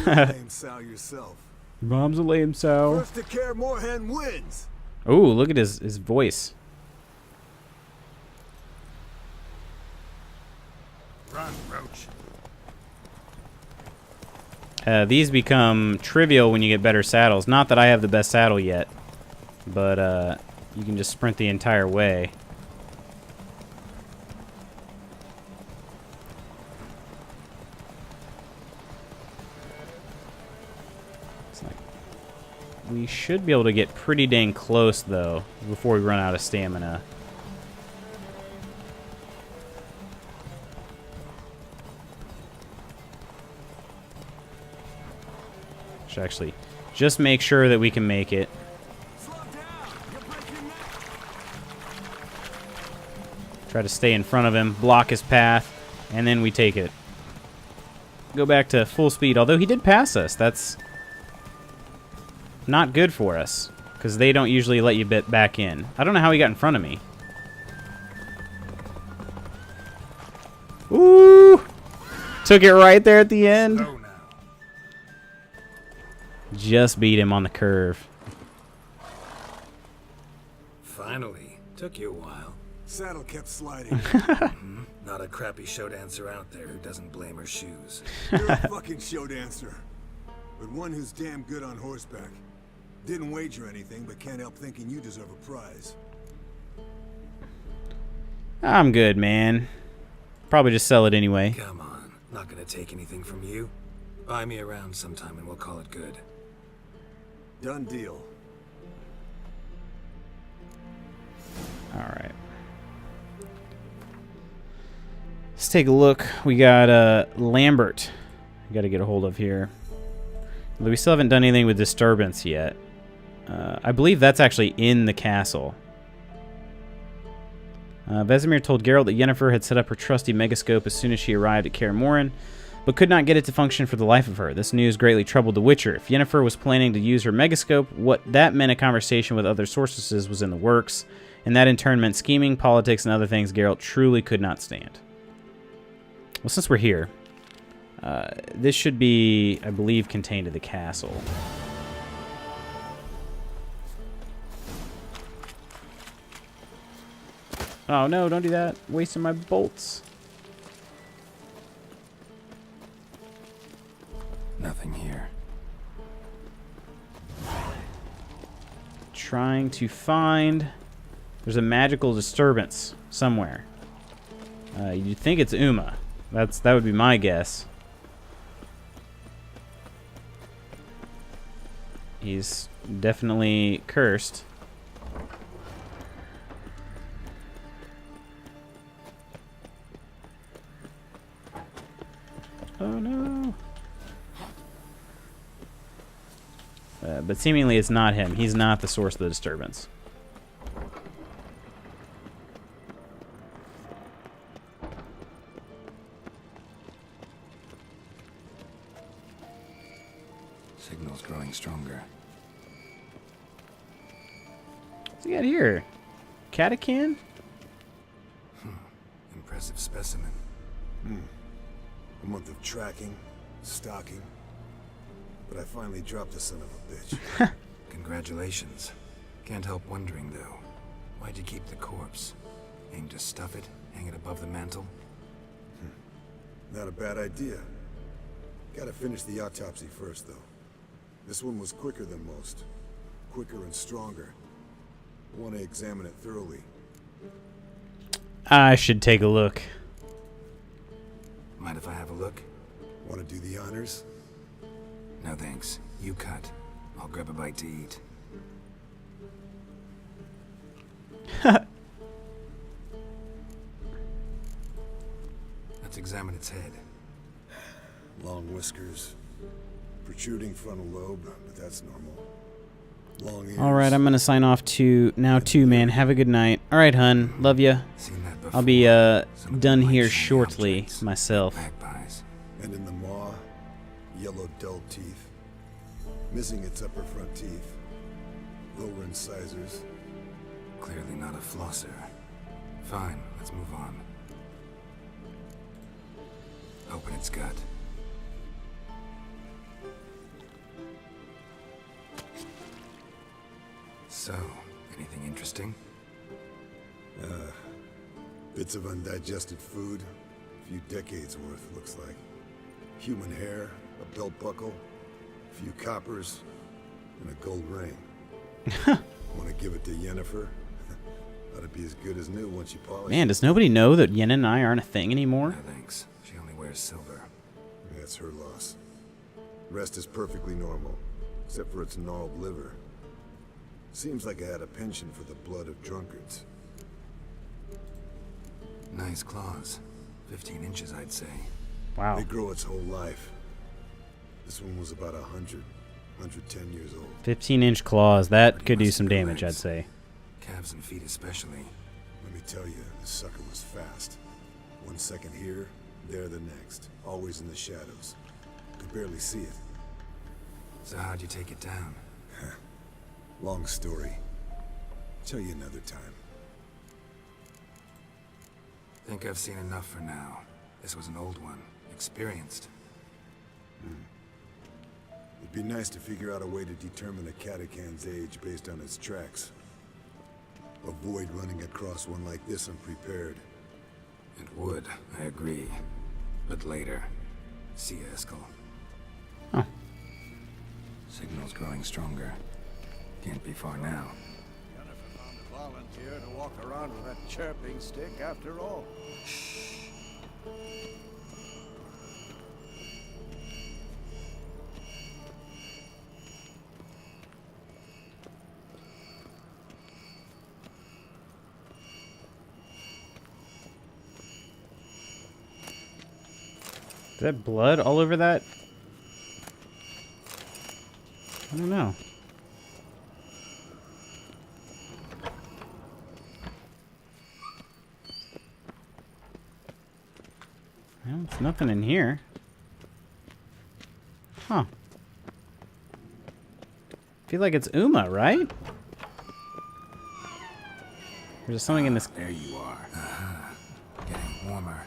You're a lame sow yourself. Mom's a lame sow. First to Care Moorhen wins! Oh, look at his voice. Run, Roach. These become trivial when you get better saddles. Not that I have the best saddle yet, but you can just sprint the entire way. It's like we should be able to get pretty dang close, though, before we run out of stamina. Should actually just make sure that we can make it. Try to stay in front of him, block his path, and then we take it. Go back to full speed, although he did pass us. That's not good for us, because they don't usually let you bit back in. I don't know how he got in front of me. Ooh! Took it right there at the end. Just beat him on the curve. Finally. Took you a while. Saddle kept sliding. Not a crappy show dancer out there who doesn't blame her shoes. You're a fucking show dancer. But one who's damn good on horseback. Didn't wager anything, but can't help thinking you deserve a prize. I'm good, man. Probably just sell it anyway. Come on. Not gonna take anything from you. Buy me around sometime and we'll call it good. Done deal. Alright. Let's take a look. We got Lambert. We got to get a hold of here. Although we still haven't done anything with Disturbance yet. I believe that's actually in the castle. Vesemir told Geralt that Yennefer had set up her trusty megascope as soon as she arrived at Kaer Morhen, but could not get it to function for the life of her. This news greatly troubled the Witcher. If Yennefer was planning to use her megascope, what that meant a conversation with other sorceresses was in the works, and that in turn meant scheming, politics, and other things Geralt truly could not stand. Well, since we're here, this should be, I believe, contained in the castle. Oh no, don't do that. Wasting my bolts. Nothing here. Trying to find... There's a magical disturbance somewhere. You'd think it's Uma. That would be my guess. He's definitely cursed. Oh no. But seemingly it's not him. He's not the source of the disturbance. Signal's growing stronger. What's he got here? catachan? Impressive specimen. A month of tracking, stalking. But I finally dropped the son of a bitch. Congratulations. Can't help wondering, though. Why'd you keep the corpse? Aim to stuff it? Hang it above the mantle? Not a bad idea. Gotta finish the autopsy first, though. This one was quicker than most. Quicker and stronger. I want to examine it thoroughly. I should take a look. Mind if I have a look? Want to do the honors? No thanks. You cut. I'll grab a bite to eat. Let's examine its head. Long whiskers. Protruding frontal lobe, but that's normal. Long ears. All right, I'm gonna sign off now too, man. Have a good night. All right, hun. Love ya. Seen that before. I'll be Some done here light-shiny shortly objects. myself. Magpies. And in the maw, yellow dull teeth. Missing its upper front teeth. Lower incisors. Clearly not a flosser. Fine, let's move on. Open its gut. So, anything interesting? Bits of undigested food. A few decades worth, looks like. Human hair, a belt buckle, a few coppers, and a gold ring. Want to give it to Yennefer? Ought to be as good as new once you polish Man, it. does nobody know that Yen and I aren't a thing anymore? No thanks. She only wears silver. That's her loss. Rest is perfectly normal, except for its gnarled liver. Seems like I had a penchant for the blood of drunkards. Nice claws. 15 inches, I'd say. Wow. They grow its whole life. This one was about 100, 110 years old. 15-inch claws. That Pretty could do muscular some damage, I'd legs. say. Calves and feet especially. Let me tell you, this sucker was fast. 1 second here, there the next. Always in the shadows. Could barely see it. So how'd you take it down? Long story. Tell you another time. Think I've seen enough for now. This was an old one. Experienced. It'd be nice to figure out a way to determine a catachan's age based on its tracks. Avoid running across one like this unprepared. It would, I agree. But later. See you, Eskel. Oh. Signal's growing stronger. Can't be far now. Jennifer found a volunteer to walk around with that chirping stick after all. Is that blood all over that? I don't know. Well, there's nothing in here. Huh. Feel like it's Uma, right? Or is there something in this? There you are. Getting warmer.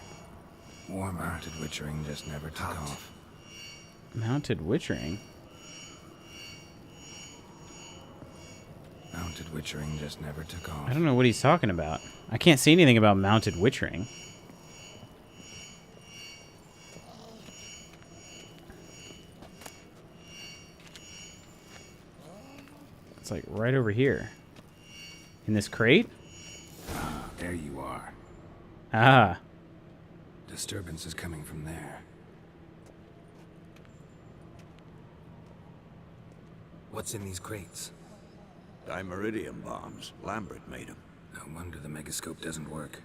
Warmer. Mounted witchering just never took off. Mounted witchering? Mounted witchering just never took off. I don't know what he's talking about. I can't see anything about mounted witchering. It's like right over here. In this crate? There you are. Ah. Disturbance is coming from there. What's in these crates? Dimeridium bombs. Lambert made them. No wonder the megascope doesn't work.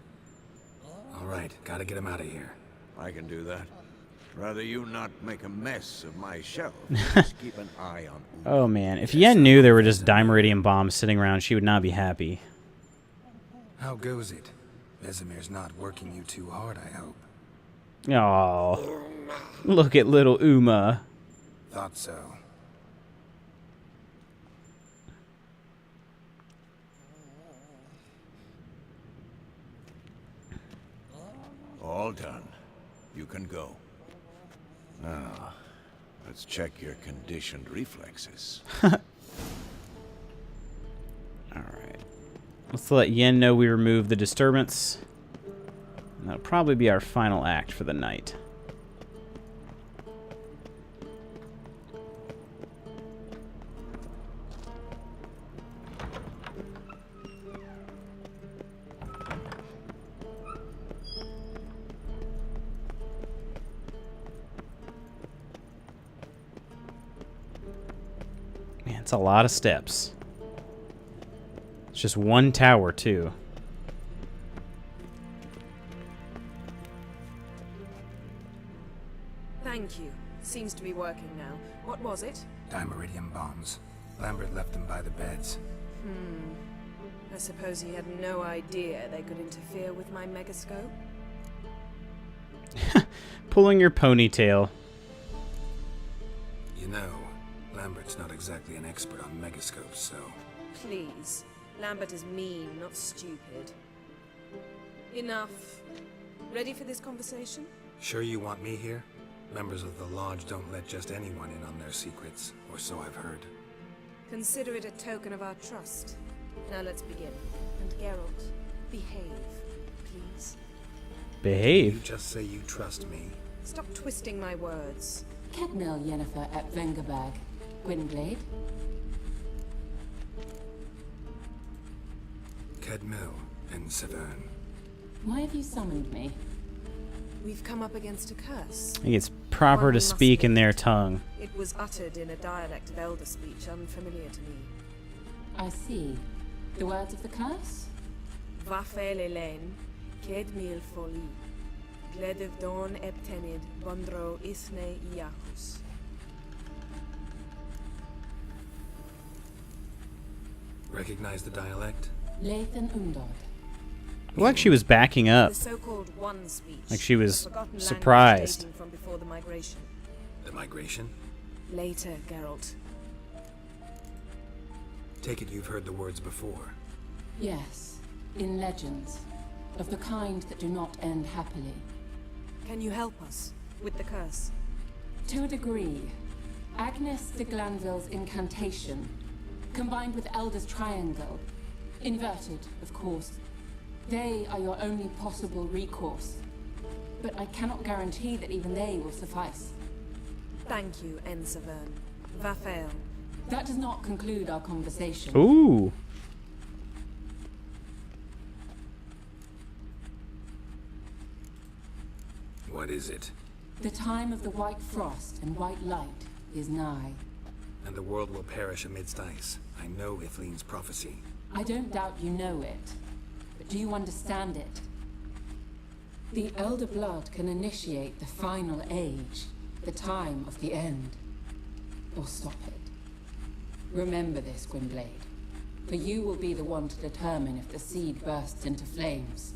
All right, gotta get him out of here. I can do that. Rather you not make a mess of my shelf. Just keep an eye on Uma. Oh man, if Yen knew there were just dimeridium bombs sitting around, she would not be happy. How goes it? Vesemir's not working you too hard, I hope. Oh, look at little Uma. Thought so. All done. You can go. Now, let's check your conditioned reflexes. Alright. Let's let Yen know we removed the disturbance. And that'll probably be our final act for the night. Man, it's a lot of steps. It's just one tower, too. Thank you. Seems to be working now. What was it? Dimeridium bombs. Lambert left them by the beds. I suppose he had no idea they could interfere with my megascope. Pulling your ponytail. You know, Lambert's not exactly an expert on megascopes, so... Please. Lambert is mean, not stupid. Enough. Ready for this conversation? Sure you want me here? Members of the Lodge don't let just anyone in on their secrets, or so I've heard. Consider it a token of our trust. Now let's begin. And Geralt, behave, please. Behave? You just say you trust me. Stop twisting my words. Kedmel Yennefer at Vengerberg. Gwynblade. Kedmil and Severn. Why have you summoned me? We've come up against a curse. I think it's proper One to must speak in live. their tongue. It was uttered in a dialect of Elder speech unfamiliar to me. I see. The words of the curse? Vafel Elaine, Kedmil Foli, Gledev Don Eptenid, Bondro Isne Iachus. Recognize the dialect? Lathan Undod. Like she was backing up. The so-called One speech. Like she was a forgotten language surprised. dating from before the migration. The migration? Later, Geralt. Take it you've heard the words before. Yes, in legends. Of the kind that do not end happily. Can you help us with the curse? To a degree. Agnes de Glanville's incantation, combined with Elder's triangle, inverted, of course. They are your only possible recourse. But I cannot guarantee that even they will suffice. Thank you, Severn. Vafel. That does not conclude our conversation. Ooh. What is it? The time of the white frost and white light is nigh. And the world will perish amidst ice. I know Ithleen's prophecy. I don't doubt you know it. But do you understand it? The Elder Blood can initiate the final age, the time of the end. Or stop it. Remember this, Gwynblade. For you will be the one to determine if the seed bursts into flames.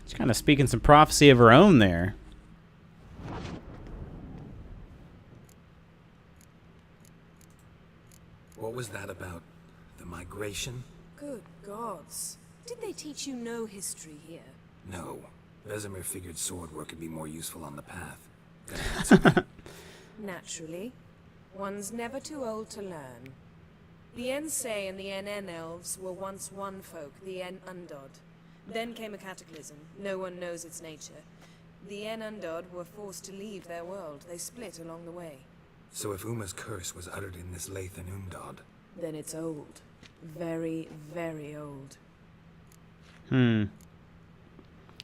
She's kind of speaking some prophecy of her own there. What was that about? The migration? Good gods. Did they teach you no history here? No. Vesemir figured sword work could be more useful on the path. Naturally. One's never too old to learn. The Ensei and the NN elves were once one folk, the En Undod. Then came a cataclysm. No one knows its nature. The En Undod were forced to leave their world. They split along the way. So if Uma's curse was uttered in this Lathan Undod... Then it's old. Very, very old.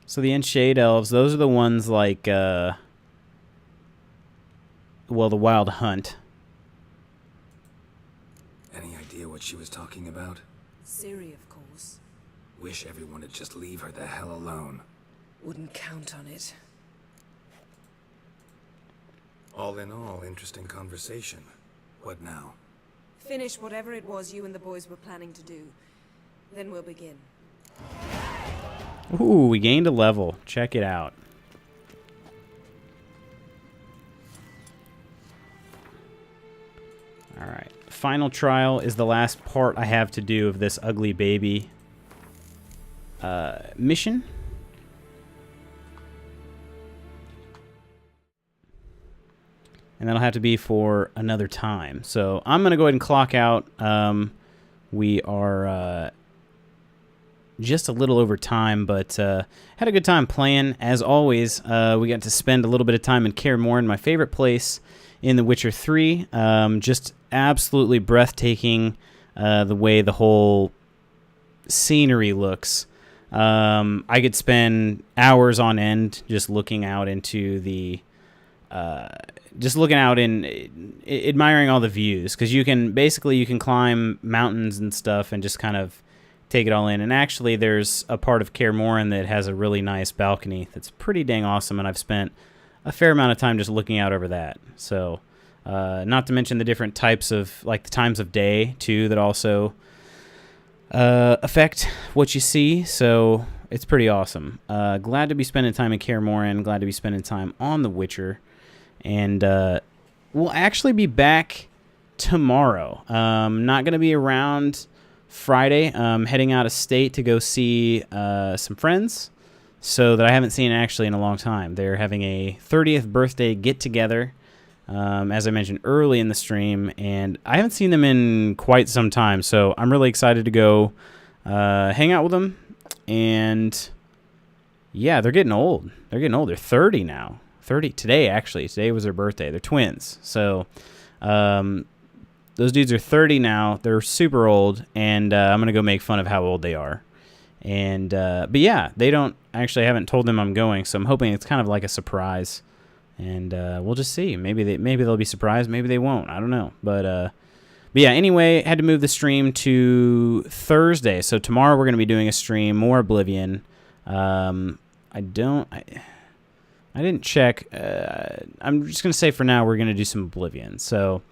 So the Enshade Elves, those are the ones like, well, the Wild Hunt. Any idea what she was talking about? Ciri, of course. Wish everyone would just leave her the hell alone. Wouldn't count on it. All in all, interesting conversation. What now? Finish whatever it was you and the boys were planning to do. Then we'll begin. Ooh, we gained a level. Check it out. Alright. Final trial is the last part I have to do of this ugly baby mission. and that'll have to be for another time. So I'm going to go ahead and clock out. We are just a little over time, but had a good time playing. As always, we got to spend a little bit of time in Kaer Morhen, my favorite place in The Witcher 3. Just absolutely breathtaking the way the whole scenery looks. I could spend hours on end just looking out into the admiring all the views, because you can climb mountains and stuff and just kind of take it all in. And actually there's a part of Kaer Morhen that has a really nice balcony that's pretty dang awesome, and I've spent a fair amount of time just looking out over that. So not to mention the different types of, like, the times of day too, that also affect what you see. So it's pretty awesome. Glad to be spending time in Kaer Morhen, glad to be spending time on The Witcher. And we'll actually be back tomorrow. Not going to be around Friday. Heading out of state to go see some friends, so that I haven't seen actually in a long time. They're having a 30th birthday get-together, as I mentioned early in the stream, and I haven't seen them in quite some time, so I'm really excited to go hang out with them. And yeah, they're getting old. They're 30 now. 30 today, actually. Today was their birthday. They're twins. So those dudes are 30 now. They're super old, and I'm going to go make fun of how old they are. And but yeah, they haven't told them I'm going, so I'm hoping it's kind of like a surprise. And we'll just see. Maybe they'll be surprised. Maybe they won't. I don't know. But yeah, anyway, had to move the stream to Thursday. So tomorrow we're going to be doing a stream, more Oblivion. I didn't check. I'm just going to say for now we're going to do some Oblivion. So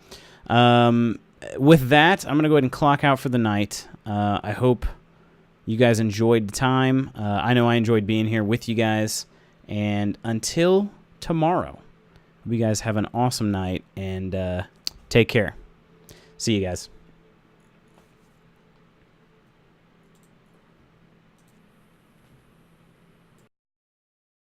with that, I'm going to go ahead and clock out for the night. I hope you guys enjoyed the time. I know I enjoyed being here with you guys. And until tomorrow, hope you guys have an awesome night, and take care. See you guys.